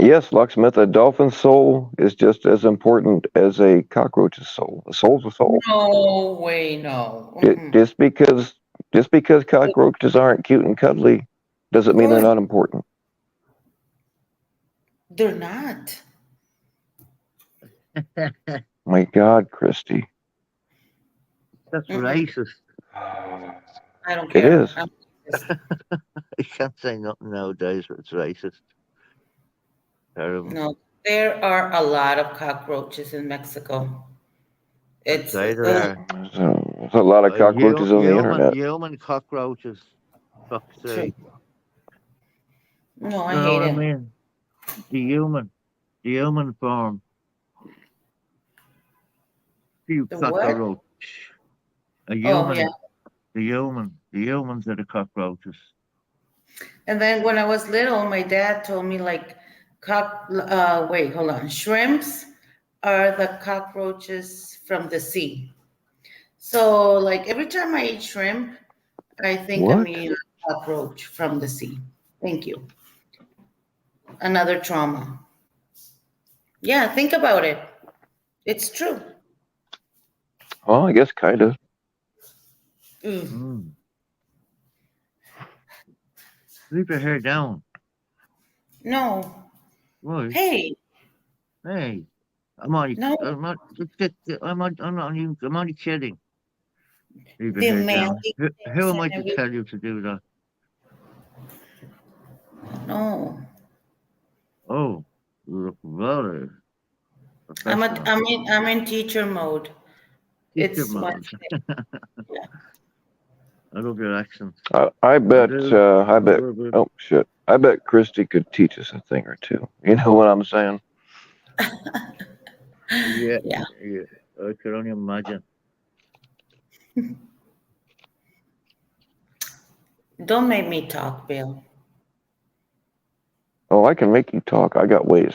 Yes, locksmith, a dolphin's soul is just as important as a cockroach's soul. A soul's a soul. No way, no. Mm-mm. Just because cockroaches aren't cute and cuddly doesn't mean they're not important. They're not. My God, Christy. That's Mm-mm. racist. I don't It care. is. You can't say nothing nowadays, but it's racist. Terrible. No, there are a lot of cockroaches in Mexico. I'd It's say there are. There's a lot of cockroaches on the internet. Human cockroaches. Fuck's sake. no, I You know hate what I it. mean? The human form. You The what? cockroach. A Oh human. yeah. The humans are the cockroaches. And then when I was little, my dad told me like wait, hold on. Shrimps are the cockroaches from the sea. So like every time I eat shrimp, I think I'm What? eating a cockroach from the sea. Thank you. Another trauma. Yeah, think about it. It's true. Oh, I guess kind of. Ugh. Mm. Leave your hair down. No. Right. Hey, Hey. I'm only no. I'm only kidding. Leave your The hair male down. Who am I to tell you to do that? No. Oh, you look very I'm professional. I'm in teacher mode. Teacher It's mode. Wednesday. I love your accent. I bet. I bet. Oh. Oh shit! I bet Christy could teach us a thing or two. You know what I'm saying? Yeah, Yeah. yeah. I can only imagine. Don't make me talk, Bill. Oh, I can make you talk. I got ways.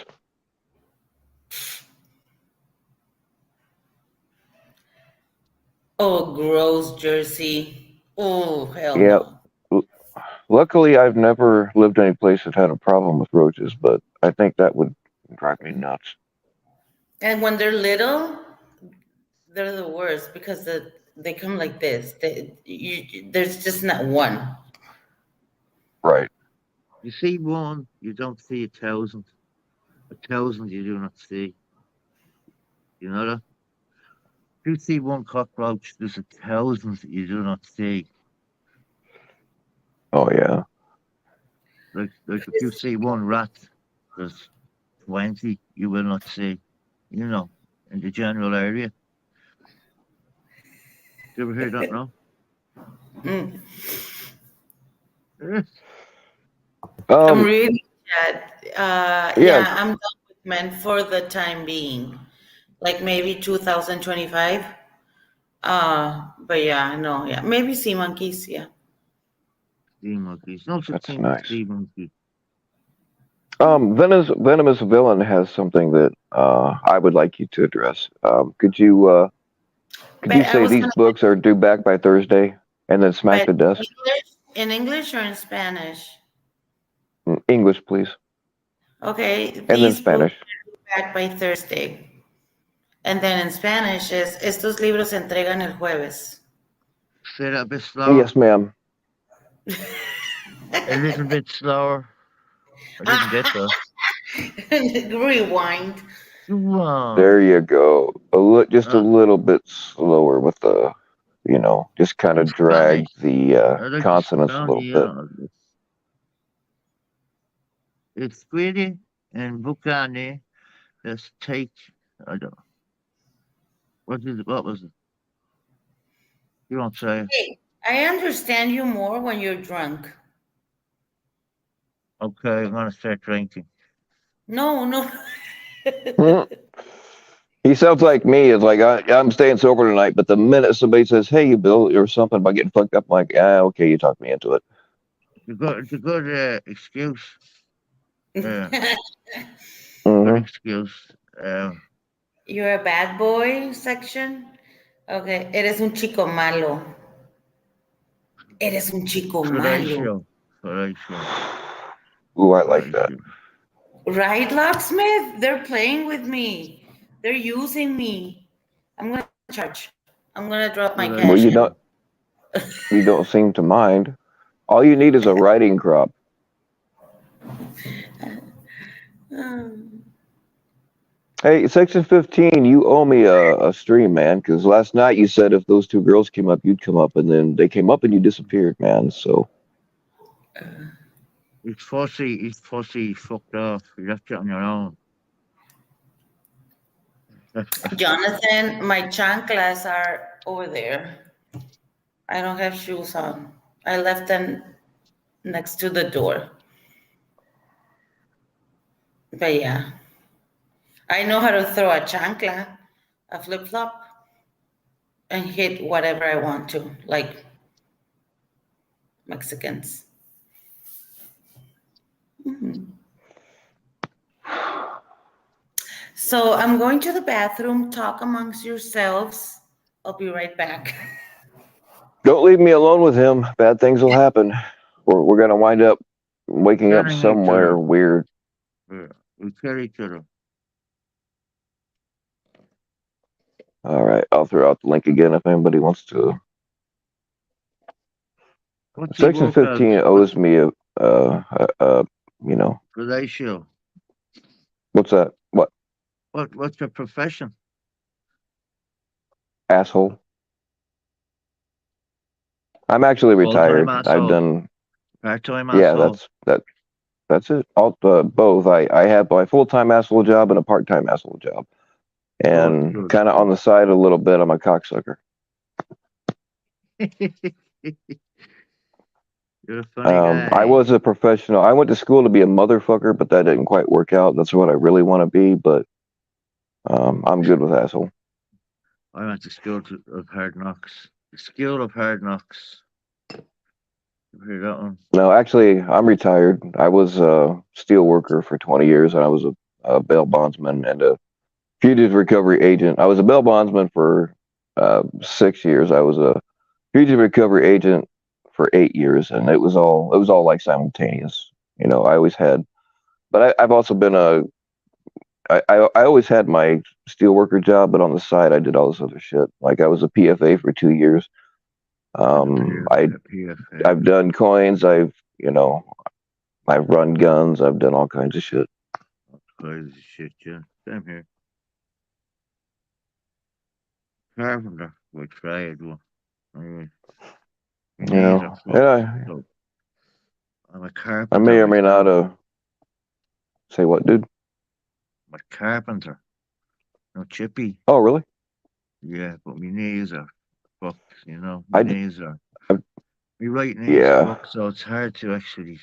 Oh, gross, Jersey. Oh, hell Yeah. no. Luckily, I've never lived any place that had a problem with roaches, but I think that would drive me nuts. And when they're little, they're the worst because they come like this. There's just not one. Right. You see one, you don't see 1,000. 1,000 you do not see. You know that? If you see one cockroach, there's 1,000 that you do not see. Oh yeah. Like if you see one rat, there's 20 you will not see. You know, in the general area. You ever hear that now? Mm. Eh, I'm Um. really sad. Yeah. Yeah, I'm done with men for the time being. Like maybe 2025. But yeah, no, yeah. Maybe sea monkeys, yeah. sea monkeys. No such That's thing as nice. sea monkey. Venomous Villain has something that I would like you to address. Could you But I say was these gonna books are due back by Thursday, and then smack but the desk? in English or in Spanish? English, please, Okay, and then these books Spanish. are back by Thursday. And then in Spanish es estos libros se entregan el jueves. Say that a bit slower. Yes, ma'am. A little bit slower. I didn't get that. Rewind. Wow. There you go. Just a little bit slower with the, just kind of drag the I like consonants a little bit. It's pretty and Bucani. Let's take. I don't. What was it? You don't say. Hey, I understand you more when you're drunk. Okay, I'm gonna start drinking. No. He sounds like me. It's like I'm staying sober tonight, but the minute somebody says, "Hey, Bill," or something about getting fucked up, I'm like, okay, you talked me into it. It's a good excuse. Good hmm excuse. You're a bad boy section. Okay, eres un chico malo. Eres un chico malo. Horatio. Ooh, I like that. Right, locksmith? They're playing with me. They're using me. I'm gonna charge. I'm gonna drop my cash. Well, you don't seem to mind. All you need is a riding crop. Hey, Section 15, you owe me a stream, man, because last night you said if those two girls came up, you'd come up, and then they came up and you disappeared, man. So, His fussy fucked off. You left it on your own. Jonathan, my chanclas are over there. I don't have shoes on. I left them next to the door. But yeah, I know how to throw a chancla, a flip flop, and hit whatever I want to, like Mexicans. Mhm. So I'm going to the bathroom. Talk amongst yourselves. I'll be right back. don't leave me alone with him. Bad things will happen. We're gonna wind up waking up Killing each somewhere other. weird. Yeah, we kill each other. All right, I'll throw out the link again if anybody wants to. What's your Section workout? 15 owes me you know, Ratio. what's that? What? What's your profession? Asshole. I'm actually Full-time retired. I've asshole. done, Part-time yeah, asshole. that's it. All both. I have my full-time asshole job and a part-time asshole job. And Good. kind of on the side a little bit, I'm a cocksucker. You're a funny guy. I was a professional. I went to school to be a motherfucker, but that didn't quite work out. That's what I really want to be, but I'm good with asshole. I went to school of hard knocks. The school of hard knocks. You hear that one? No, actually, I'm retired. I was a steel worker for 20 years, and I was a bail bondsman and a fugitive recovery agent. I was a bail bondsman for 6 years. I was a fugitive recovery agent for 8 years, and it was all like simultaneous. You know, I always had, but I've also been I always had my steel worker job, but on the side I did all this other shit. Like I was a PFA for 2 years. I've done coins. I've run guns. I've done all kinds of shit. Crazy shit, yeah. Same here. Carpenter, we tried one. Anyway, You know, yeah. So I'm a carpenter. I may or may myself. not say what, dude. I'm a carpenter. No chippy. Oh, really? Yeah, but my knees are fucked, you know. I My d- knees are. I- My right knee is Yeah. fucked, so it's hard to actually,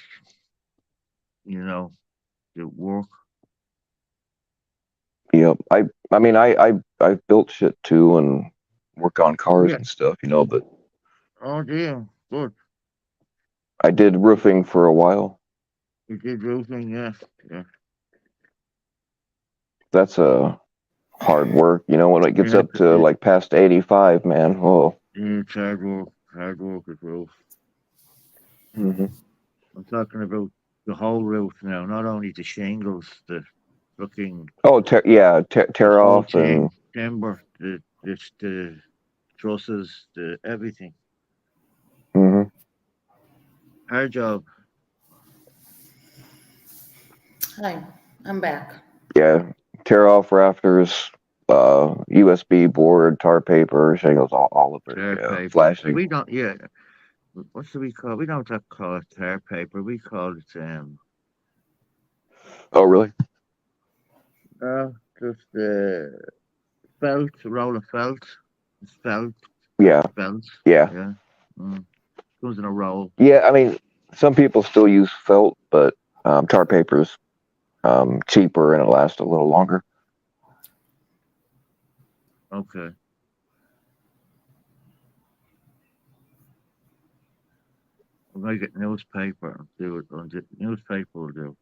you know, do work. Yep. I mean, I've built shit too and work on cars Yeah. and stuff, you know. But Oh, damn. Good. I did roofing for a while. You did roofing, yeah. Yeah. That's hard work, you know. When it gets Yeah, up to like past 85, man. Oh. Yeah, it's hard work. Hard work is roof. Mm-hmm. I'm talking about the whole roof now, not only the shingles, the fucking Oh, tear whole off and thing, timber, the trusses, the everything. mhm. Hard job. Hi, I'm back. Yeah, tear off rafters, USB board, tar paper, shingles, all of it. Tar Yeah, paper. flashing. We don't. Yeah. What do we call? We don't call it tar paper. We call it Oh, really? just felt, roll of felt. It's felt. Yeah, Felt. yeah, Yeah. Comes in a roll. yeah. I mean, some people still use felt, but tar paper's cheaper and it lasts a little longer. Okay. I'm gonna get newspaper and do it. Newspaper will do.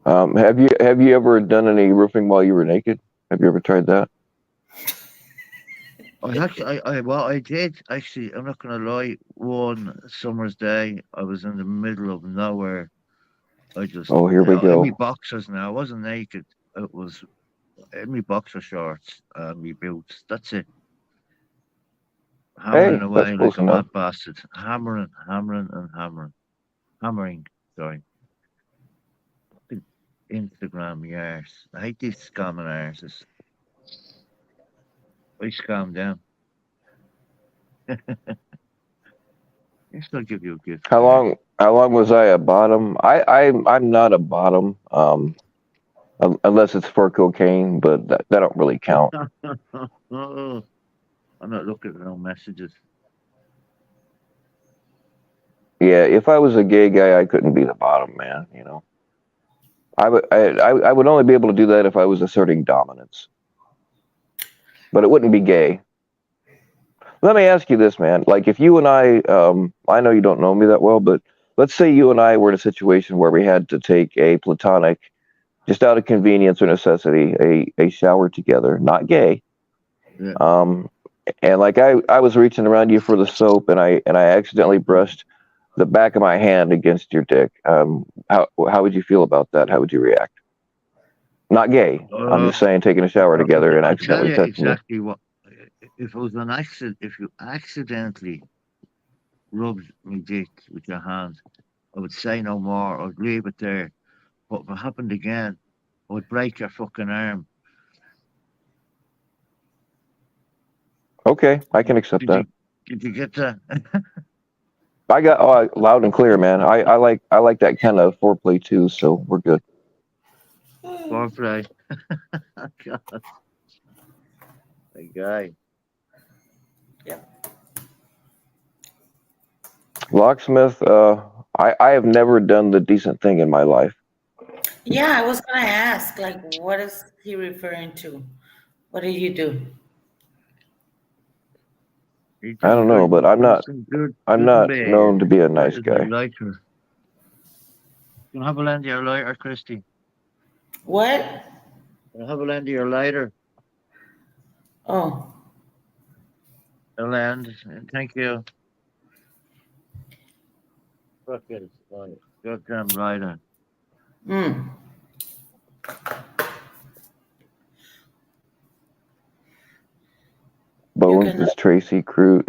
Have you ever done any roofing while you were naked? Have you ever tried that? I did actually. I'm not gonna lie. One summer's day, I was in the middle of nowhere. I just Oh, here we in go. my boxers now. I wasn't naked. It was in my boxer shorts and my boots. That's it. Hammering Hey, away that's like close a enough. mad bastard. Hammering, hammering, and hammering. Hammering. Sorry. Instagram, yes. I hate these scamming artists. I scam them. They still give you a gift How card. long was I a bottom? I'm not a bottom. Unless it's for cocaine, but that don't really count. Oh, I'm not looking at no messages. Yeah, if I was a gay guy, I couldn't be the bottom man. You know, I would only be able to do that if I was asserting dominance, but it wouldn't be gay. Let me ask you this, man. Like, if you and I know you don't know me that well, but let's say you and I were in a situation where we had to take a platonic, just out of convenience or necessity, a shower together, not gay. Yeah. And like I was reaching around you for the soap, and I accidentally brushed the back of my hand against your dick. How would you feel about that? How would you react? Not gay. I'm just saying, taking a shower together and I'll tell accidentally you touching you. exactly what. If it was an accident, if you accidentally rubbed me dick with your hand, I would say no more. I'd leave it there. But if it happened again, I would break your fucking arm. Okay, I can accept Did that. did you get that? I got loud and clear, man. I like that kind of foreplay too, so we're good. Foreplay. God, my guy. Locksmith, I have never done the decent thing in my life. Yeah, I was gonna ask, like, what is he referring to? What did you do? He I just don't know, like but some I'm good not bear. known to be a That nice is a guy. lighter. You have a land of your lighter, Christy. What? You have a land of your lighter. Oh, A land. Thank you. Fuck it. Right. Goddamn lighter. hmm. You Bones can. is Tracy Cruz.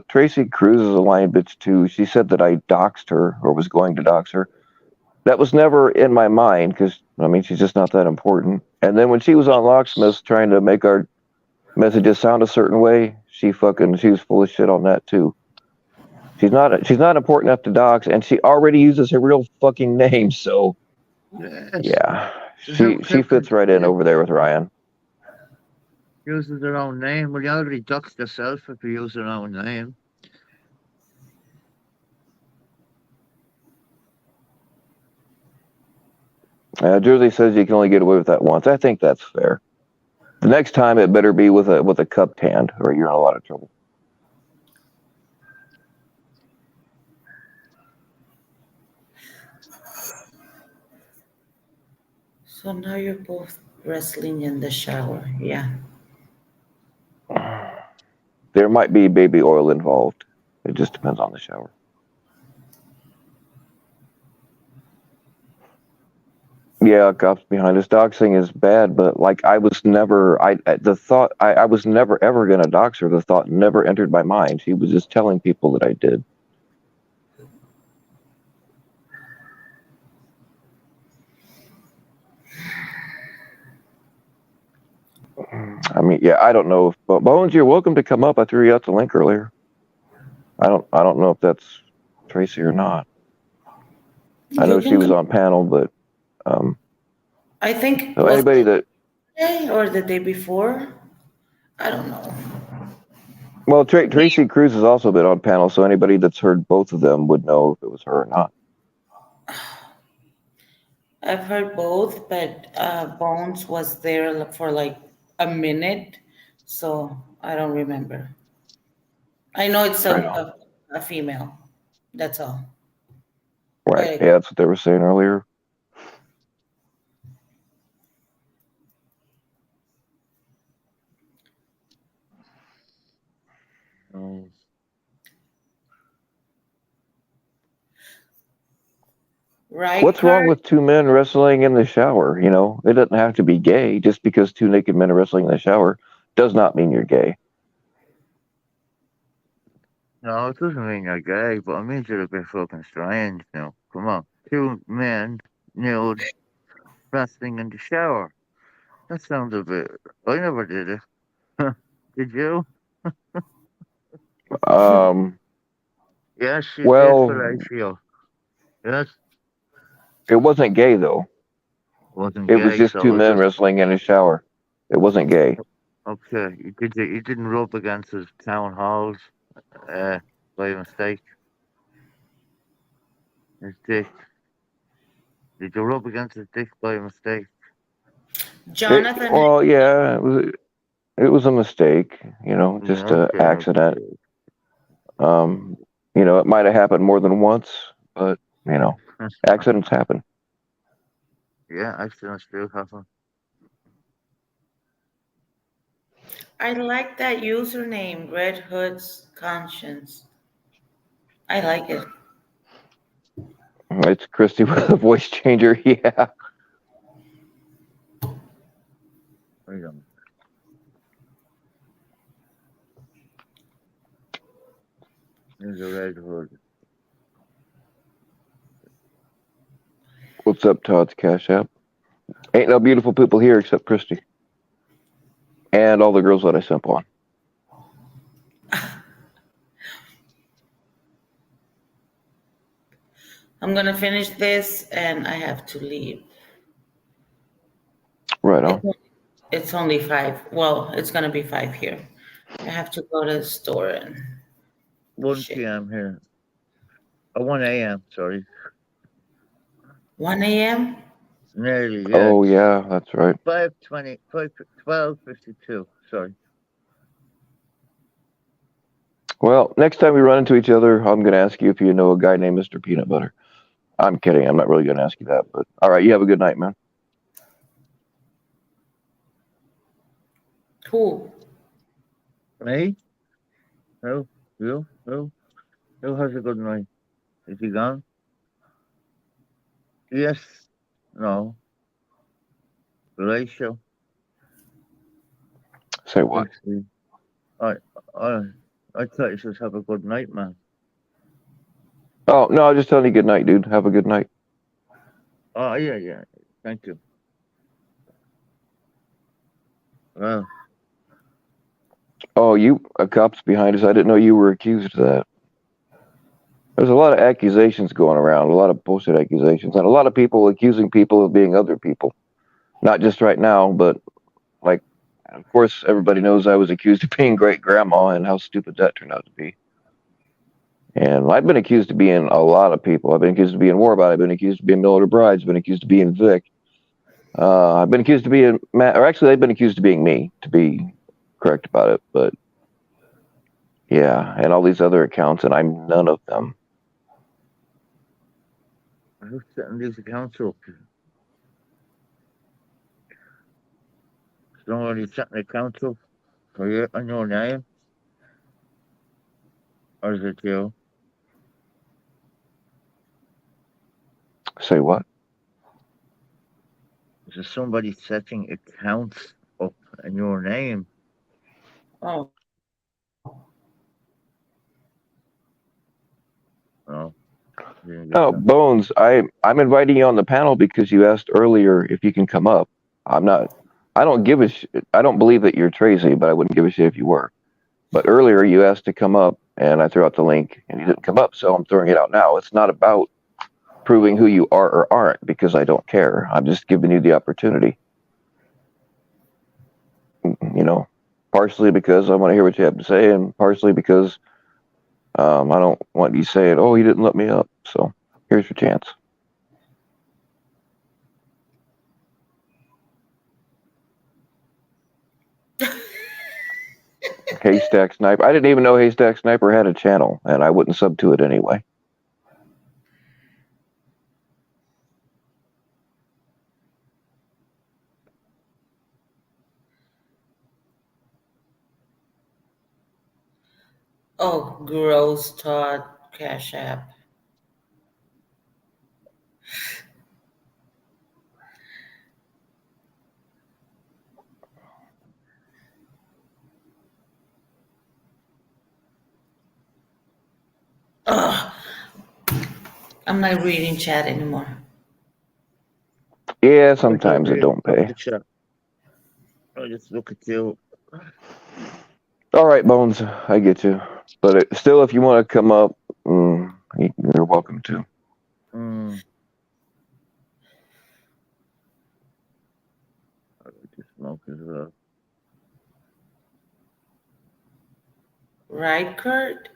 Tracy Cruz is a lying bitch too. She said that I doxed her or was going to dox her. That was never in my mind because I mean she's just not that important. And then when she was on Locksmith trying to make our messages sound a certain way, she was full of shit on that too. She's not important enough to dox, and she already uses her real fucking name. So Yes. yeah, So how she fits could right in over there with Ryan. uses their own name? Well, you already doxed yourself if you use their own name. Jersey says you can only get away with that once. I think that's fair. The next time it better be with a cupped hand, or you're in a lot of trouble. So now you're both wrestling in the shower. Yeah. There might be baby oil involved. It just depends on the shower. Yeah, cops behind us. Doxing is bad, but like I was never. The thought I was never ever gonna dox her. The thought never entered my mind. She was just telling people that I did. I mean, yeah, I don't know if Bones, you're welcome to come up. I threw you out the link earlier. I don't know if that's Tracy or not. I know You she can was come. on panel, but I think so was anybody it that today or the day before? I don't know. well, Tracy Cruz has also been on panel, so anybody that's heard both of them would know if it was her or not. I've heard both, but Bones was there for like a minute, so I don't remember. I know it's Right on. a female. That's all. Right. But Yeah, that's what they were saying earlier. Oh, right, What's wrong Kurt? with two men wrestling in the shower? You know, it doesn't have to be gay. Just because two naked men are wrestling in the shower does not mean you're gay. no, it doesn't mean you're gay, but it means you're a bit fucking strange. You know, come on, two men nude wrestling in the shower. That sounds a bit. I never did it. Did you? Um, Yes, you did, well, Horatio. Yes, it wasn't gay though. wasn't It was gay, just so two it was men just wrestling in a shower. It wasn't gay. okay. You didn't rub against his town halls, uh, by mistake. His dick. Did you rub against his dick by mistake? Jonathan, Well, yeah, it was a mistake, Yeah, just a okay, accident. okay. Um, it might have happened more than once, but accidents happen. Yeah, accidents do happen. I like that username, Red Hood's Conscience. I like it. It's Christy with a voice changer. Yeah. Wait a minute. There's a red hood. What's up, Todd's Cash App? Ain't no beautiful people here except Christy and all the girls that I simp on. I'm gonna finish this and I have to leave. Right on. It's only 5. Well, it's gonna be 5 here. I have to go to the store and 1 shit. p.m. here. 1 a.m. Sorry. 1 a.m. Nearly. Yeah. Oh yeah, that's right. 5:20. 12:52. Sorry. Well, next time we run into each other, I'm going to ask you if you know a guy named Mr. Peanut Butter. I'm kidding. I'm not really going to ask you that, but all right. You have a good night, man. Who? Me? Who? You? Who? Who has a good night? Is he gone? Yes. No. Horatio. Say what? I, I, I thought you should have a good night, man. Oh no, I'm just telling you good night, dude. Have a good night. Oh, yeah. Thank you. Well, Oh, a cop's behind us. I didn't know you were accused of that. There's a lot of accusations going around, a lot of bullshit accusations, and a lot of people accusing people of being other people. Not just right now, but like, of course, everybody knows I was accused of being great grandma and how stupid that turned out to be. And I've been accused of being a lot of people. I've been accused of being Warbot. I've been accused of being Miller Brides. I've been accused of being Vic. I've been accused of being Matt, or actually, they've been accused of being me, to be correct about it. But yeah, and all these other accounts, and I'm none of them. who's setting these accounts up? Somebody setting accounts up for you on your name? Or is it you? Say what? Is there somebody setting accounts up in your name? Oh, No. You didn't get Oh, that. Bones, I'm inviting you on the panel because you asked earlier if you can come up. I'm not. I don't give a shit. I don't believe that you're Tracy, but I wouldn't give a shit if you were. But earlier you asked to come up, and I threw out the link, and you didn't come up, so I'm throwing it out now. It's not about proving who you are or aren't because I don't care. I'm just giving you the opportunity. Partially because I want to hear what you have to say, and partially because I don't want you saying, "Oh, he didn't let me up." So here's your chance. Haystack Sniper. I didn't even know Haystack Sniper had a channel, and I wouldn't sub to it anyway. oh, gross, Todd. Cash App. Ugh. I'm not reading chat anymore. Yeah, Yeah, sometimes it don't pay. I just look at you. All right, Bones, I get you. But still, if you want to come up, you're welcome to. Mm. I like to smoke as well. Right, Kurt?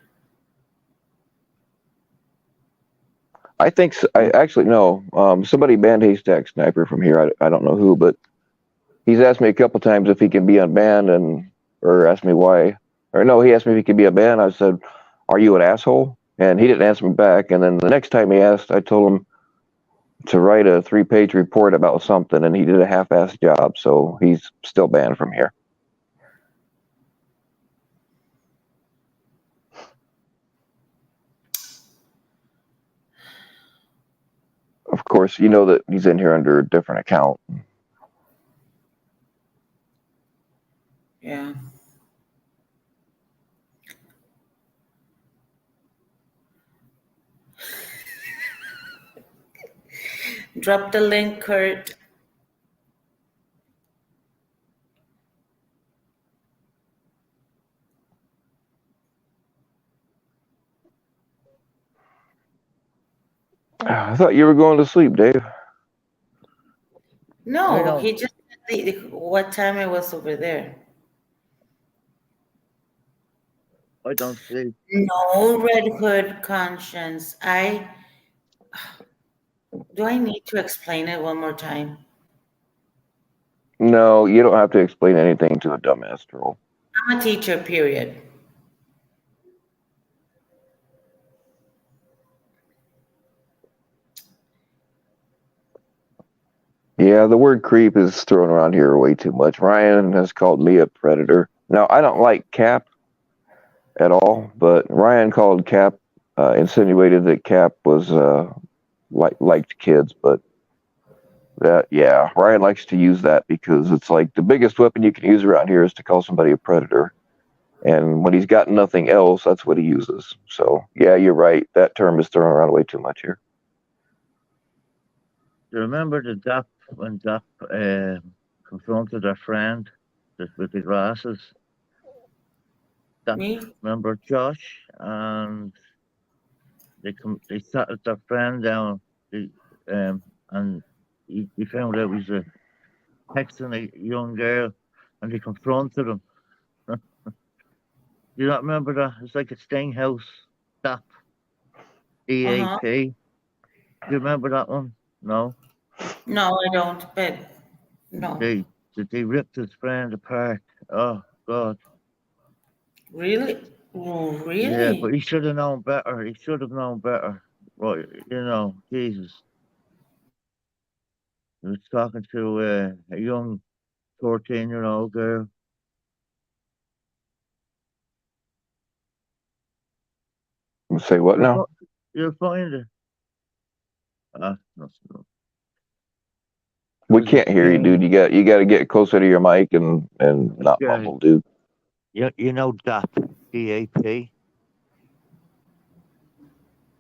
I think I actually no. Somebody banned Haystack Sniper from here. I don't know who, but he's asked me a couple times if he can be unbanned, or asked me why. Or no, he asked me if he could be unbanned. I said, "Are you an asshole?" And he didn't answer me back. And then the next time he asked, I told him to write a 3-page report about something, and he did a half-assed job. So he's still banned from here. Of course, you know that he's in here under a different account. Yeah. Drop the link, Kurt. I thought you were going to sleep, Dave. No, don't- he just said what time it was over there. I don't sleep. No, Red Hood Conscience. Do I need to explain it one more time? No, you don't have to explain anything to a dumbass troll. I'm a teacher, period. Yeah, the word creep is thrown around here way too much. Ryan has called me a predator. Now, I don't like Cap at all, but Ryan called Cap, insinuated that Cap was liked kids, but yeah, Ryan likes to use that because it's like the biggest weapon you can use around here is to call somebody a predator. And when he's got nothing else, that's what he uses. So, yeah, you're right. That term is thrown around way too much here. Do you remember the Dap when Dap confronted her friend with the glasses? Me? Remember Josh? And they sat with their friend down, and he found out he was texting a young girl, and he confronted him. Do you not remember that? It's like a Sting House, DAP, DAP. Do you remember that one? No. No, I don't, but no. They ripped his friend apart. Oh God. Really? Oh, really? Yeah, but he should have known better. He should have known better. Well, Jesus. He was talking to a young 14-year-old girl. Say what now? You'll find it. No. We can't hear you, dude. You got to get closer to your mic and not mumble, dude. You know DAP, DAP,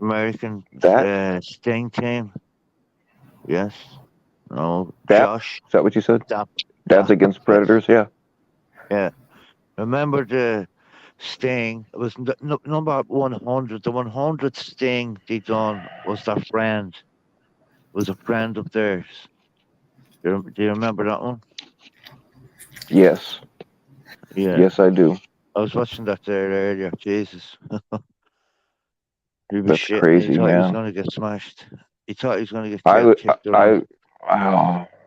American Sting team. Yes. No. DAP? Josh. Is that what you said? DAP. Dad's Against Predators. Yeah. Yeah. Remember the Sting? It was number 100. The 100th Sting they done was their friend. Was a friend of theirs. Do you remember that one? Yes. Yeah. Yes, I do. I was watching that there earlier. Jesus. That's crazy, he thought man. he was going to get smashed. He thought he was going to get kicked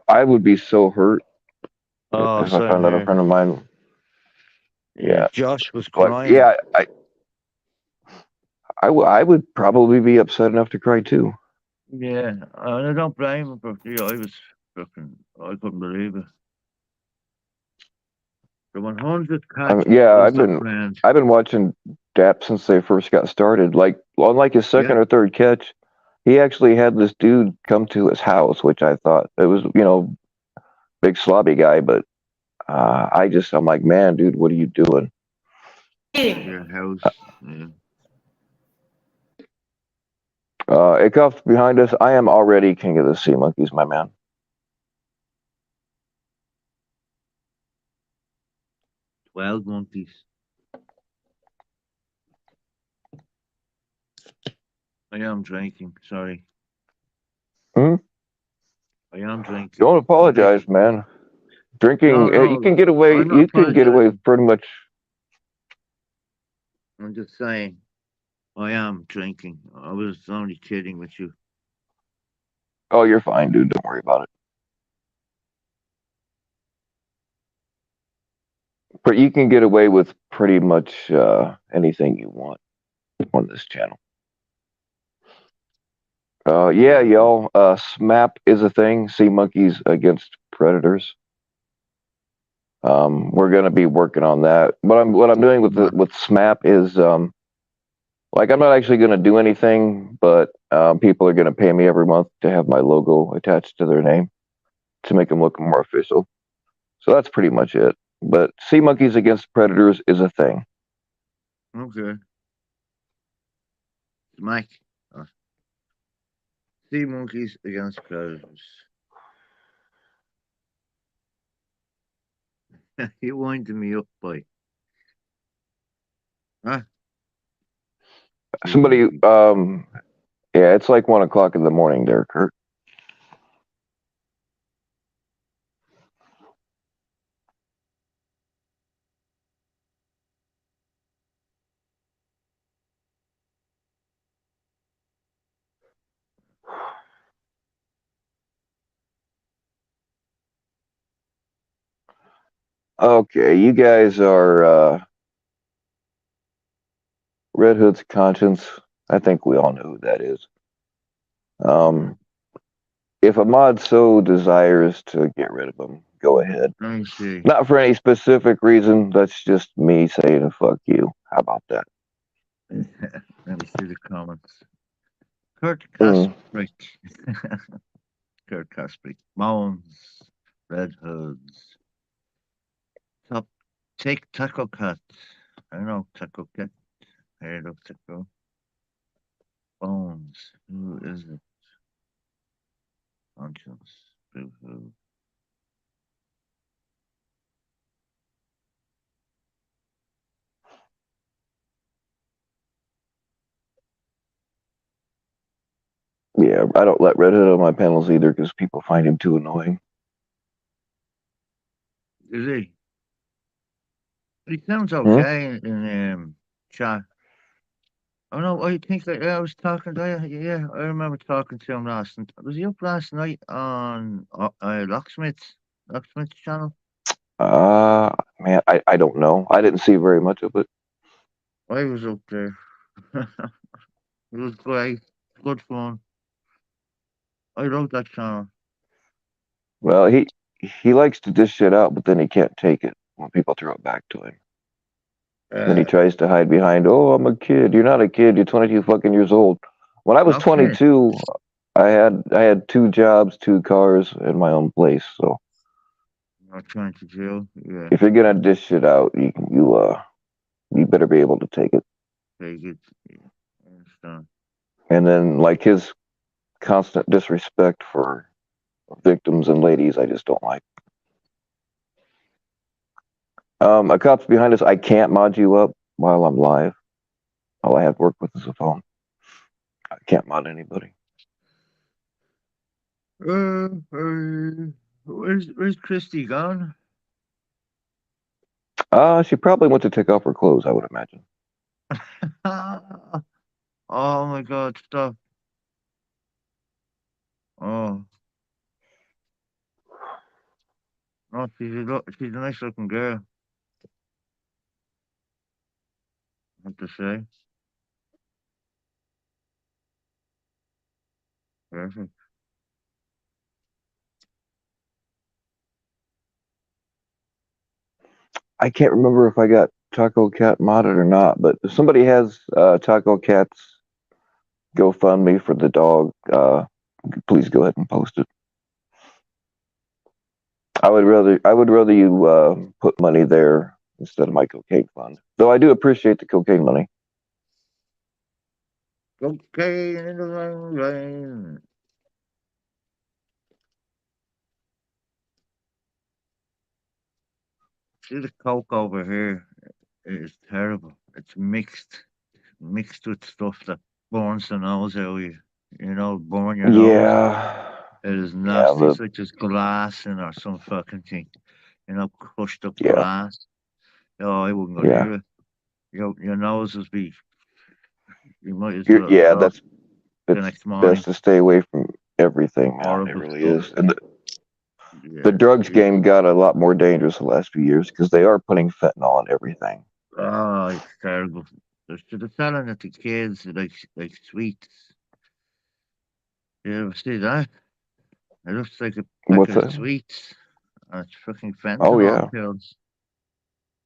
I would be so hurt if I found out a friend of mine. Yeah. Josh was But crying. yeah, I would probably be upset enough to cry too. Yeah, and I don't blame him, but I couldn't believe it. The 100 catch. I've been watching DAP since they first got started. Like, unlike his second or third catch, he actually had this dude come to his house, which I thought it was, big slobby guy, but I'm like, man, dude, what are you doing? Your house. Yeah. It cuffed behind us. I am already king of the sea monkeys, my man. Wild monkeys. I am drinking. Sorry. Hmm? I am drinking. Don't apologize, man. Drinking, No, you can get away. I'm not You can get away apologizing. with pretty much. I'm just saying. I am drinking. I was only kidding with you. Oh, you're fine, dude. Don't worry about it. But you can get away with pretty much anything you want on this channel. Yeah, y'all. SMAP is a thing. Sea monkeys against predators. We're gonna be working on that. What I'm doing with SMAP is like I'm not actually gonna do anything, but people are gonna pay me every month to have my logo attached to their name to make them look more official. So that's pretty much it. But sea monkeys against predators is a thing. Okay. Mike. Sea monkeys against predators. You winding me up, boy. Huh? Sea Somebody, monkeys. yeah, it's like 1 o'clock in the morning there, Kurt. Okay, you guys are Red Hood's conscience. I think we all know who that is. Um, if a mod so desires to get rid of him, go ahead. Let me see. Not for any specific reason. That's just me saying "fuck you." How about Let me see the comments. Kurt that? Kasprick. Kurt Kasprick. Mounds. Red Hoods. Top. Take Taco Cat. I know Taco Cat. Heard of Taco. Bones. Who is it? Conscience. Boo-hoo. Yeah, I don't let Red Hood on my panels either because people find him too annoying. Is he? He sounds Hmm? okay in chat. Oh no, I think I was talking to you. Yeah, I remember talking to him last night. Was he up last night on Locksmith's channel? Man, I don't know. I didn't see very much of it. I was up there. It was great. Good fun. I love that channel. Well, he likes to dish shit out, but then he can't take it when people throw it back to him. Then he Uh, tries to hide behind, "Oh, I'm a kid." You're not a kid. You're 22 fucking years old. When I was okay. 22, I had 2 jobs, 2 cars, and my own place. So Not trying to jail. Yeah, if you're gonna dish shit out, you better be able to take it. very good. Yeah, I understand. And then like his constant disrespect for victims and ladies, I just don't like. A cop's behind us. I can't mod you up while I'm live. All I have to work with is a phone. I can't mod anybody. Where's Christy gone? She probably went to take off her clothes, I would imagine. Oh my God! Stop. Oh, no, she's a nice looking girl. I have to say. Perfect. I can't remember if I got Taco Cat modded or not, but if somebody has Taco Cat's GoFundMe for the dog, please go ahead and post it. I would rather you put money there instead of my cocaine fund. Though I do appreciate the cocaine money. Okay, in the rain. See the coke over here is terrible. It's mixed with stuff that burns the nose out of you. You know, burn your nose. Yeah. It is Yeah. nasty. It's like there's glass in or some fucking thing. You know, crushed up Yeah. glass. Oh, I wouldn't go Yeah. near it. Your nose would be. You might as You're, well yeah. stop That's the it's next morning. best to stay away from everything, man. It Horrible really stuff. is. And the Yeah. drugs it- game got a lot more dangerous the last few years because they are putting fentanyl in everything. Oh, it's terrible. They're selling it to kids like sweets. You ever see that? It looks like a What's packet of that? sweets. And it's fucking Oh fentanyl yeah. pills.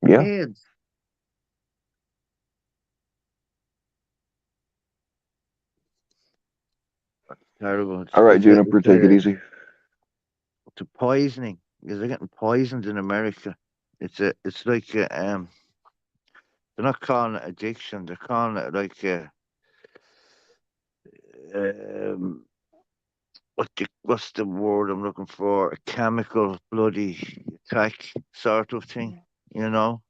Yeah. Kids. Terrible. All right, Juniper, take it It's easy. a poisoning. Because they're getting poisoned in America. It's like they're not calling it addiction. They're calling it like um what's the word I'm looking for? A chemical bloody attack sort of thing. You know,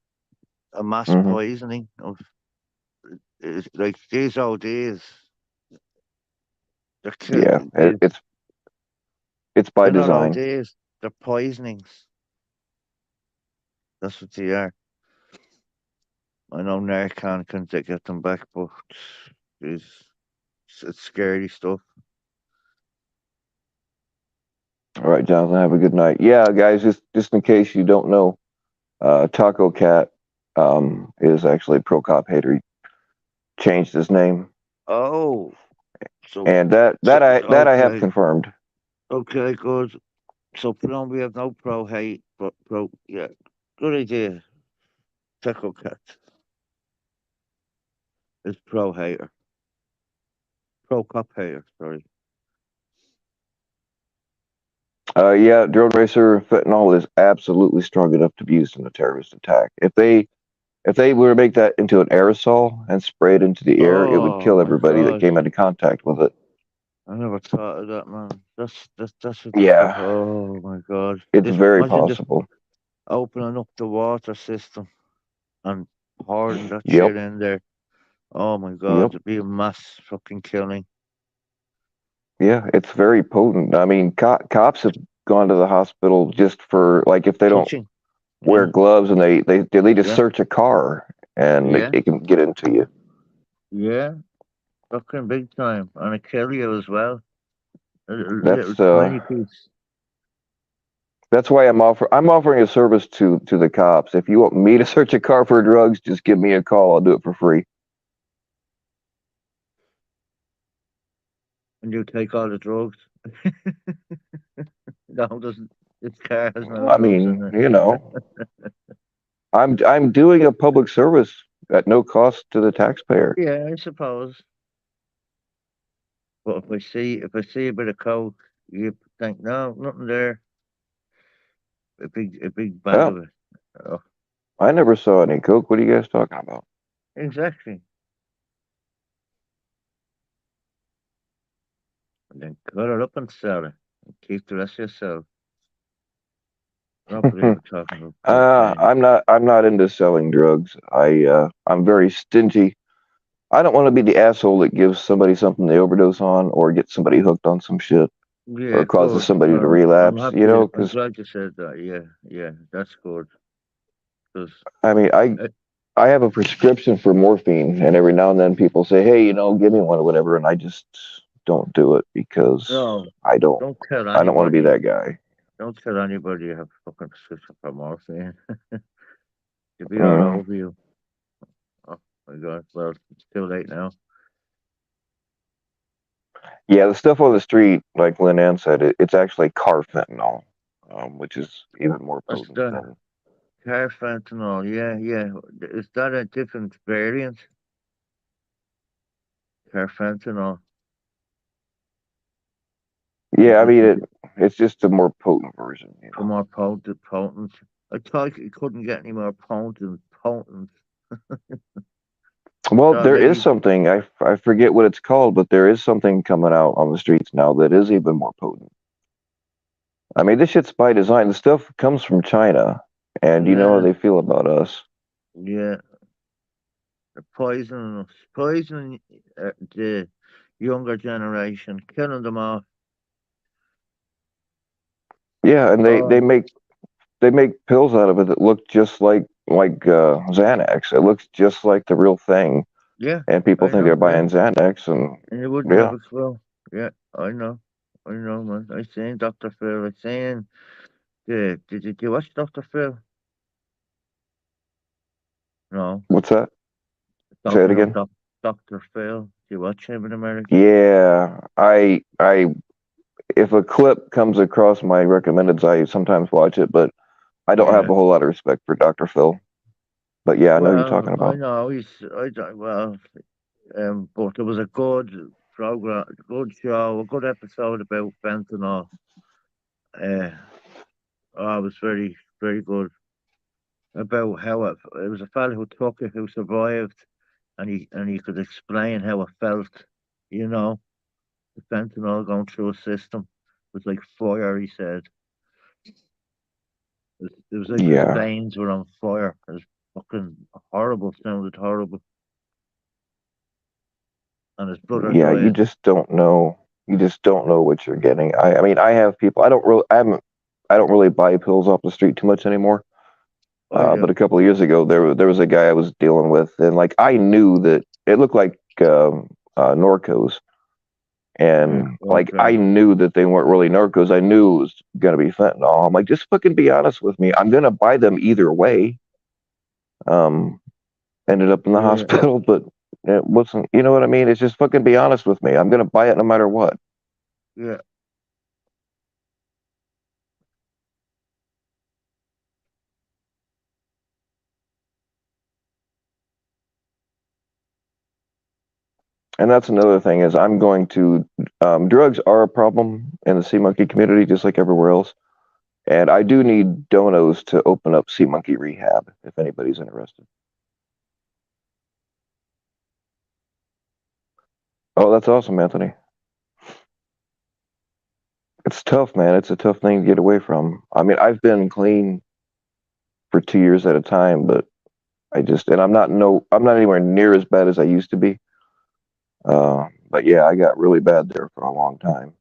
a mass Hmm. poisoning of like these ODs. They're Yeah. killing. It's by They're not design. ODs. They're poisonings. That's what they are. I know Narcan can get them back, but it's scary stuff. All right, Jonathan, have a good night. Yeah, guys, just in case you don't know, Taco Cat is actually a pro cop hater. He changed his name, Oh, so and that I have okay, confirmed. okay, good. So we have no pro hate, but pro yeah, good idea. Taco Cat is pro hater, pro cop hater. Sorry. Yeah, Drone Racer fentanyl is absolutely strong enough to be used in a terrorist attack. If they were to make that into an aerosol and spray it into the air, it would Oh kill my everybody that God, came into contact with it. I never thought of that, man. That's what. Yeah, Oh my God, it's this very imagine just possible. opening up the water system and pouring that Yep, shit in there. Oh my God, yep. it'd be a mass fucking killing. Yeah, it's very potent. I mean, cops have gone to the hospital just for like if they don't Touching. wear Yeah, gloves and they just yeah, search a car and yeah, it can get into you. yeah. Fucking big time. And a kill you as well. A little That's tiny piece. that's why I'm offering a service to the cops. If you want me to search a car for drugs, just give me a call. I'll do it for free. And you take all the drugs. No, doesn't. This car has no I drugs mean, in you it. know, I'm doing a public service at no cost to the taxpayer. Yeah, I suppose. But if I see a bit of coke, you think no, nothing there. A big bag Well, of it. Oh, I never saw any coke. What are you guys talking about? exactly. And then cut it up and sell it. And keep the rest yourself. I don't believe we're talking about cocaine. I'm not into selling drugs. I'm very stingy. I don't want to be the asshole that gives somebody something they overdose on or get somebody hooked on some shit Yeah, or causes good. somebody to I'm relapse, you happy. know, I'm because glad you said that. Yeah, yeah, that's good. Because I mean, I have a prescription for morphine and every now and then people say, "Hey, you know, give me one or whatever," and I just don't do it because no, I don't don't tell I don't want to be anybody. that guy. Don't tell anybody you have a fucking prescription for morphine. You'll be all Mm. over you. Oh my God. Well, it's too late now. Yeah, the stuff on the street, like Lynn Ann said, it's actually carfentanil, which is even more That's potent the than. carfentanil. Yeah, yeah. Is that a different variant? Carfentanil. Yeah, Is I it, mean is it it's just a more potent version, you know. more potent? Potent. I thought it couldn't get any more potent. Potent. Well, No, there is maybe. something I forget what it's called, but there is something coming out on the streets now that is even more potent. I mean, this shit's by design. The stuff comes from China, And you know how Yeah. they feel about us. Yeah. They're poisoning us, poisoning the younger generation, killing them off. Yeah, and Oh, they make pills out of it that look just like Xanax. It looks just like the real thing, yeah, and people I think know. they're Yeah, buying Xanax, and and you wouldn't yeah, have a clue. Yeah, I know. I know, man. I seen Dr. Phil. I seen. Yeah, did you watch Dr. Phil? No. what's that? Say it You know, again. Dr. Phil. Do you watch him in America? Yeah, I if a clip comes across my recommendeds, I sometimes watch it, but I don't have Yeah. a whole lot of respect for Dr. Phil. But yeah, I know who you're Well, talking I about. know well, but it was a good program, good show, a good episode about fentanyl. Uh, it was very, very good about how it was a fella who took it, who survived, and he could explain how it felt. You know, the fentanyl going through a system was like fire. He said it was like his Yeah, veins were on fire. It was fucking horrible. Sounded horrible, and his brother yeah, you died. just don't know. You just don't know what you're getting. I mean, I have people. I don't really buy pills off the street too much anymore. I But do. a couple of years ago, there was a guy I was dealing with, and like I knew that it looked like Norcos, Yeah. and like I Okay. knew that they weren't really Norcos. I knew it was gonna be fentanyl. I'm like, just fucking be honest with me. I'm gonna buy them either way. Um, Ended up in the Yeah. hospital, but it wasn't. You know what I mean? It's just fucking be honest with me. I'm gonna buy it no matter what. Yeah. And that's another thing is I'm going to drugs are a problem in the sea monkey community, just like everywhere else. And I do need donos to open up Sea Monkey Rehab if anybody's interested. Oh, that's awesome, Anthony. It's tough, man. It's a tough thing to get away from. I mean, I've been clean for 2 years at a time, but and I'm not anywhere near as bad as I used to be. But yeah, I got really bad there for a long time.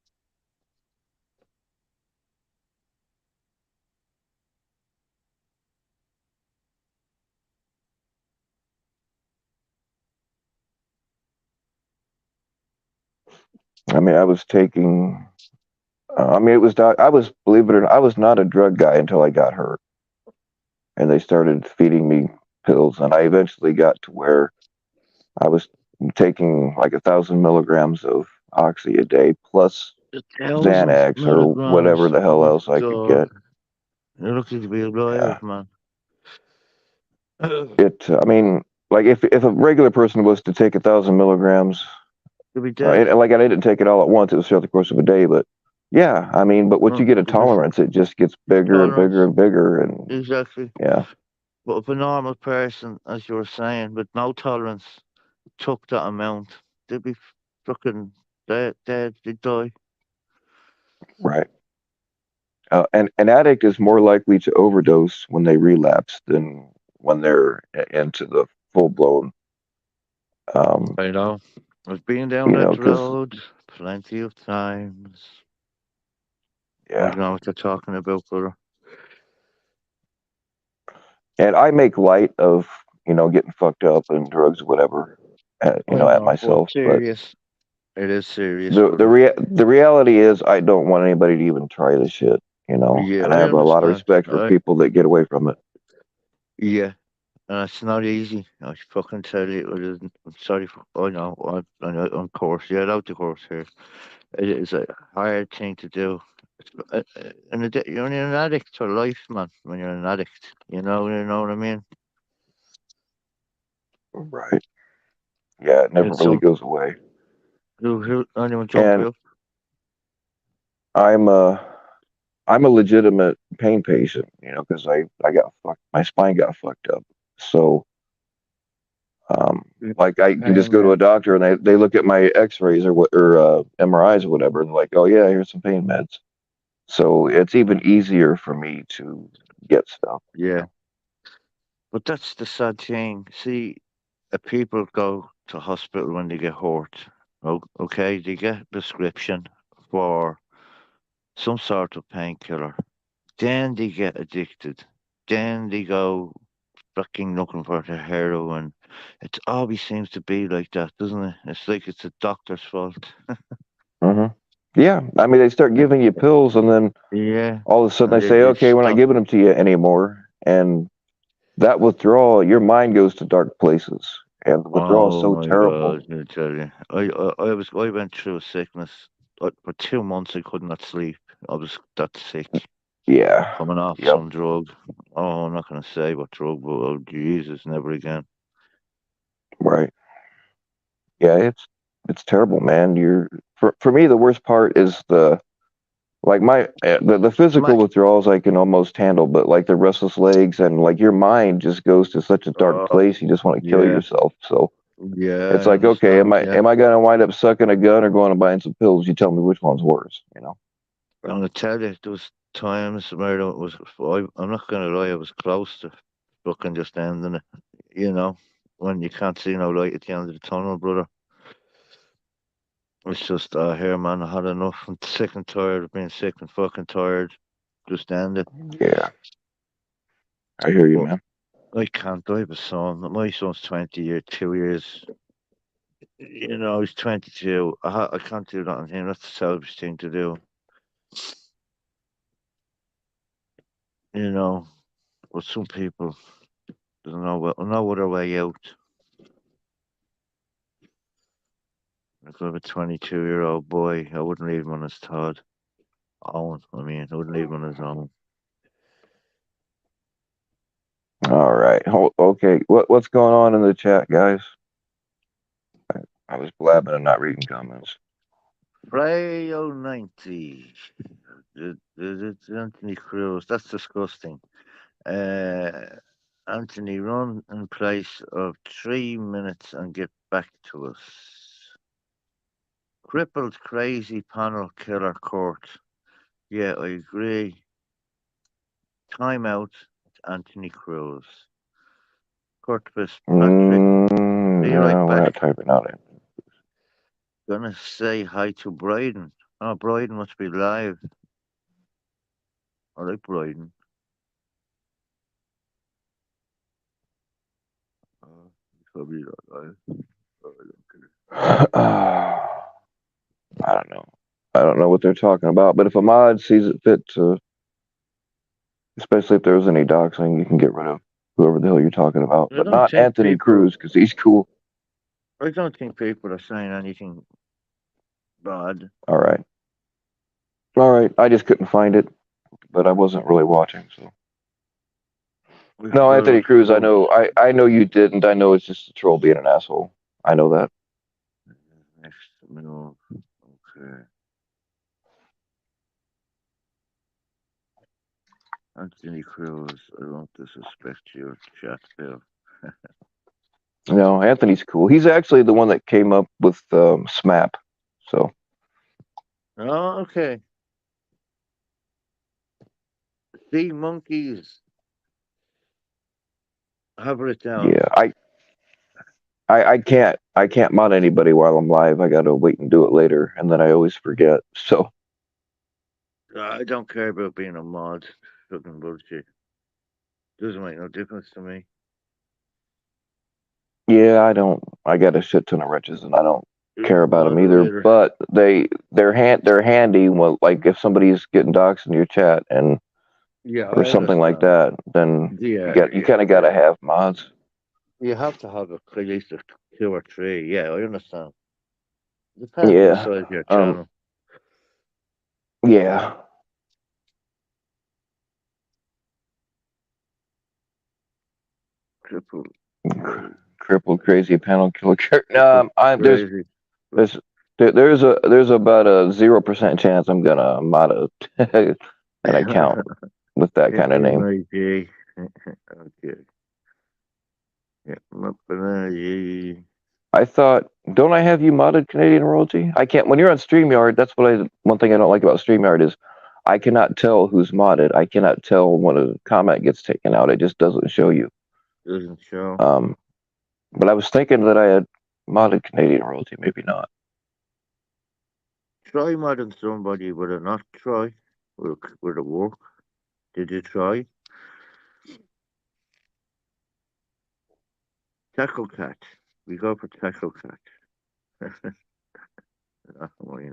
I mean, I was taking. I mean, I was, believe it or not, I was not a drug guy until I got hurt, and they started feeding me pills, and I eventually got to where I was taking like 1,000 milligrams of oxy a day plus 1,000 Xanax or whatever milligrams. the hell Oh else I could God. get. You're lucky to be Yeah, alive, man. To I mean, like if a regular person was to take 1,000 milligrams, be dead. and like I didn't take it all at once, it was throughout the course of a day, but yeah, I mean, but once you get a Just tolerance, it just gets bigger and tolerance. bigger and bigger, and Exactly. yeah, But if a normal person, as you were saying, with no tolerance, took that amount, they'd be fucking dead. They'd die. right. And an addict is more likely to overdose when they relapse than when they're into the full blown, um, I know. I've been down that because road plenty of times. I yeah. know what you're talking about, brother. And I make light of getting fucked up and drugs or whatever, I at know, but myself. But serious. It is serious, brother. the reality is, I don't want anybody to even try this shit. Yeah, And I I have a lot of understand. respect for people that get away from it. Yeah, and it's not easy. I fucking tell you, it isn't. I'm sorry for. I know. I know. On course, yeah, out the course here. It is a hard thing to do. You're an addict for life, man. When you're an addict, you know what I mean. Right. Yeah, it never And really some goes away. who anyone jump And you? I'm a I'm a legitimate pain patient, because I got fucked. My spine got fucked up. So like I can just Pain go to med. a doctor and they look at my X-rays or MRIs or whatever, and they're like, oh yeah, here's some pain meds. So it's even easier for me to get stuff. Yeah. But that's the sad thing. See, people go to hospital when they get hurt. Okay, they get a prescription for some sort of painkiller. Then they get addicted. Then they go fucking looking for the heroin. It always seems to be like that, doesn't it? It's like it's a doctor's fault. Hmm. Yeah, I mean, they start giving you pills, and then Yeah. all of a sudden And they they say, just "Okay, we're not stop. giving them to you anymore." And that withdrawal, your mind goes to dark places, and the withdrawal is Oh so my terrible. God, I tell you. I went through a sickness. For 2 months I could not sleep. I was that sick. Yeah. Coming off Yep. some drug. Oh, I'm not gonna say what drug, but oh Jesus, never again. Right. Yeah, it's terrible, man. For me, the worst part is the physical My withdrawals I can almost handle, but like the restless legs and like your mind just goes to such a dark oh place, you just want to kill yeah, yourself. So yeah, it's I like, okay, am understand. I Yeah. am I gonna wind up sucking a gun or going and buying some pills? You tell me which one's worse, you know? I'm gonna tell you, there was times where I'm not gonna lie, I was close to fucking just ending it. You know, when you can't see no light at the end of the tunnel, brother. It's just, here, man, I had enough. I'm sick and tired of being sick and fucking tired. Just end it. Yeah, I hear you, But man. I can't. I have a son. My son's 2 years. You know, he's 22. I can't do that on him. That's a selfish thing to do. You know, but some people don't know their way out. Like I have a 22-year-old boy. I wouldn't leave him on his own. I mean, I wouldn't leave him on his own. All right. Okay. What's going on in the chat, guys? I was blabbing and not reading comments. Rayo 90. It's Anthony Cruz. That's disgusting. Anthony, run in place of 3 minutes and get back to us. Crippled, crazy panel killer court. Yeah, I agree. Timeout, Anthony Cruz. Kurt Fitzpatrick, be right No, we're back. not typing out it. Gonna say hi to Bryden. Oh, Bryden must be live. I like Bryden. Probably not live. Oh, I don't care. I don't know. I don't know what they're talking about, but if a mod sees it fit to, especially if there's any doxing, you can get rid of whoever the hell you're talking about, I but don't not think Anthony people. Cruz because he's cool. I don't think people are saying anything bad. All right. All right. I just couldn't find it, but I wasn't really watching. So no, Anthony Cruz. I know. I know you didn't. I know it's just a troll being an asshole. I know that. Next minute. Okay. Anthony Cruz, I won't disrespect your chat, Bill. No, Anthony's cool. He's actually the one that came up with SMAP. So Oh, okay. Sea monkeys. Have it down. yeah, I can't mod anybody while I'm live. I gotta wait and do it later, and then I always forget. So I don't care about being a mod. Fucking bullshit. Doesn't make no difference to me. yeah, I don't. I got a shit ton of riches, and I don't care about them either. Moderator. But they're handy. Well, like if somebody's getting doxxed in your chat and Yeah, or I something like understand. that, then Yeah, you kind of gotta have mods. You have to have at least 2 or 3. Yeah, I understand. Depends on the Yeah. size of your channel. Yeah. Crippled, crazy panel killer. Crazy. There's about a 0% chance I'm gonna mod an account with that kind of name. Okay. Yeah. I thought, don't I have you modded Canadian Royalty? I can't. When you're on StreamYard, that's one thing I don't like about StreamYard is I cannot tell who's modded. I cannot tell when a comment gets taken out. It just doesn't show you. Doesn't show. But I was thinking that I had modded Canadian royalty. Maybe not. Try modding somebody, would it not try? Would it work? Did you try? Tackle Cat. We go for Tackle Cat. That's what you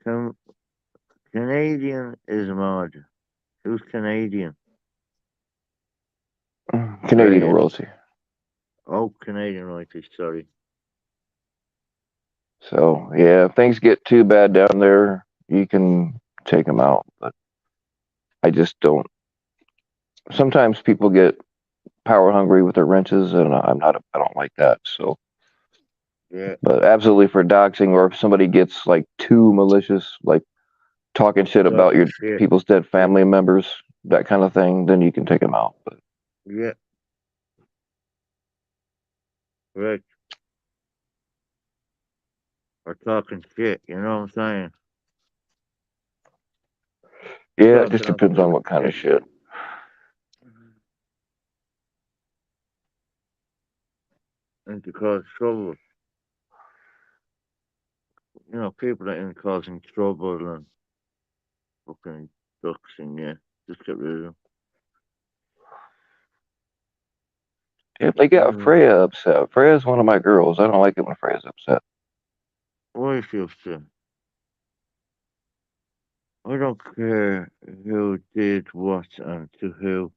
know. Canadian is mod. Who's Canadian? Canadian Right. royalty. Oh, Canadian royalty, sorry. So yeah, if things get too bad down there, you can take them out. But I just don't. Sometimes people get power hungry with their wrenches, and I'm not. I don't like that. So, Yeah. but absolutely for doxing, or if somebody gets like too malicious, like talking shit about your Shit. people's dead family members, that kind of thing, then you can take them out. But Yeah. Right. Or talking shit, you know what I'm saying? yeah, Talk it just about depends on what kind of shit. And to cause trouble. You know, people that ain't causing trouble and fucking ducks and yeah, just get rid of them. If they got Mm. Freya upset, Freya's one of my girls. I don't like it when Freya's upset. Why if you upset? I don't care who did what and to who.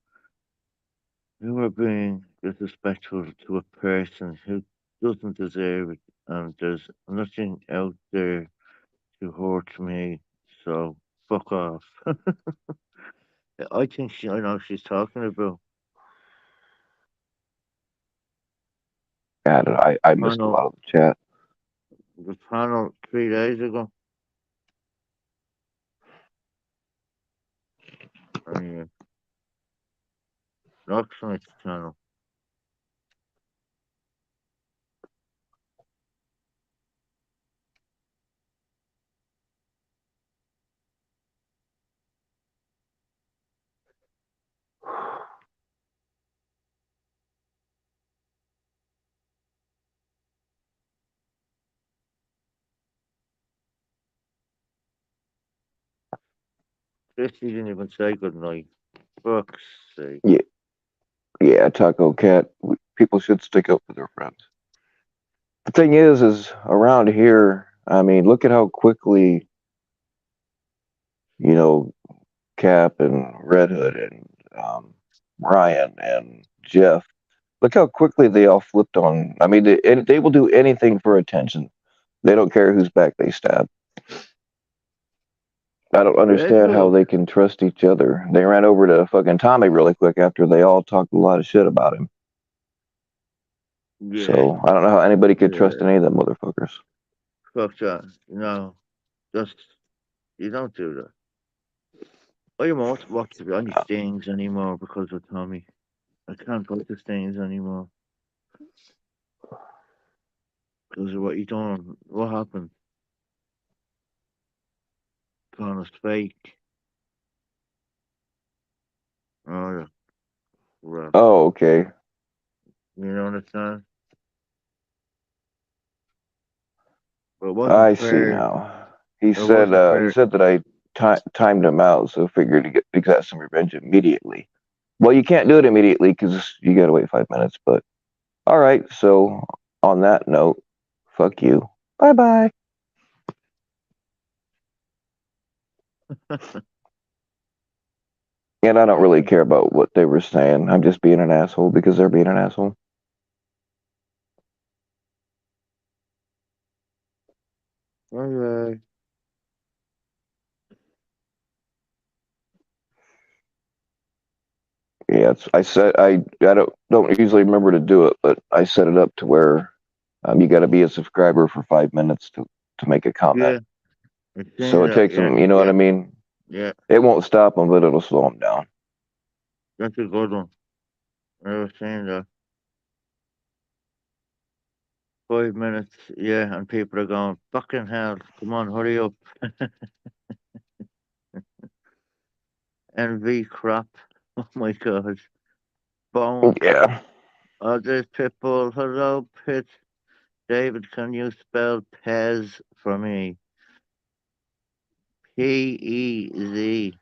You are being disrespectful to a person who doesn't deserve it, and there's nothing out there to hurt me, so fuck off. I think I know what she's talking about. Yeah, I missed a Panel, lot of the chat. the panel 3 days ago. And yeah, last night's channel. Christy didn't even say goodnight. Fuck's sake. Yeah, Taco Cat. People should stick up for their friends. The thing is around here. I mean, look at how quickly, you know, Cap and Red Hood and Ryan and Jeff. Look how quickly they all flipped on. I mean, they will do anything for attention. They don't care whose back they stab. I don't understand how they can trust each other. They ran over to fucking Tommy really quick after they all talked a lot of shit about him. Yeah, So I don't know how anybody could trust Yeah. any of them motherfuckers. fuck that. No, just, you don't do that. I won't watch any things anymore because of Tommy. I can't watch the things anymore. Because of what he done. What happened? Connor's fake. Oh, yeah. Well, Oh, okay. you know understand? But it wasn't I see fair. now. He It said wasn't fair. he said that I timed him out, so figured to get some revenge immediately. Well, you can't do it immediately because you gotta wait 5 minutes. But all right. So on that note, fuck you. Bye bye. And I don't really care about what they were saying. I'm just being an asshole because they're being an asshole. Okay. Yeah, I don't usually remember to do it, but I set it up to where you got to be a subscriber for 5 minutes to make a comment. Yeah. So it takes them. You know what I mean? Yeah. It won't stop them, but it'll slow them down. That's a good one. I was saying that. 5 minutes, yeah, and people are going, fucking hell, come on, hurry up. NV crap. Oh my god. Bone. Yeah. Oh, there's Pitbull. Hello, Pit. David, can you spell Pez for me? P-E-Z.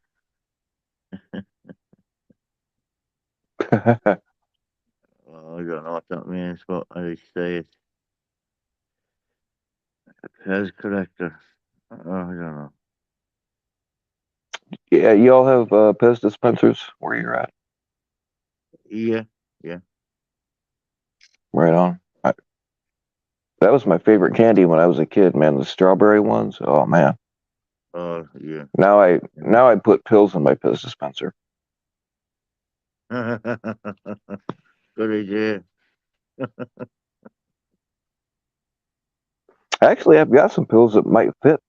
Oh, I don't know what that means, but I say it. Pez collector. Oh, I don't know. Yeah, y'all have Pez dispensers where you're at. Yeah. Right on. That was my favorite candy when I was a kid, man. The strawberry ones. Oh man. Oh, yeah. Now I put pills in my Pez dispenser. Good idea. Actually, I've got some pills that might fit.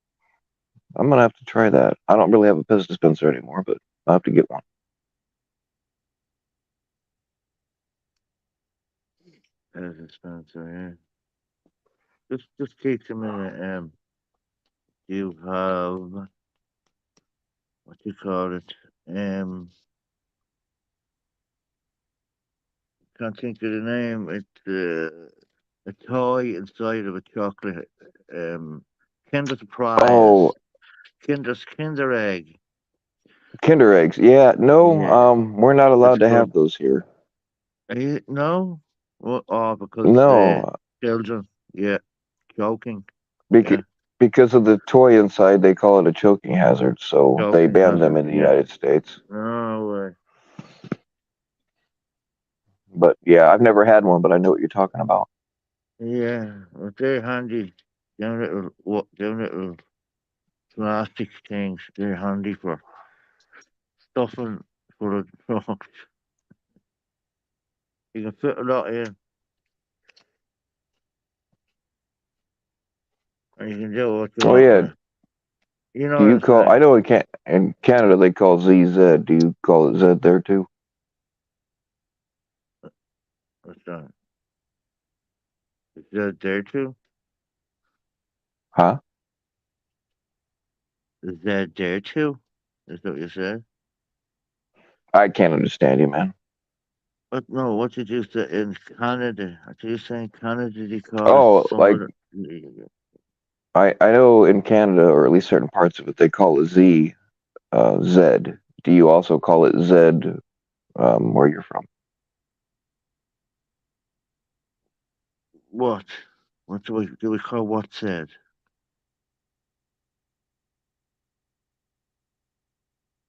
I'm gonna have to try that. I don't really have a Pez dispenser anymore, but I'll have to get one. Pez dispenser, yeah. Just keep them in a, you have, what do you call it? Can't think of the name. It's a toy inside of a chocolate. Kinder Surprise. Oh, Kinder Egg. Kinder eggs. Yeah, no, Yeah, we're not that's allowed to have good. those here. No? Oh, because No, children. Yeah, joking. because Yeah, because of the toy inside, they call it a choking hazard, so they joking banned them hazard. in the Yeah. United States. No way. But yeah, I've never had one, but I know what you're talking about. Yeah, well, they're handy. Them little plastic things. They're handy for stuffing for the truck. You can fit a lot in, and you can do what you Oh want with yeah, it. You know do what you I'm call? I saying? know in Canada they call ZZ. Do you call it Z there too? What's that? Is that there too? Huh? Is that there too? Is that what you said? I can't understand you, man. What? No, what did you say in Canada? Are you saying Canada? They call it Oh, some like other. I know in Canada, or at least certain parts of it, they call it Z, Z. Do you also call it Z where you're from? What? What do we call what said?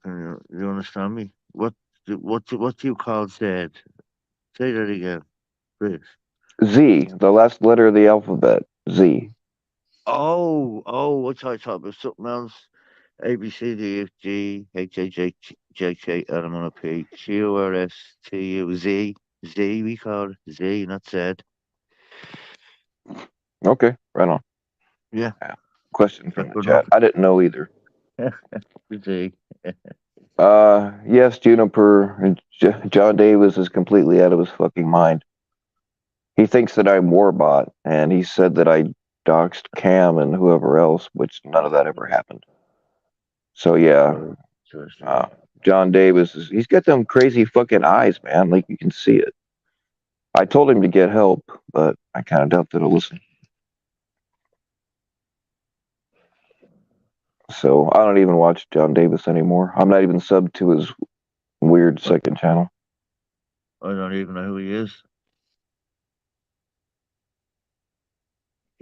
You understand me? What do you call said? Say that again, please. Z, the last letter of the alphabet. Z. Oh, I thought about something else. A B C D F G H I J J K L M N O P Q R S T U Z. Z we call it Z, not said. Okay, right on. Yeah, Yeah. Question that's from the good chat. enough. I didn't know either. Z. Yes, Juniper. John Davis is completely out of his fucking mind. He thinks that I'm Warbot, and he said that I doxed Cam and whoever else, which none of that ever happened. So yeah, uh, John Davis he's got them crazy fucking eyes, man. Like you can see it. I told him to get help, but I kind of doubt that he'll listen. So I don't even watch John Davis anymore. I'm not even subbed to his weird second channel. I don't even know who he is.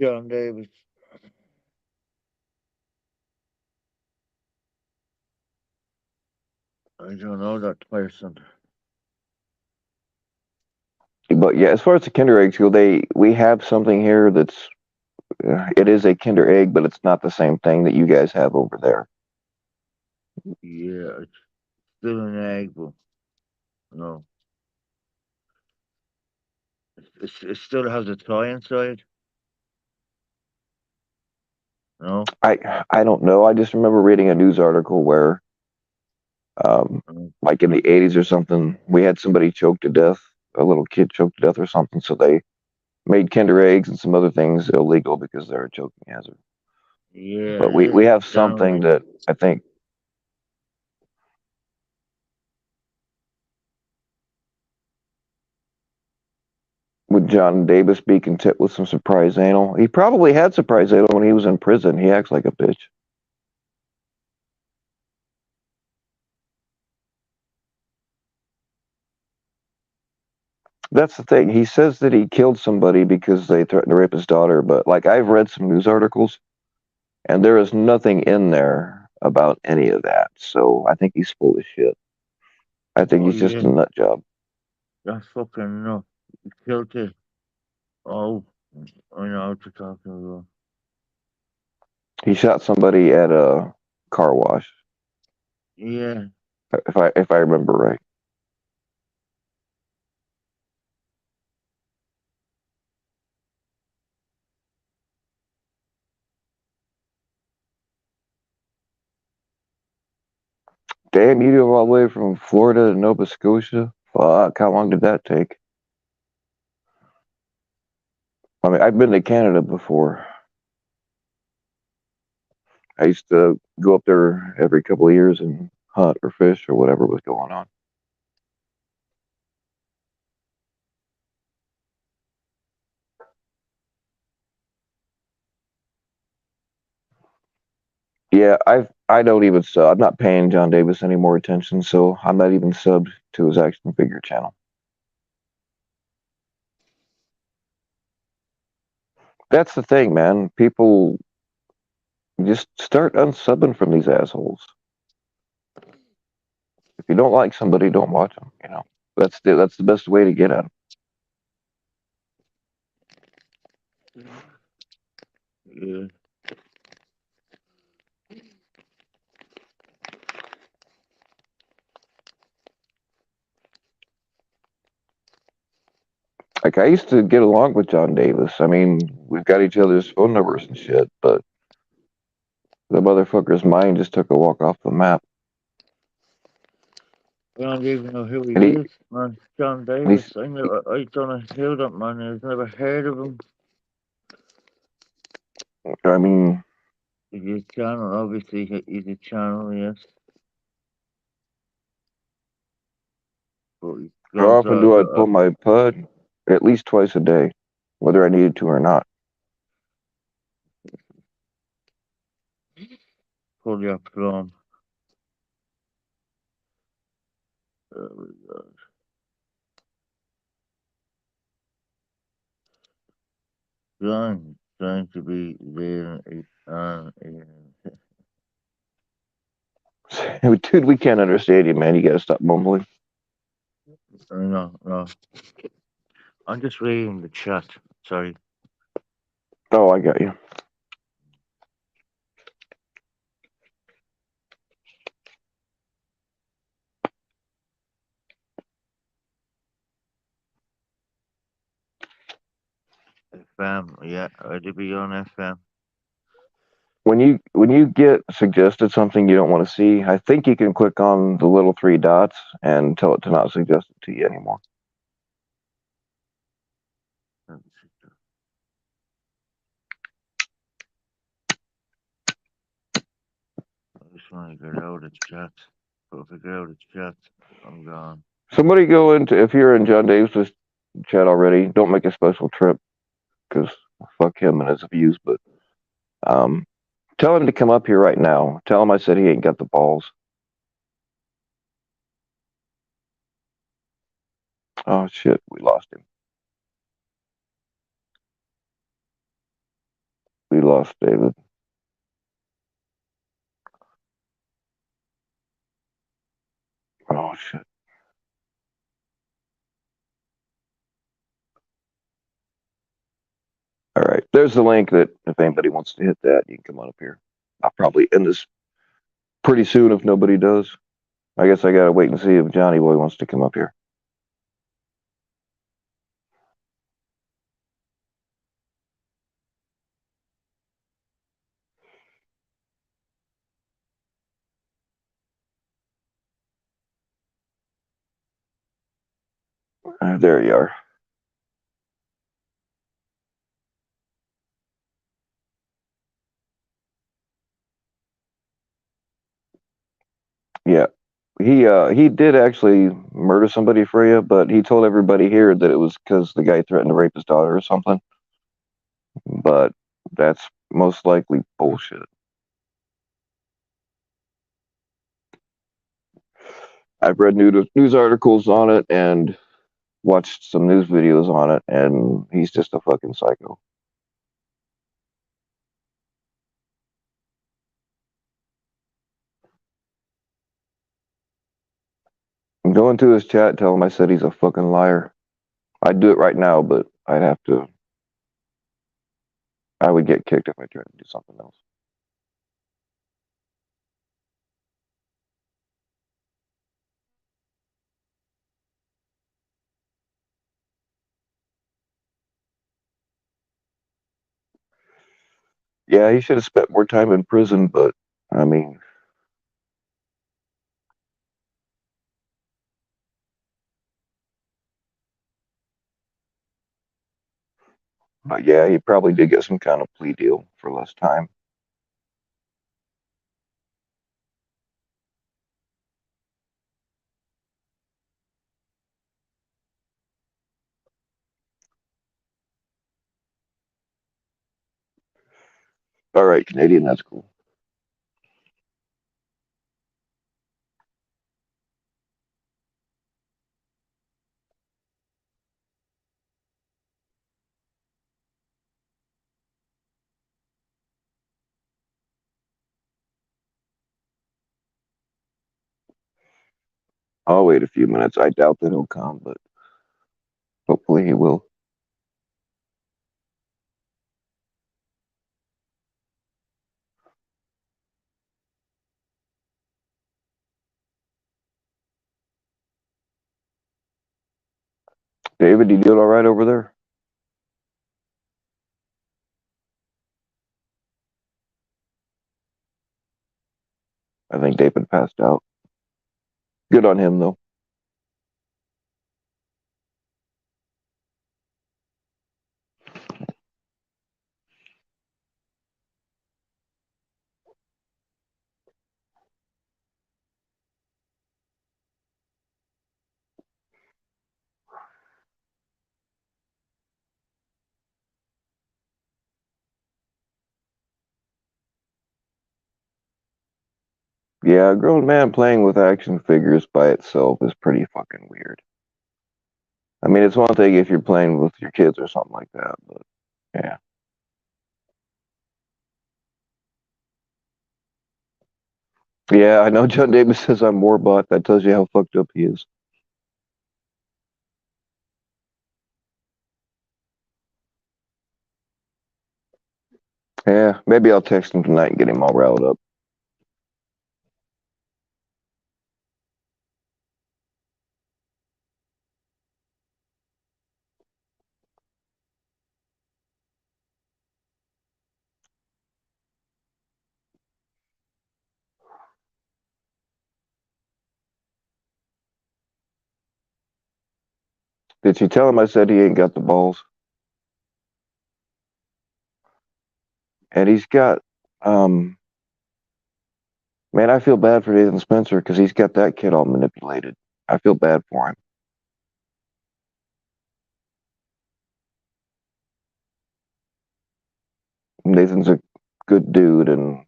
John Davis. I don't know that person. But yeah, as far as the Kinder eggs go, we have something here that's it is a Kinder egg, but it's not the same thing that you guys have over there. Yeah, it's still an egg, but no. It still has a toy inside. No. I don't know. I just remember reading a news article where, Mm. like in the 80s or something, we had somebody choked to death, a little kid choked to death or something. So they made Kinder eggs and some other things illegal because they're a choking hazard. Yeah, But we have something downright. that I think would John Davis be content with some surprise anal? He probably had surprise anal when he was in prison. He acts like a bitch. That's the thing. He says that he killed somebody because they threatened to rape his daughter, but like I've read some news articles and there is nothing in there about any of that. So I think he's full of shit. I think Oh he's just yeah, a nut job. that's fucking enough. You killed it. Oh, I know what you're talking about. He shot somebody at a car wash, Yeah, if I remember right. Damn, you drove all the way from Florida to Nova Scotia? Fuck, how long did that take? I mean, I've been to Canada before. I used to go up there every couple of years and hunt or fish or whatever was going on. Yeah, I don't even sub. I'm not paying John Davis any more attention, so I'm not even subbed to his action figure channel. That's the thing, man. People just start unsubbing from these assholes. If you don't like somebody, don't watch them. You know, that's the best way to get at them. yeah. Like I used to get along with John Davis. I mean, we've got each other's phone numbers and shit, but the motherfucker's mind just took a walk off the map. I don't even know who he And is, man. John he's, Davis. I don't know who that man is. Never heard of him. I mean, He's a channel, obviously. He's a channel, yes. But he how goes often do I out, pull my pud? At least twice a day, whether I needed to or not. pull your plum. There we go. John trying to be there. Dude, we can't understand you, man. You gotta stop mumbling. No, no. I'm just reading the chat. Sorry. Oh, I got you. FM. Yeah, I'd be on FM. When you get suggested something you don't want to see, I think you can click on the little three dots and tell it to not suggest it to you anymore. I just want to get out of chat. But if I get out of chat, I'm gone. Somebody go into if you're in John Davis's chat already, don't make a special trip because fuck him and his views. But um, tell him to come up here right now. Tell him I said he ain't got the balls. Oh shit, we lost him. We lost David. Oh shit. All right, there's the link that if anybody wants to hit that, you can come on up here. I'll probably end this pretty soon if nobody does. I guess I gotta wait and see if Johnny Boy wants to come up here. There you are. he did actually murder somebody for you, but he told everybody here that it was because the guy threatened to rape his daughter or something. But that's most likely bullshit. I've read news articles on it and watched some news videos on it, and he's just a fucking psycho. I'm going to his chat, tell him I said he's a fucking liar. I'd do it right now, but I'd have to. I would get kicked if I tried to do something else. Yeah, he should have spent more time in prison, but I mean, but yeah, he probably did get some kind of plea deal for less time. All right, Canadian, that's cool. I'll wait a few minutes. I doubt that he'll come, but hopefully he will. David, you doing all right over there? I think David passed out. Good on him, though. Yeah, a grown man playing with action figures by itself is pretty fucking weird. I mean, it's one thing if you're playing with your kids or something like that, but yeah. Yeah, I know John Davis says I'm Warbot. That tells you how fucked up he is. Yeah, maybe I'll text him tonight and get him all riled up. Did you tell him I said he ain't got the balls? And he's got, um, man, I feel bad for Nathan Spencer because he's got that kid all manipulated. I feel bad for him. Nathan's a good dude, and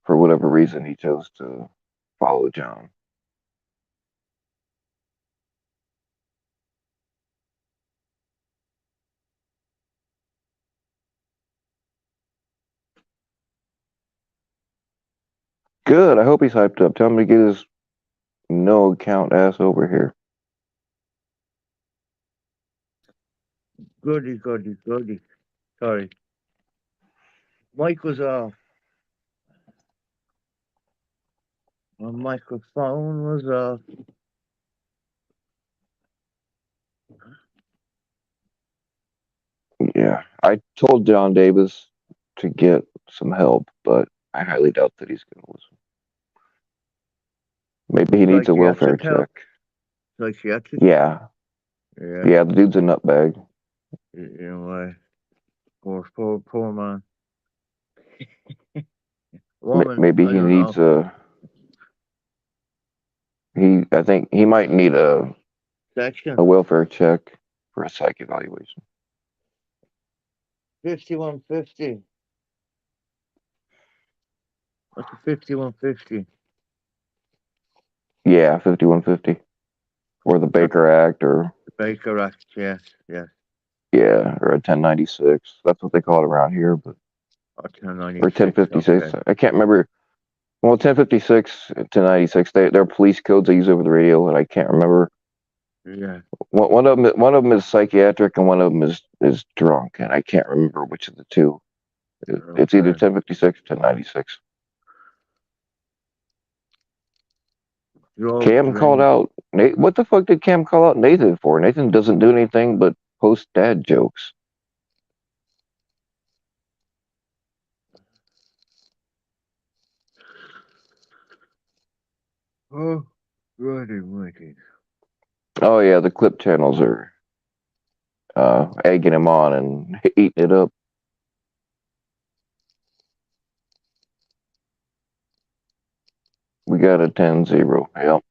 for whatever reason, he chose to follow John. Good. I hope he's hyped up. Tell him to get his no account ass over here. Goody, goody, goody. Sorry. Mic was off. My microphone was off. Yeah, I told John Davis to get some help, but I highly doubt that he's going to listen. Maybe he needs a welfare Psychiatric help. check. Psychiatric? Yeah, Yeah. yeah, the dude's a nutbag. You know why? Poor man. Woman. Maybe I he don't needs know. I think he might need Section a welfare check for a psych evaluation. 5150. What's a 5150? Yeah, 5150. Or the Baker Act, or The Baker Act, yes, yes. yeah, or a 1096. That's what they call it around here, but Or 1096. or 1056. Okay. I can't remember. Well, 1056 to 96. They're police codes they use over the radio, and I can't remember. Yeah. One of them is psychiatric, and one of them is drunk, and I can't remember which of the two. It's either Okay. 1056 or 1096. Drove Cam called drink. out Nate. What the fuck did Cam call out Nathan for? Nathan doesn't do anything but post dad jokes. Oh, righty, righty. Oh yeah, the clip channels are egging him on and eating it up. We got a 10-0. Yep.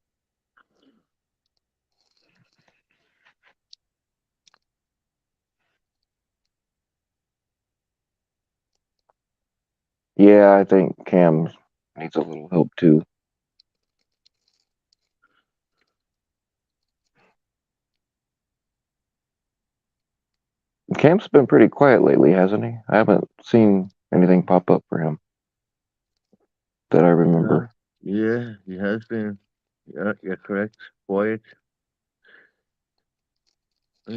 Yeah, I think Cam needs a little help too. Cam's been pretty quiet lately, hasn't he? I haven't seen anything pop up for him that I remember. Yeah, he has been. Yeah, you're correct. Quiet.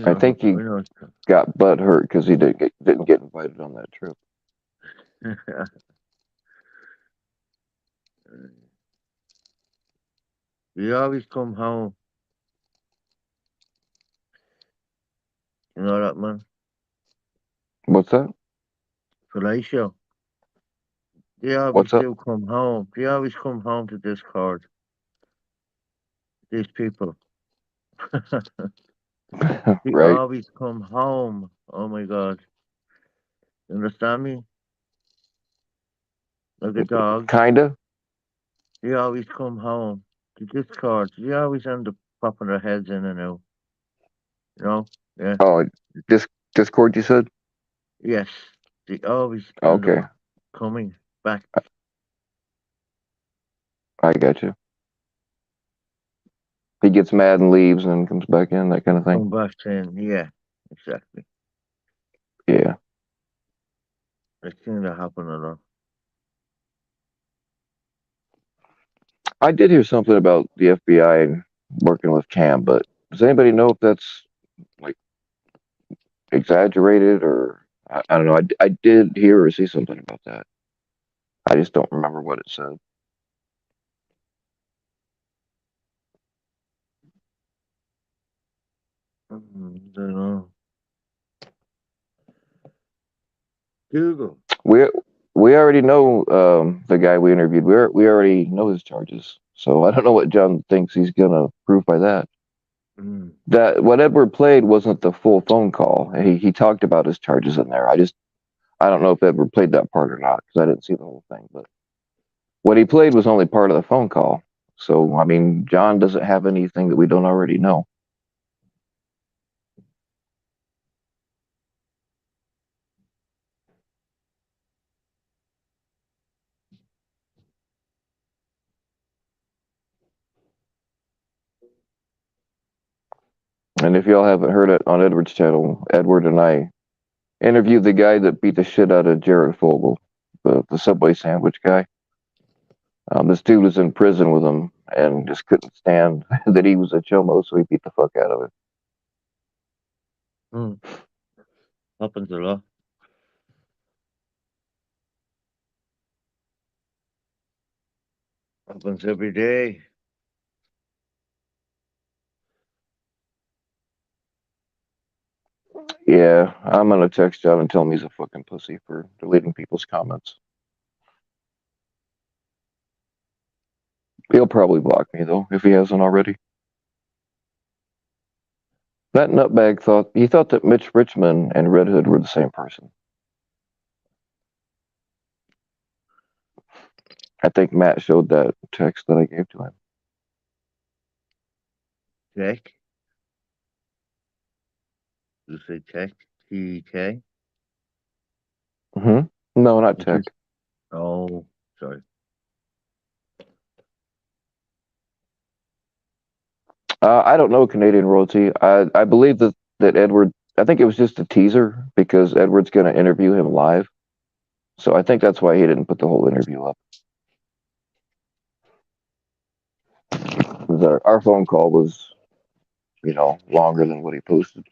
I think he We know. got butt hurt because he didn't get invited on that trip. You always come home. You know that, man? What's that? Felicia. They always What's up? do come home. They always come home to Discord. These people. They Right? always come home. Oh my god. You understand me? Like a dog. Kinda. They always come home to Discord. They always end up popping their heads in and out. You know? Yeah. Oh, Discord, you said? Yes. They always end Okay, up coming back. I got you. He gets mad and leaves and then comes back in, that kind of thing. Come back saying, yeah, exactly. Yeah. I've seen that happen a lot. I did hear something about the FBI working with Cam, but does anybody know if that's like exaggerated or I don't know. I did hear or see something about that. I just don't remember what it said. Don't know. Google. We already know the guy we interviewed. We already know his charges. So I don't know what John thinks he's gonna prove by that. Mm. That what Edward played wasn't the full phone call. He talked about his charges in there. I don't know if Edward played that part or not because I didn't see the whole thing. But what he played was only part of the phone call. So I mean, John doesn't have anything that we don't already know. And if y'all haven't heard it on Edward's channel, Edward and I interviewed the guy that beat the shit out of Jared Fogle, the Subway sandwich guy. This dude was in prison with him and just couldn't stand that he was a chomo, so he beat the fuck out of him. Mm. Happens a lot. Happens every day. Yeah, I'm gonna text John and tell him he's a fucking pussy for deleting people's comments. He'll probably block me though, if he hasn't already. That nutbag thought that Mitch Richmond and Red Hood were the same person. I think Matt showed that text that I gave to him. Tech. You say tech? TEK? Hmm. No, not Which tech. is, oh, sorry. I don't know Canadian royalty. I believe that Edward. I think it was just a teaser because Edward's going to interview him live. So I think that's why he didn't put the whole interview up. Our phone call was, longer than what he posted.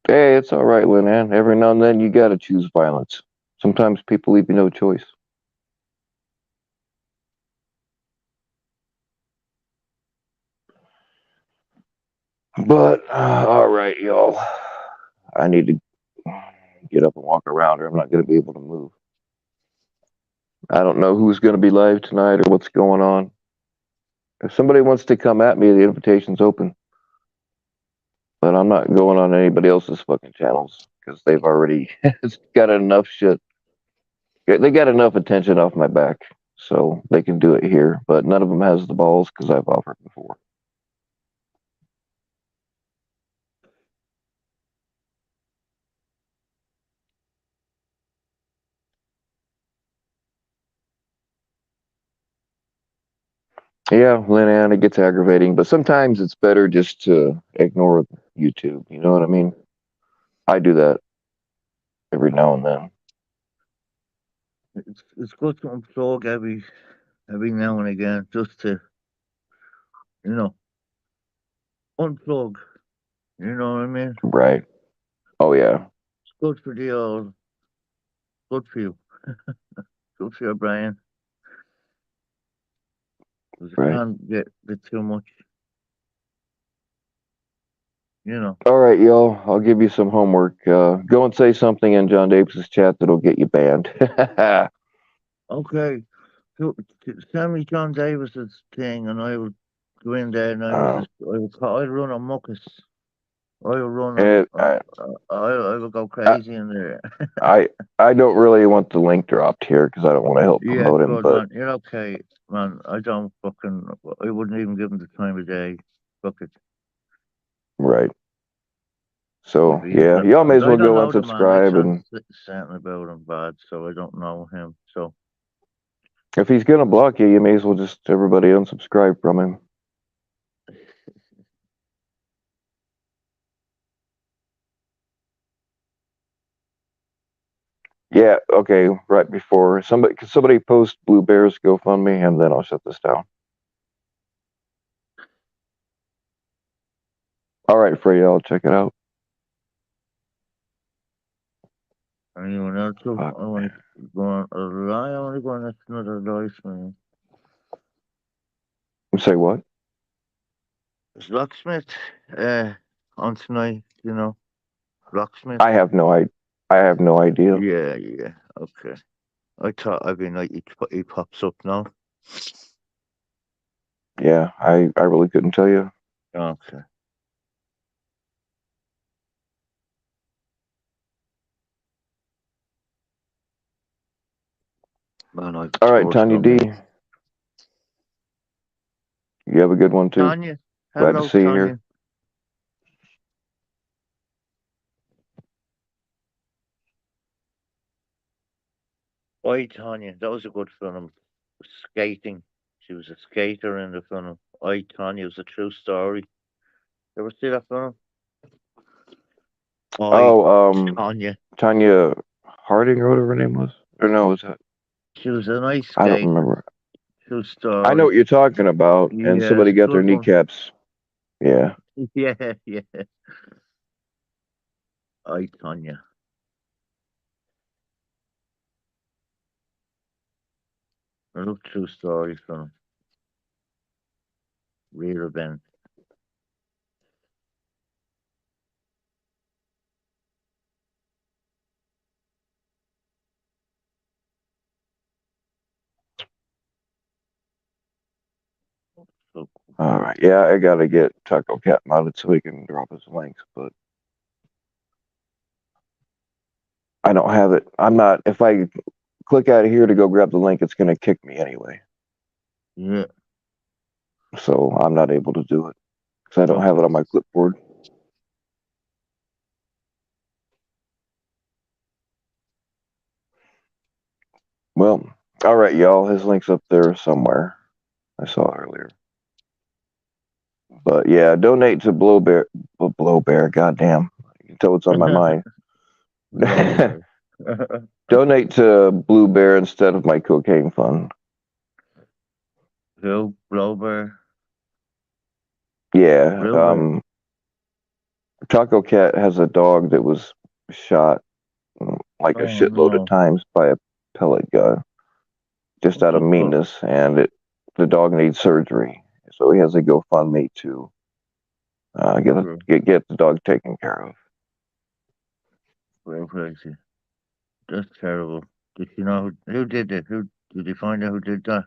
Hey, it's all right, Lynn Ann. Every now and then you got to choose violence. Sometimes people leave you no choice. But all right, y'all. I need to get up and walk around, or I'm not going to be able to move. I don't know who's going to be live tonight or what's going on. If somebody wants to come at me, the invitation's open. But I'm not going on anybody else's fucking channels because they've already got enough shit. They got enough attention off my back, so they can do it here. But none of them has the balls because I've offered before. Yeah, Lynn Ann, it gets aggravating, but sometimes it's better just to ignore YouTube. You know what I mean? I do that every now and then. It's good to unplug every now and again, just to, you know, unplug. You know what I mean? Right. Oh, yeah. It's good for the old, good for you. Good for your brain. Because it Right. can't get too much, you know. All right, y'all. I'll give you some homework. Go and say something in John Davis's chat that'll get you banned. Okay. So, send me John Davis's thing and I will go in there and um, I'll run a muckus. I'll run it, I will go crazy in there. I I don't really want the link dropped here because I don't want to help Yeah, promote him. good But man. You're okay, man. I wouldn't even give him the time of day. Fuck it. right. So He's yeah, not, y'all may as I well don't go know the man. I unsubscribe. can't And say something about him bad, so I don't know him. So, if he's gonna block you, you may as well just everybody unsubscribe from him. Yeah. Okay. Right before could somebody post Blue Bears GoFundMe, and then I'll shut this down. All right, Freya, I'll check it out. anyone else? I Fuck, want man. to go on a lie. I want to go on another life, man. Say what? Is Locksmith on tonight? You know, Locksmith. I have no idea. Yeah, yeah. Okay. I thought every night he pops up now. Yeah, I really couldn't tell you. Okay. Man, I've All right, chores Tanya done D, me. you have a good one too. Tanya. Glad to Hello, see you here. Tanya. Oi, Tanya. That was a good film. Skating. She was a skater in the film. Oi, Tanya. It was a true story. You ever see that film? Oi, Oh, Tanya. Tanya Harding or whatever her name was. Or no, was that? She was an ice I don't skate. remember. True I know story. what you're talking about. And Yeah, somebody it's a got their good one. kneecaps. Yeah. Yeah, yeah. Oi, Tanya. I love true stories from real events. So, All right. Yeah, I gotta get Taco Cat modded so he can drop his links, but I don't have it. I'm not. If I click out of here to go grab the link, it's gonna kick me anyway. yeah. So I'm not able to do it because I don't have it on my clipboard. Well, all right, y'all. His link's up there somewhere. I saw it earlier. But yeah, donate to Blow Bear. Blow Bear. Goddamn. You can tell what's on my mind. No, Donate to Blue Bear instead of my cocaine fund. Who? Blowbear? Yeah. Blowbear. Taco Cat has a dog that was shot like a Oh shitload of no. times by a pellet gun, just What out of the fuck? meanness, and the dog needs surgery, so he has a GoFundMe to get the dog taken care of. Real crazy. That's terrible. Did you know who did it? Who did you find out who did that?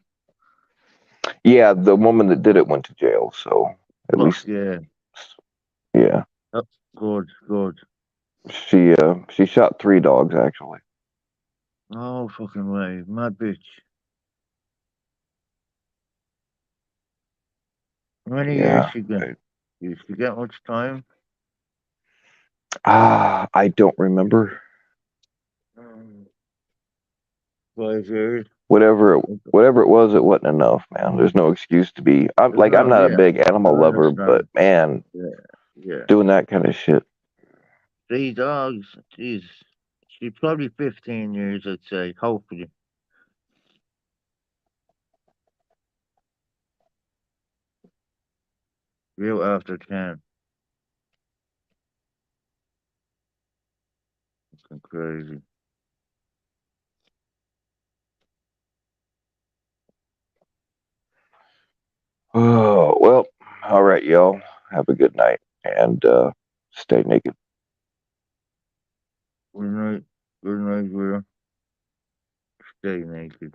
Yeah, the woman that did it went to jail, so at Fuck least yeah. yeah, Oh, good, good. she shot 3 dogs actually. No fucking way. Mad bitch. How many years Yeah. she got? Did she get much time? I don't remember. 5 years. Whatever it was, it wasn't enough, man. There's no excuse to be. I'm No, not a yeah. big I animal lover, but understand. man, Yeah, yeah. doing that kind of shit. 3 dogs. Jeez. She's probably 15 years, I'd say. Hopefully. Real after 10. Fucking crazy. Oh, well, all right, y'all. Have a good night and stay naked. Good night. Good night, Will. Stay naked.